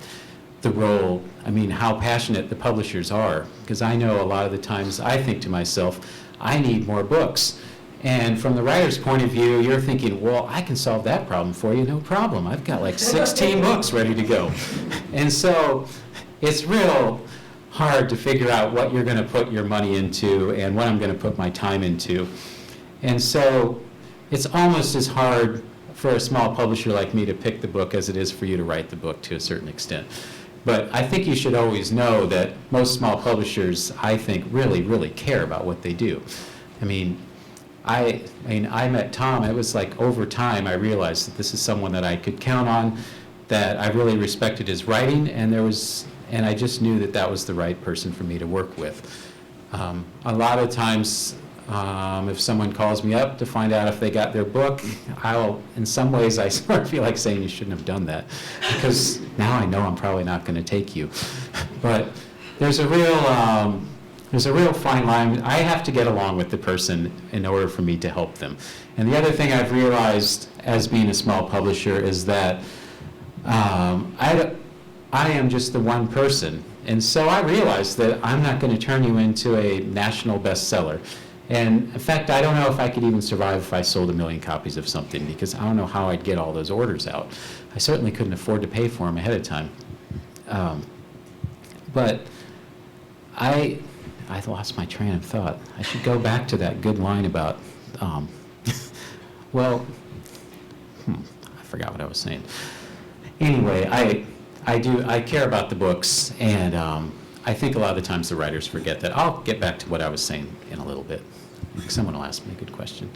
Speaker 15: the role, I mean, how passionate the publishers are. Because I know a lot of the times I think to myself, I need more books. And from the writer's point of view, you're thinking, well, I can solve that problem for you, no problem. I've got like 16 books ready to go. And so it's real hard to figure out what you're going to put your money into and what I'm going to put my time into. And so it's almost as hard for a small publisher like me to pick the book as it is for you to write the book to a certain extent. But I think you should always know that most small publishers, I think, really, really care about what they do. I mean, I met Tom. It was like over time I realized that this is someone that I could count on, that I really respected his writing, and I just knew that that was the right person for me to work with. A lot of times, if someone calls me up to find out if they got their book, in some ways, I sort of feel like saying you shouldn't have done that, because now I know I'm probably not going to take you. But there's a real fine line. I have to get along with the person in order for me to help them. And the other thing I've realized as being a small publisher is that I am just the one person. And so I realized that I'm not going to turn you into a national bestseller. And in fact, I don't know if I could even survive if I sold 1 million copies of something, because I don't know how I'd get all those orders out. I certainly couldn't afford to pay for them ahead of time. But I lost my train of thought. I should go back to that good line about, well, I forgot what I was saying. Anyway, I care about the books, and I think a lot of the times the writers forget that. I'll get back to what I was saying in a little bit. Someone will ask me a good question.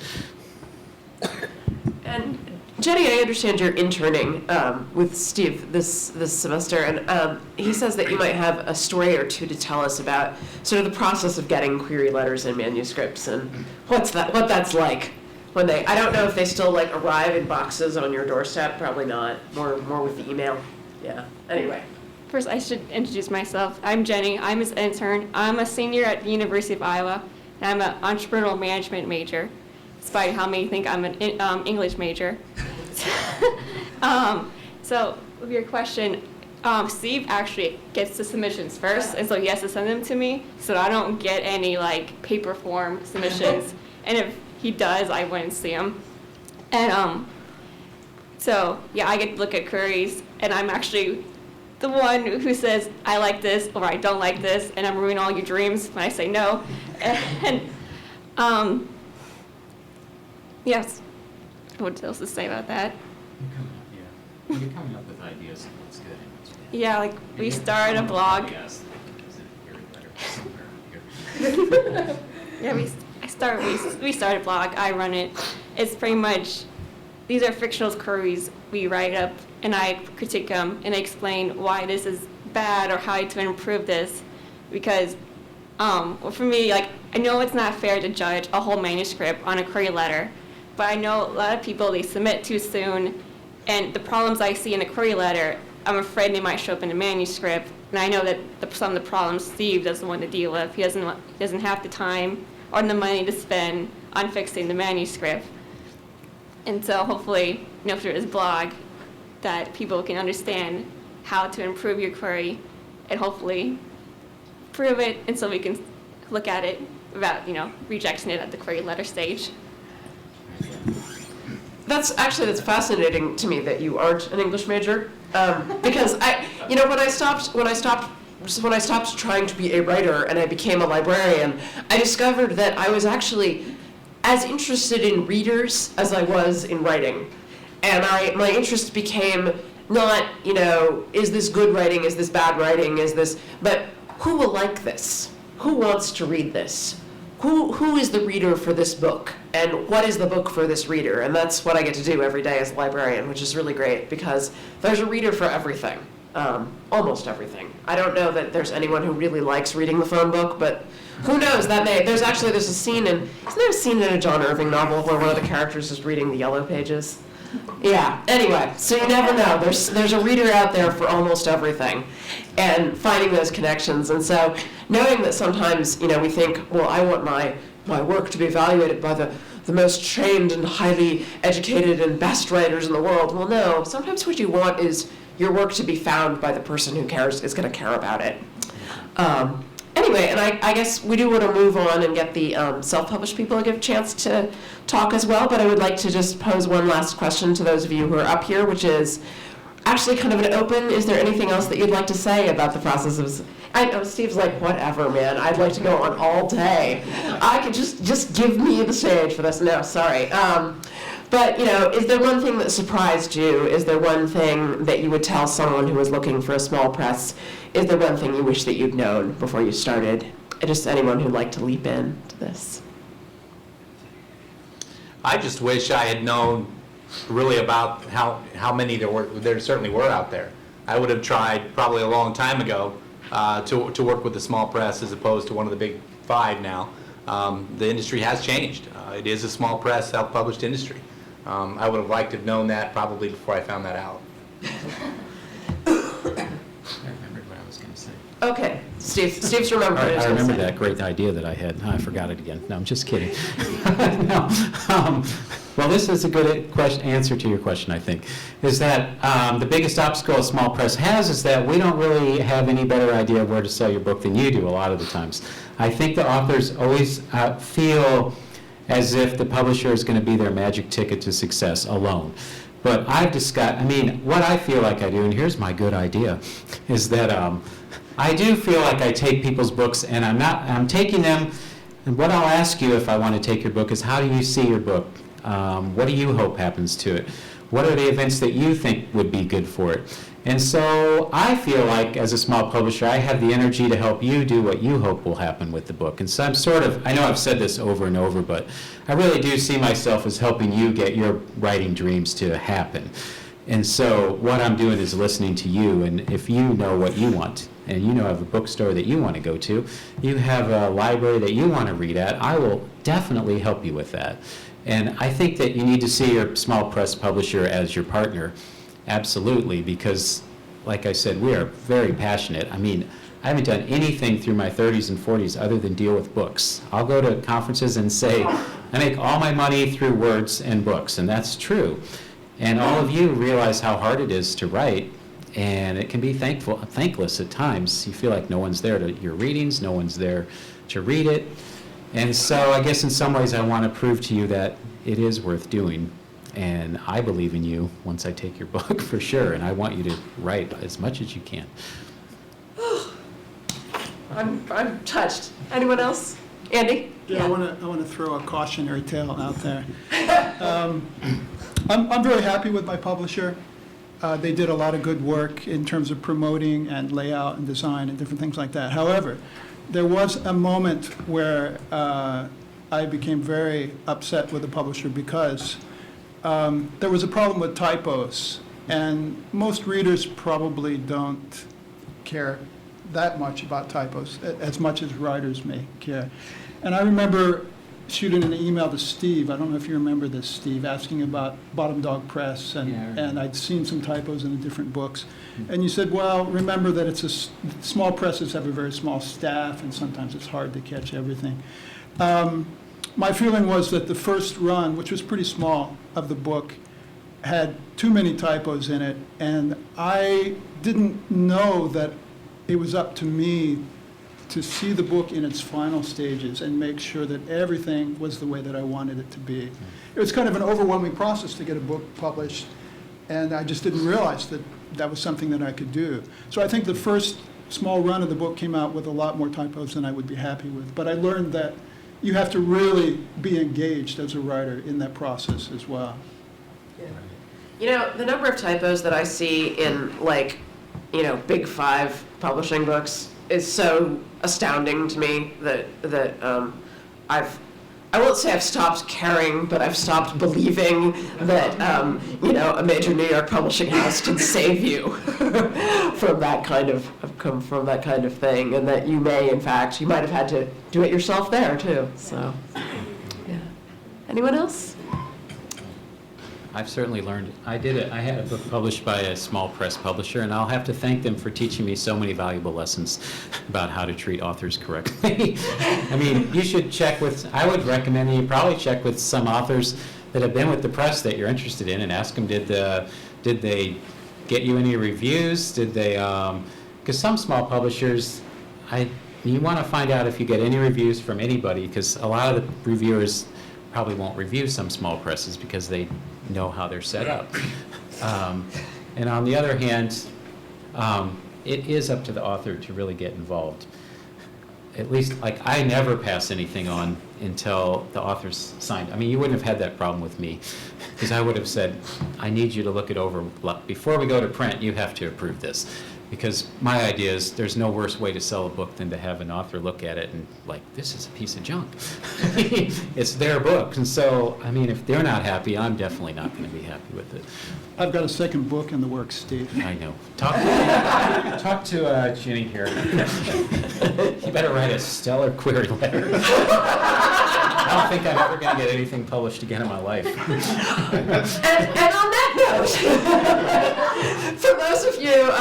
Speaker 1: And Jenny, I understand you're interning with Steve this semester, and he says that you might have a story or two to tell us about sort of the process of getting query letters and manuscripts, and what that's like when they. I don't know if they still like arrive in boxes on your doorstep. Probably not. More with the email. Yeah. Anyway.
Speaker 16: First, I should introduce myself. I'm Jenny. I'm his intern. I'm a senior at the University of Iowa, and I'm an entrepreneurial management major, despite how many think I'm an English major. So, with your question, Steve actually gets the submissions first, and so he has to send them to me, so I don't get any like paper form submissions. And if he does, I wouldn't see them. And so yeah, I get to look at queries, and I'm actually the one who says, I like this, or I don't like this, and I'm ruining all your dreams when I say no. And yes, what else to say about that?
Speaker 15: You're coming up with ideas, that's good.
Speaker 16: Yeah, like we started a blog. Yeah, we started a blog, I run it. It's pretty much, these are fictional queries we write up, and I critique them, and I explain why this is bad or how to improve this. Because well, for me, like, I know it's not fair to judge a whole manuscript on a query letter, but I know a lot of people, they submit too soon, and the problems I see in a query letter, I'm afraid they might show up in a manuscript, and I know that some of the problems Steve doesn't want to deal with. He doesn't have the time or the money to spend on fixing the manuscript. And so hopefully, through his blog, that people can understand how to improve your query and hopefully prove it, and so we can look at it without, rejecting it at the query letter stage.
Speaker 1: That's fascinating to me that you aren't an English major, because when I stopped when I stopped trying to be a writer and I became a librarian, I discovered that I was actually as interested in readers as I was in writing. And my interest became not, is this good writing, is this bad writing, but who will like this? Who wants to read this? Who is the reader for this book? And what is the book for this reader? And that's what I get to do every day as a librarian, which is really great because there's a reader for everything, almost everything. I don't know that there's anyone who really likes reading the phone book, but who knows, there's a scene isn't there a scene in a John Irving novel where one of the characters is reading the yellow pages? Yeah, anyway, so you never know. There's a reader out there for almost everything, and finding those connections. And so knowing that sometimes, we think, well, I want my work to be evaluated by the most trained and highly educated and best writers in the world. Well, no, sometimes what you want is your work to be found by the person who is going to care about it. Anyway, and I guess we do want to move on and get the self-published people a chance to talk as well, but I would like to just pose one last question to those of you who are up here, which is actually kind of an open, is there anything else that you'd like to say about the process of, I know Steve's like, whatever, man, I'd like to go on all day. I could just give me the stage for this. No, sorry. But, is there one thing that surprised you? Is there one thing that you would tell someone who was looking for a small press? Is there one thing you wish that you'd known before you started? Just anyone who'd like to leap in to this.
Speaker 9: I just wish I had known really about how many there certainly were out there. I would have tried probably a long time ago to work with a small press as opposed to one of the big five now. The industry has changed. It is a small press, self-published industry. I would have liked to have known that probably before I found that out.
Speaker 15: I remembered what I was going to say.
Speaker 1: Okay, Steve's remembered.
Speaker 15: I remember that great idea that I had. I forgot it again. No, I'm just kidding. No. Well, this is a good answer to your question, I think, is that the biggest obstacle a small press has is that we don't really have any better idea of where to sell your book than you do a lot of the times. I think the authors always feel as if the publisher is going to be their magic ticket to success alone. But what I feel like I do, and here's my good idea, is that I do feel like I take people's books and I'm taking them, and what I'll ask you if I want to take your book is, how do you see your book? What do you hope happens to it? What are the events that you think would be good for it? And so I feel like as a small publisher, I have the energy to help you do what you hope will happen with the book. And so I know I've said this over and over, but I really do see myself as helping you get your writing dreams to happen. And so what I'm doing is listening to you, and if you know what you want, and you have a bookstore that you want to go to, you have a library that you want to read at, I will definitely help you with that. And I think that you need to see your small press publisher as your partner, absolutely, because, like I said, we are very passionate. I mean, I haven't done anything through my 30s and 40s other than deal with books. I'll go to conferences and say, I make all my money through words and books, and that's true. And all of you realize how hard it is to write, and it can be thankless at times. You feel like no one's there to your readings, no one's there to read it. And so I guess in some ways I want to prove to you that it is worth doing. And I believe in you once I take your book for sure, and I want you to write as much as you can.
Speaker 1: I'm touched. Anyone else? Andy?
Speaker 5: Yeah, I want to throw a cautionary tale out there. I'm very happy with my publisher. They did a lot of good work in terms of promoting and layout and design and different things like that. However, there was a moment where I became very upset with the publisher because there was a problem with typos, and most readers probably don't care that much about typos, as much as writers may care. And I remember shooting an email to Steve, I don't know if you remember this, Steve, asking about Bottom Dog Press, and I'd seen some typos in the different books. And you said, well, remember that small presses have a very small staff, and sometimes it's hard to catch everything. My feeling was that the first run, which was pretty small, of the book, had too many typos in it, and I didn't know that it was up to me to see the book in its final stages and make sure that everything was the way that I wanted it to be. It was kind of an overwhelming process to get a book published, and I just didn't realize that that was something that I could do. So I think the first small run of the book came out with a lot more typos than I would be happy with. But I learned that you have to really be engaged as a writer in that process as well.
Speaker 1: You know, the number of typos that I see in, like, you know, big 5 publishing books is so astounding to me that I won't say I've stopped caring, but I've stopped believing that, you know, a major New York publishing house can save you from that kind of thing, and that you may, in fact, you might have had to do it yourself there too. So, yeah. Anyone else?
Speaker 15: I've certainly learned. I had a book published by a small press publisher, and I'll have to thank them for teaching me so many valuable lessons about how to treat authors correctly. I mean, you should check with, I would recommend you probably check with some authors that have been with the press that you're interested in and ask them, did they get you any reviews? Did they, because some small publishers, you want to find out if you get any reviews from anybody, because a lot of the reviewers probably won't review some small presses because they know how they're set up. And on the other hand, it is up to the author to really get involved. At least, like, I never pass anything on until the author's signed. I mean, you wouldn't have had that problem with me, because I would have said, I need you to look it over. Before we go to print, you have to approve this. Because my idea is there's no worse way to sell a book than to have an author look at it and, like, this is a piece of junk. It's their book. And so, I mean, if they're not happy, I'm definitely not going to be happy with it.
Speaker 5: I've got a second book in the works, Steve.
Speaker 15: I know. Talk to Ginny here. You better write a stellar query letter. I don't think I'm ever going to get anything published again in my life.
Speaker 1: And on that note, for those of you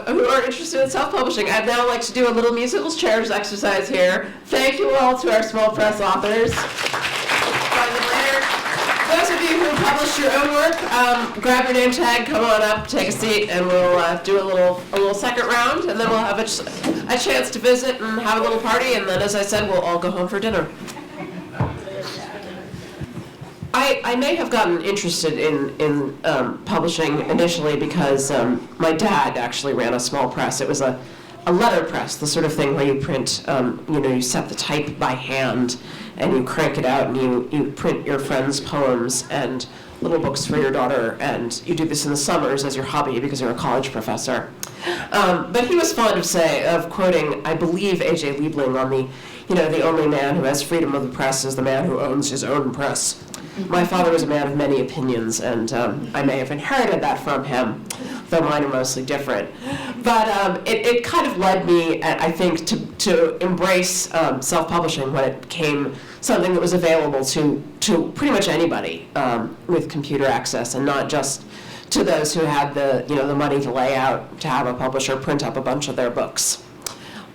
Speaker 1: who are interested in self-publishing, I'd now like to do a little musical chairs exercise here. Thank you all to our small press authors. Find them later. Those of you who published your own work, grab your name tag, come on up, take a seat, and we'll do a little second round, and then we'll have a chance to visit and have a little party, and then, as I said, we'll all go home for dinner. I may have gotten interested in publishing initially because my dad actually ran a small press. It was a letter press, the sort of thing where you print, you set the type by hand and you crank it out and you print your friends' poems and little books for your daughter, and you do this in the summers as your hobby because you're a college professor. But he was fond of quoting, I believe, A.J. Liebling on the only man who has freedom of the press is the man who owns his own press. My father was a man of many opinions, and I may have inherited that from him, though mine are mostly different. But it kind of led me, I think, to embrace self-publishing when it became something that was available to pretty much anybody with computer access, and not just to those who had the money to lay out to have a publisher print up a bunch of their books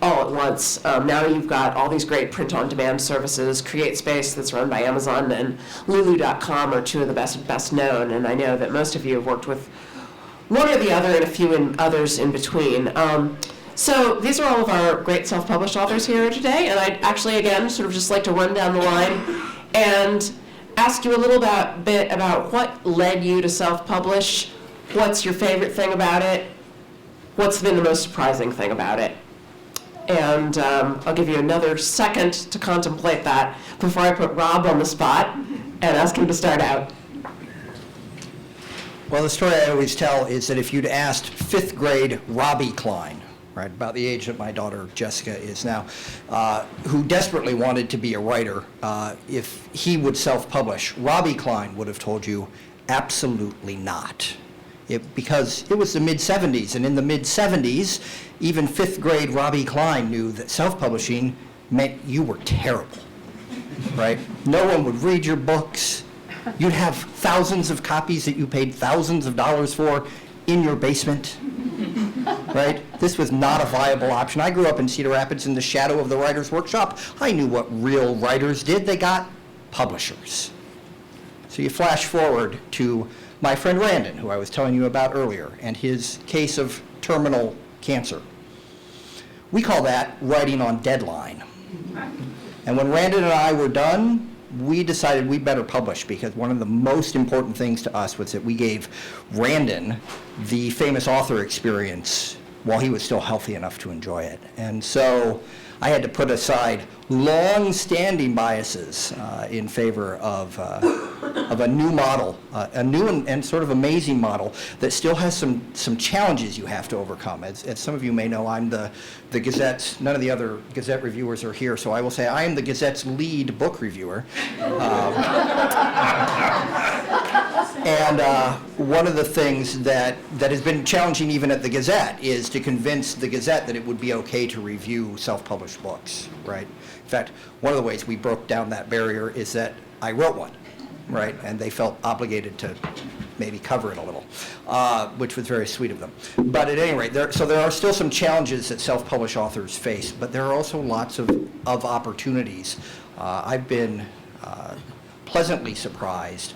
Speaker 1: all at once. Now you've got all these great print-on-demand services. CreateSpace, that's run by Amazon, and Lulu.com are two of the best known, and I know that most of you have worked with one or the other and a few others in between. So these are all of our great self-published authors here today, and I'd actually, again, sort of just like to run down the line and ask you a little bit about what led you to self-publish, what's your favorite thing about it, what's been the most surprising thing about it. And I'll give you another second to contemplate that before I put Rob on the spot and ask him to start out.
Speaker 2: Well, the story I always tell is that if you'd asked 5th grade Robbie Klein, right, about the age that my daughter Jessica is now, who desperately wanted to be a writer, if he would self-publish, Robbie Klein would have told you absolutely not. Because it was the mid-'70s, and in the mid-'70s, even 5th grade Robbie Klein knew that self-publishing meant you were terrible, right? No one would read your books. You'd have thousands of copies that you paid thousands of dollars for in your basement, right? This was not a viable option. I grew up in Cedar Rapids in the shadow of the Writers' Workshop. I knew what real writers did. They got publishers. So you flash forward to my friend Randon, who I was telling you about earlier, and his case of terminal cancer. We call that writing on deadline. And when Randon and I were done, we decided we better publish, because one of the most important things to us was that we gave Randon the famous author experience while he was still healthy enough to enjoy it. And so I had to put aside long-standing biases in favor of a new model, a new and sort of amazing model that still has some challenges you have to overcome. As some of you may know, I'm the Gazette's, none of the other Gazette reviewers are here, so I will say I am the Gazette's lead book reviewer. And one of the things that has been challenging even at the Gazette is to convince the Gazette that it would be okay to review self-published books, right? In fact, one of the ways we broke down that barrier is that I wrote one, right? And they felt obligated to maybe cover it a little, which was very sweet of them. But at any rate, there are still some challenges that self-published authors face, but there are also lots of opportunities. I've been pleasantly surprised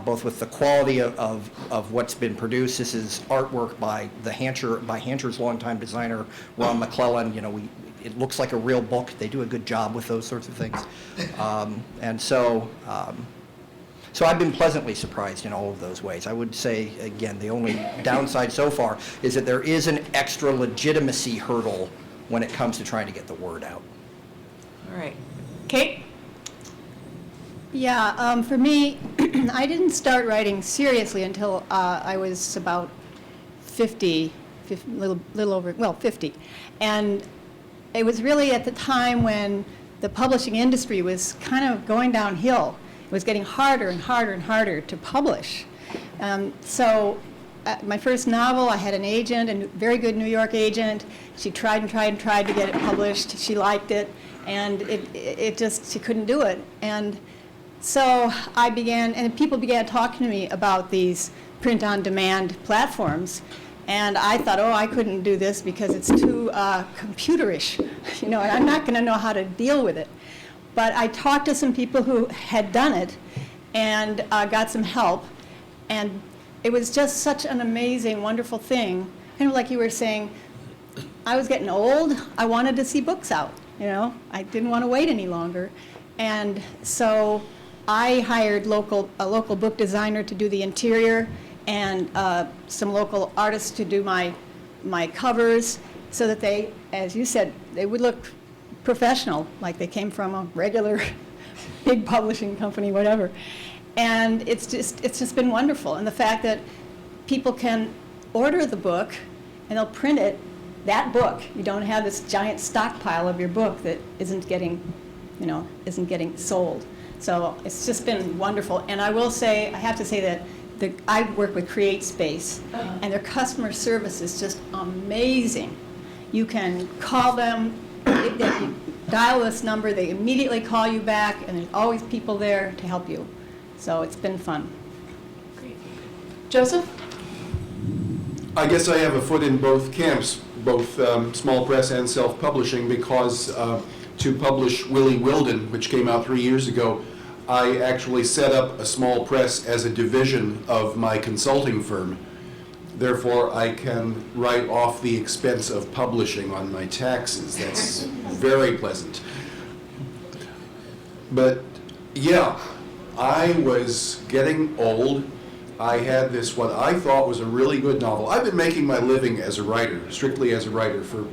Speaker 2: both with the quality of what's been produced. This is artwork by Hancher's longtime designer, Ron McClellan. It looks like a real book. They do a good job with those sorts of things. So I've been pleasantly surprised in all of those ways. I would say, again, the only downside so far is that there is an extra legitimacy hurdle when it comes to trying to get the word out.
Speaker 1: All right. Kate?
Speaker 8: Yeah, for me, I didn't start writing seriously until I was about 50, little over, 50. And it was really at the time when the publishing industry was kind of going downhill. It was getting harder and harder and harder to publish. So my first novel, I had an agent, a very good New York agent. She tried and tried and tried to get it published. She liked it, and she couldn't do it. And so I began, and people began talking to me about these print-on-demand platforms. And I thought, oh, I couldn't do this because it's too computerish, and I'm not going to know how to deal with it. But I talked to some people who had done it and got some help. And it was just such an amazing, wonderful thing. Kind of like you were saying, I was getting old. I wanted to see books out, I didn't want to wait any longer. And so I hired a local book designer to do the interior and some local artists to do my covers so that they, as you said, they would look professional, like they came from a regular big publishing company, whatever. And it's just been wonderful. And the fact that people can order the book and they'll print it, that book. You don't have this giant stockpile of your book that isn't getting sold. So it's just been wonderful. And I will say, I have to say that I work with CreateSpace, and their customer service is just amazing. You can call them, you dial this number, they immediately call you back, and there's always people there to help you. So it's been fun.
Speaker 1: Great. Joseph?
Speaker 4: I guess I have a foot in both camps, both small press and self-publishing, because to publish Willie Wilden, which came out 3 years ago, I actually set up a small press as a division of my consulting firm. Therefore, I can write off the expense of publishing on my taxes. That's very pleasant. But yeah, I was getting old. I had this, what I thought was a really good novel. I've been making my living as a writer, strictly as a writer, for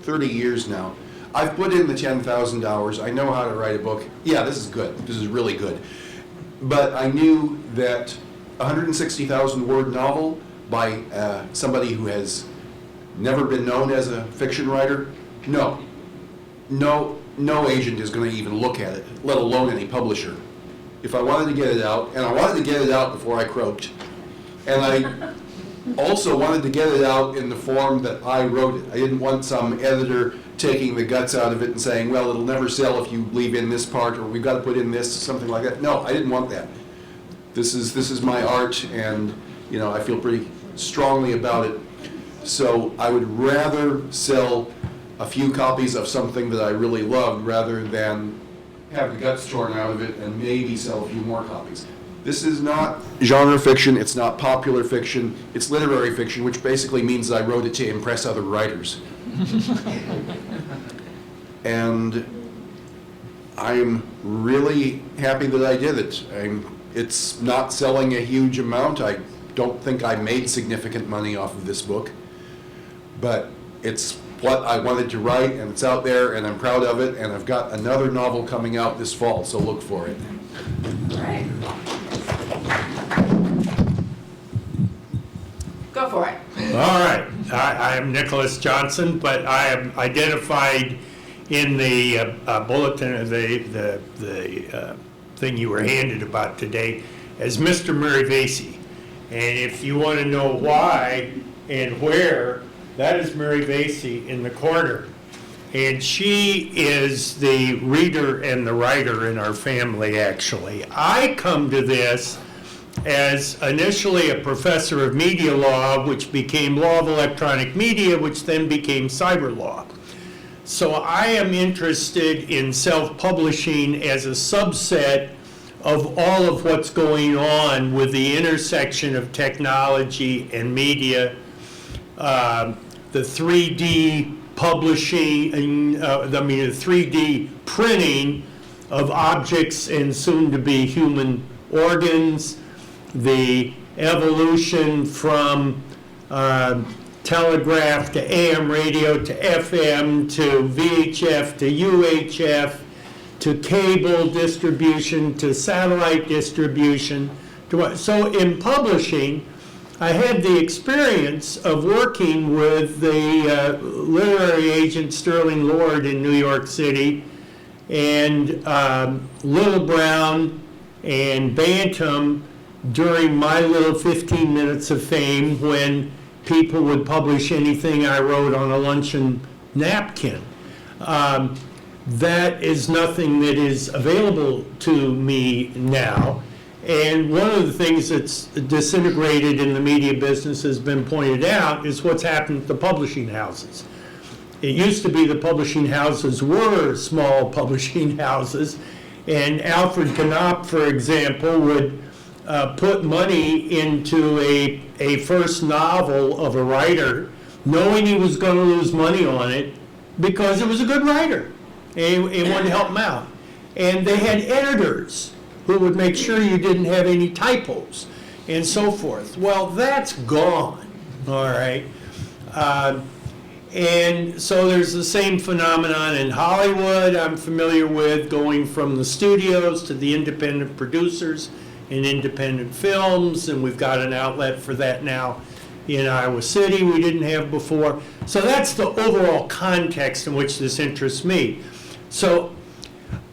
Speaker 4: 30 years now. I've put in the 10,000 hours. I know how to write a book. Yeah, this is good. This is really good. But I knew that a 160,000 word novel by somebody who has never been known as a fiction writer, no agent is going to even look at it, let alone any publisher. If I wanted to get it out, and I wanted to get it out before I croaked, and I also wanted to get it out in the form that I wrote it. I didn't want some editor taking the guts out of it and saying, well, it'll never sell if you leave in this part, or we've got to put in this, something like that. No, I didn't want that. This is my art, and I feel pretty strongly about it. So I would rather sell a few copies of something that I really loved rather than have the guts torn out of it and maybe sell a few more copies. This is not genre fiction, it's not popular fiction, it's literary fiction, which basically means that I wrote it to impress other writers. And I'm really happy that I did it. It's not selling a huge amount. I don't think I made significant money off of this book, but it's what I wanted to write, and it's out there, and I'm proud of it, and I've got another novel coming out this fall, so look for it.
Speaker 6: All right. Go for it.
Speaker 7: All right, I am Nicholas Johnson, but I am identified in the bulletin, the thing you were handed about today, as Mr. Mary Vasey. And if you want to know why and where, that is Mary Vasey in the corner. And she is the reader and the writer in our family, actually. I come to this as initially a professor of media law, which became law of electronic media, which then became cyber law. So I am interested in self-publishing as a subset of all of what's going on with the intersection of technology and media, the 3D publishing, the 3D printing of objects and soon-to-be human organs, the evolution from telegraph to AM radio to FM to VHF to UHF to cable distribution to satellite distribution. So in publishing, I had the experience of working with the literary agent Sterling Lord in New York City, and Little Brown and Bantam during my little 15 minutes of fame when people would publish anything I wrote on a luncheon napkin. That is nothing that is available to me now. And one of the things that's disintegrated in the media business has been pointed out is what's happened to the publishing houses. It used to be the publishing houses were small publishing houses, and Alfred Knopf, for example, would put money into a first novel of a writer, knowing he was going to lose money on it because it was a good writer, and he wanted to help him out. And they had editors who would make sure you didn't have any typos and so forth. Well, that's gone, all right? And so there's the same phenomenon in Hollywood I'm familiar with, going from the studios to the independent producers in independent films, and we've got an outlet for that now in Iowa City we didn't have before. So that's the overall context in which this interests me. So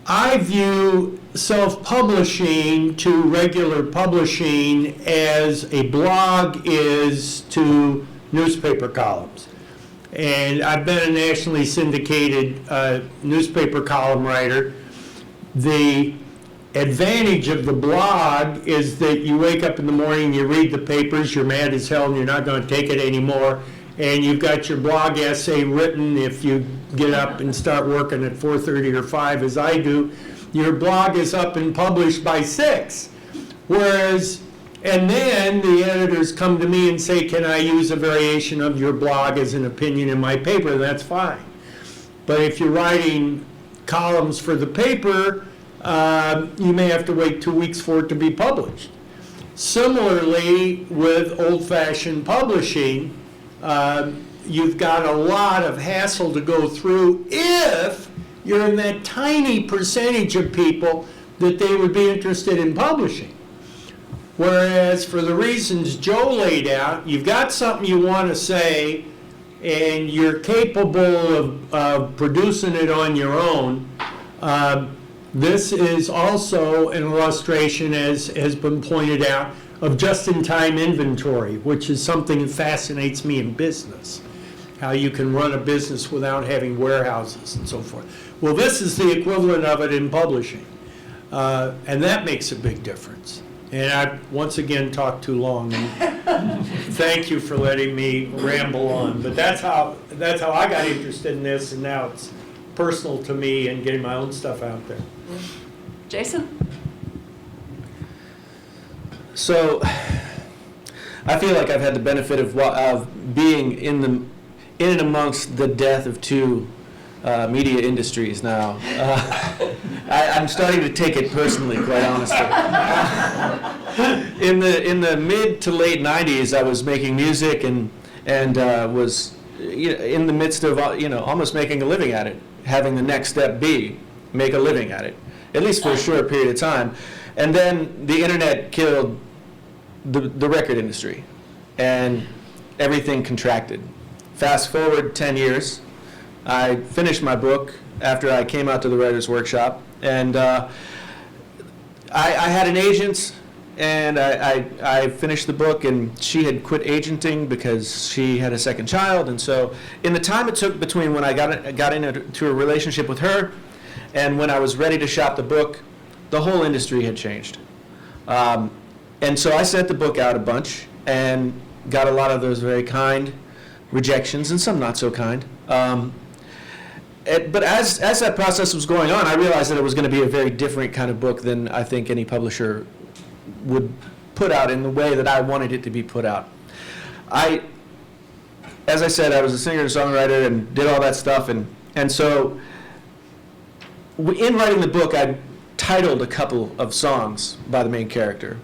Speaker 7: I view self-publishing to regular publishing as a blog is to newspaper columns. And I've been a nationally syndicated newspaper column writer. The advantage of the blog is that you wake up in the morning, you read the papers, you're mad as hell and you're not going to take it anymore, and you've got your blog essay written. If you get up and start working at 4:30 or 5 as I do, your blog is up and published by 6. Whereas, and then the editors come to me and say, can I use a variation of your blog as an opinion in my paper? That's fine. But if you're writing columns for the paper, you may have to wait 2 weeks for it to be published. Similarly, with old-fashioned publishing, you've got a lot of hassle to go through if you're in that tiny percentage of people that they would be interested in publishing. Whereas for the reasons Joe laid out, you've got something you want to say and you're capable of producing it on your own. This is also an illustration, as has been pointed out, of just-in-time inventory, which is something that fascinates me in business, how you can run a business without having warehouses and so forth. Well, this is the equivalent of it in publishing, and that makes a big difference. And I, once again, talked too long. And thank you for letting me ramble on. But that's how I got interested in this, and now it's personal to me and getting my own stuff out there.
Speaker 6: Jason?
Speaker 10: So, I feel like I've had the benefit of being in and amongst the death of two media industries now. I'm starting to take it personally, quite honestly. In the mid to late 90s, I was making music and was in the midst of almost making a living at it, having the next step be make a living at it, at least for a short period of time. And then the internet killed the record industry, and everything contracted. Fast forward 10 years, I finished my book after I came out to the writer's workshop, and I had an agent, and I finished the book, and she had quit agenting because she had a second child. And so in the time it took between when I got into a relationship with her and when I was ready to shop the book, the whole industry had changed. And so I sent the book out a bunch and got a lot of those very kind rejections and some not so kind. But as that process was going on, I realized that it was going to be a very different kind of book than I think any publisher would put out in the way that I wanted it to be put out. As I said, I was a singer and songwriter and did all that stuff, and so in writing the book, I titled a couple of songs by the main character.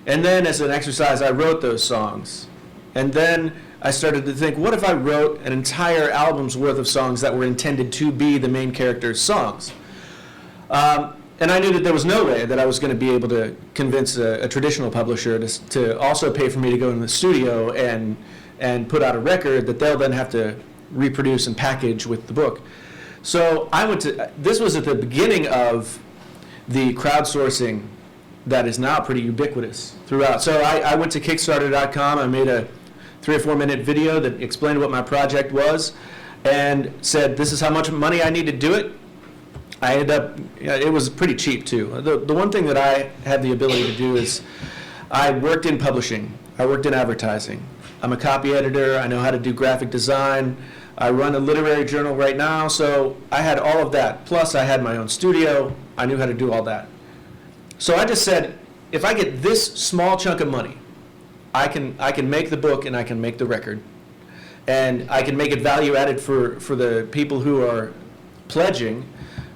Speaker 10: And then as an exercise, I wrote those songs. And then I started to think, what if I wrote an entire album's worth of songs that were intended to be the main character's songs? And I knew that there was no way that I was going to be able to convince a traditional publisher to also pay for me to go in the studio and put out a record that they'll then have to reproduce and package with the book. So this was at the beginning of the crowdsourcing that is now pretty ubiquitous throughout. So I went to Kickstarter.com, I made a 3 or 4 minute video that explained what my project was and said, this is how much money I need to do it. I ended up, it was pretty cheap too. The one thing that I had the ability to do is I worked in publishing, I worked in advertising. I'm a copy editor, I know how to do graphic design, I run a literary journal right now, so I had all of that. Plus I had my own studio, I knew how to do all that. So I just said, if I get this small chunk of money, I can make the book and I can make the record. And I can make it value added for the people who are pledging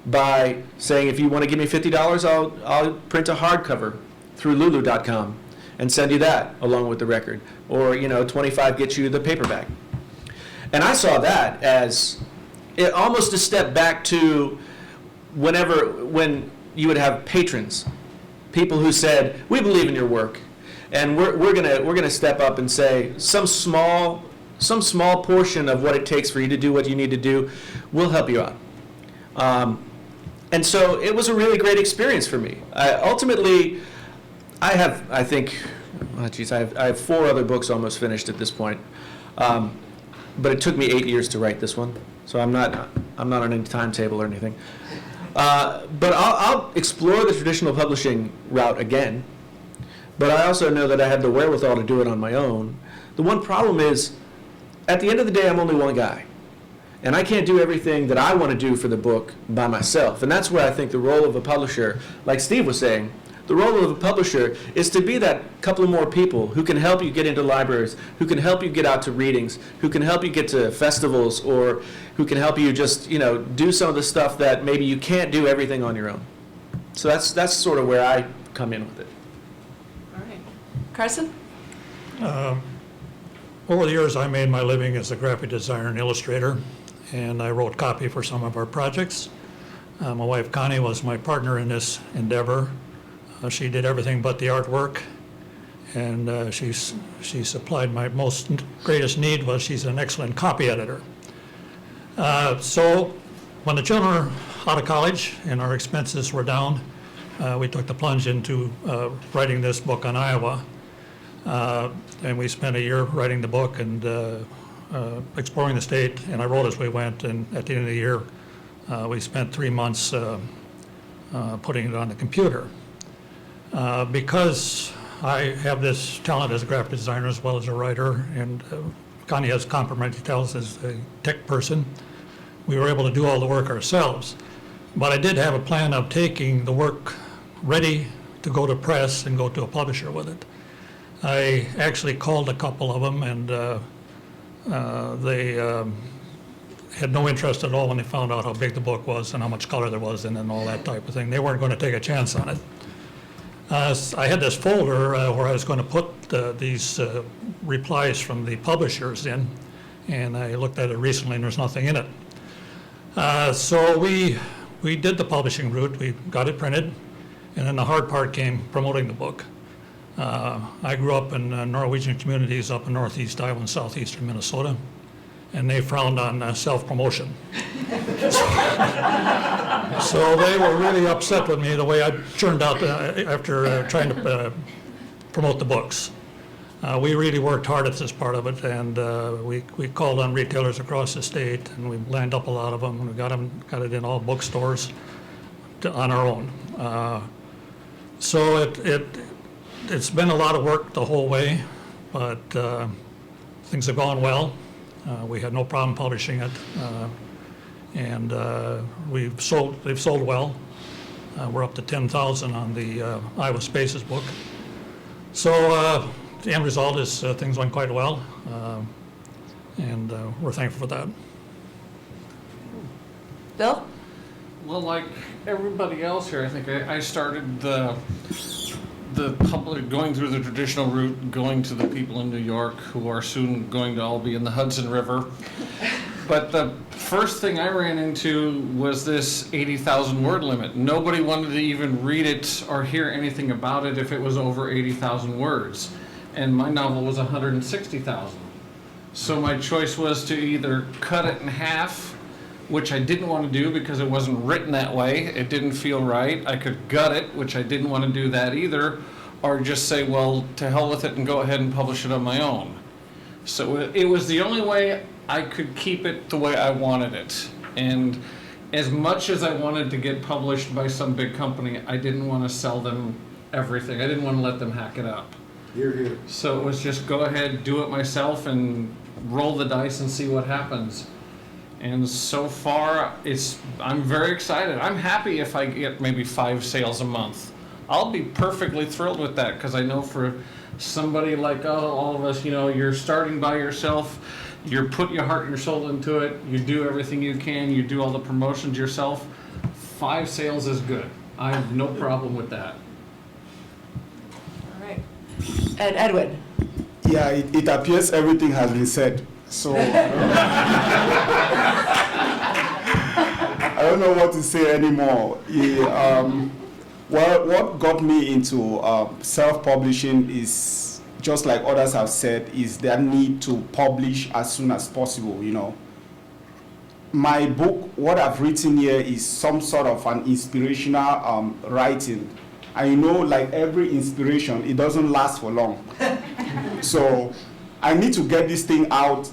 Speaker 10: by saying, if you want to give me $50, I'll print a hardcover through lulu.com and send you that along with the record. Or, $25 gets you the paperback. And I saw that as almost a step back to when you would have patrons, people who said, we believe in your work, and we're gonna step up and say some small portion of what it takes for you to do what you need to do, we'll help you out. And so it was a really great experience for me. Ultimately, I have 4 other books almost finished at this point, but it took me 8 years to write this one, so I'm not on any timetable or anything. But I'll explore the traditional publishing route again, but I also know that I have the wherewithal to do it on my own. The one problem is, at the end of the day, I'm only one guy. And I can't do everything that I want to do for the book by myself. And that's where I think the role of a publisher, like Steve was saying, the role of a publisher is to be that couple of more people who can help you get into libraries, who can help you get out to readings, who can help you get to festivals, or who can help you just, do some of the stuff that maybe you can't do everything on your own. So that's sort of where I come in with it.
Speaker 1: All right. Carson?
Speaker 12: Over the years, I made my living as a graphic designer and illustrator, and I wrote copy for some of our projects. My wife Connie was my partner in this endeavor. She did everything but the artwork, and she supplied my greatest need was she's an excellent copy editor. So when the children were out of college and our expenses were down, we took the plunge into writing this book on Iowa. And we spent a year writing the book and exploring the state, and I wrote as we went, and at the end of the year, we spent 3 months putting it on the computer. Because I have this talent as a graphic designer as well as a writer, and Connie has complementary talents as a tech person, we were able to do all the work ourselves. But I did have a plan of taking the work ready to go to press and go to a publisher with it. I actually called a couple of them, and they had no interest at all when they found out how big the book was and how much color there was in it and all that type of thing. They weren't going to take a chance on it. I had this folder where I was going to put these replies from the publishers in, and I looked at it recently, and there's nothing in it. So we did the publishing route. We got it printed, and then the hard part came promoting the book. I grew up in Norwegian communities up in northeast Iowa and southeastern Minnesota, and they frowned on self-promotion. So they were really upset with me the way I turned out after trying to promote the books. We really worked hard at this part of it, and we called on retailers across the state, and we lined up a lot of them, and we got it in all bookstores on our own. So it's been a lot of work the whole way, but things have gone well. We had no problem publishing it, and they've sold well. We're up to 10,000 on the Iowa Spaces book. So the end result is things went quite well, and we're thankful for that.
Speaker 6: Bill?
Speaker 17: Well, like everybody else here, I think I started the public going through the traditional route, going to the people in New York who are soon going to all be in the Hudson River. But the first thing I ran into was this 80,000 word limit. Nobody wanted to even read it or hear anything about it if it was over 80,000 words. And my novel was 160,000. So my choice was to either cut it in half, which I didn't want to do because it wasn't written that way. It didn't feel right. I could gut it, which I didn't want to do that either, or just say, well, to hell with it and go ahead and publish it on my own. So it was the only way I could keep it the way I wanted it. And as much as I wanted to get published by some big company, I didn't want to sell them everything. I didn't want to let them hack it up.
Speaker 4: Hear, hear.
Speaker 17: So it was just go ahead, do it myself, and roll the dice and see what happens. And so far, I'm very excited. I'm happy if I get maybe 5 sales a month. I'll be perfectly thrilled with that, because I know for somebody like all of us, you're starting by yourself, you put your heart and your soul into it, you do everything you can, you do all the promotions yourself. 5 sales is good. I have no problem with that.
Speaker 6: All right. And Edwin?
Speaker 11: Yeah, it appears everything has been said. So I don't know what to say anymore. Well, what got me into self-publishing is, just like others have said, is their need to publish as soon as possible. My book, what I've written here, is some sort of an inspirational writing. And like every inspiration, it doesn't last for long. So I need to get this thing out.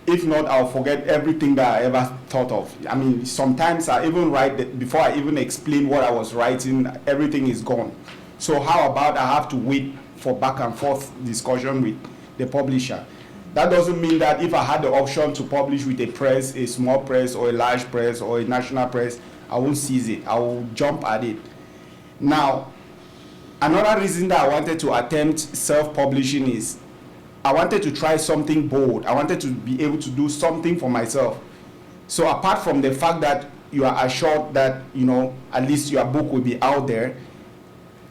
Speaker 11: If not, I'll forget everything that I ever thought of. I mean, sometimes I even write before I even explain what I was writing, everything is gone. So how about I have to wait for back and forth discussion with the publisher? That doesn't mean that if I had the option to publish with a press, a small press or a large press or a national press, I won't seize it. I will jump at it. Now, another reason that I wanted to attempt self-publishing is I wanted to try something bold. I wanted to be able to do something for myself. So apart from the fact that you are assured that, at least your book will be out there,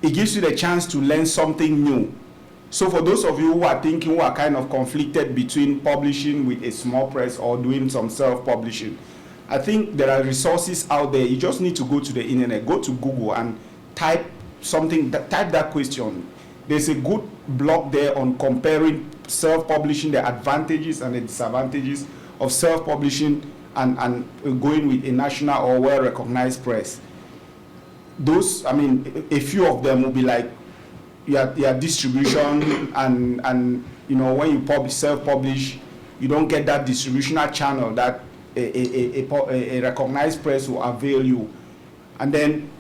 Speaker 11: it gives you the chance to learn something new. So for those of you who are thinking, who are kind of conflicted between publishing with a small press or doing some self-publishing, I think there are resources out there. You just need to go to the internet, go to Google and type that question. There's a good blog there on comparing self-publishing, the advantages and the disadvantages of self-publishing and going with a national or well-recognized press. Those, a few of them will be like your distribution and when you self-publish, you don't get that distributional channel that a recognized press will avail you. And then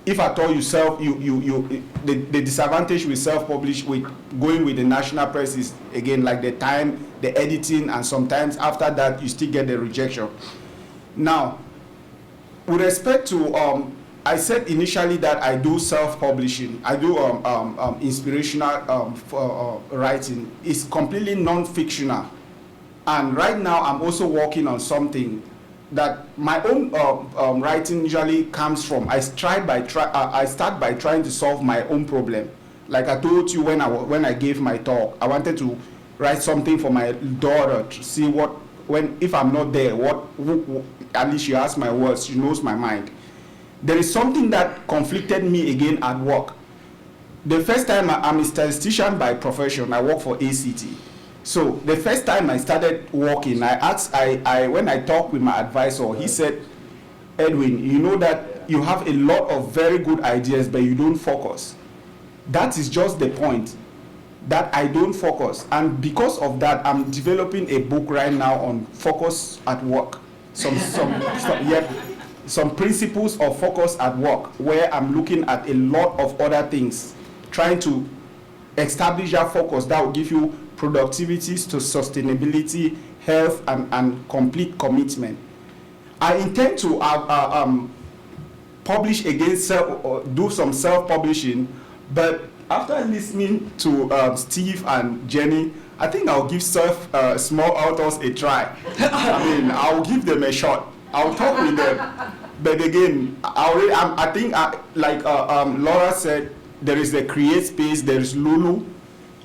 Speaker 11: if at all the disadvantage with self-publish, with going with the national press is, again, like the time, the editing, and sometimes after that you still get the rejection. Now, with respect to, I said initially that I do self-publishing. I do inspirational writing. It's completely non-fictional. And right now I'm also working on something that my own writing usually comes from. I start by trying to solve my own problem. Like I told you when I gave my talk, I wanted to write something for my daughter to see what if I'm not there, at least she has my words, she knows my mind. There is something that conflicted me again at work. The first time I'm a statistician by profession, I work for ACT. So the first time I started working, when I talked with my advisor, he said, Edwin, you know that you have a lot of very good ideas, but you don't focus. That is just the point, that I don't focus. And because of that, I'm developing a book right now on focus at work. Some principles of focus at work, where I'm looking at a lot of other things, trying to establish that focus that will give you productivity, to sustainability, health, and complete commitment. I intend to publish again, do some self-publishing, but after listening to Steve and Jenny, I think I'll give small authors a try. I mean, I'll give them a shot. I'll talk with them. But again, I think, like Laura said, there is the Create Space, there is Lulu.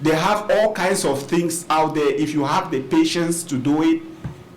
Speaker 11: They have all kinds of things out there if you have the patience to do it.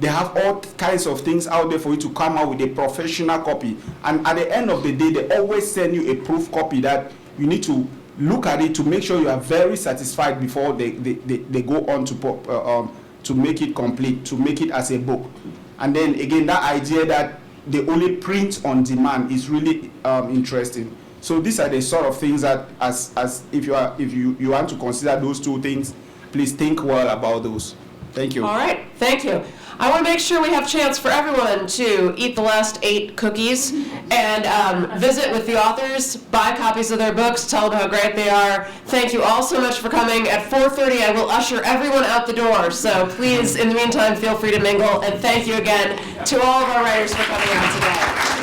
Speaker 11: They have all kinds of things out there for you to come out with a professional copy. And at the end of the day, they always send you a proof copy that you need to look at it to make sure you are very satisfied before they go on to make it complete, to make it as a book. And then again, that idea that they only print on demand is really interesting. So these are the sort of things that, as if you want to consider those two things, please think well about those. Thank you.
Speaker 1: All right, thank you. I want to make sure we have a chance for everyone to eat the last 8 cookies and visit with the authors, buy copies of their books, tell them how great they are. Thank you all so much for coming. At 4:30, I will usher everyone out the door. So please, in the meantime, feel free to mingle. And thank you again to all of our writers for coming out today.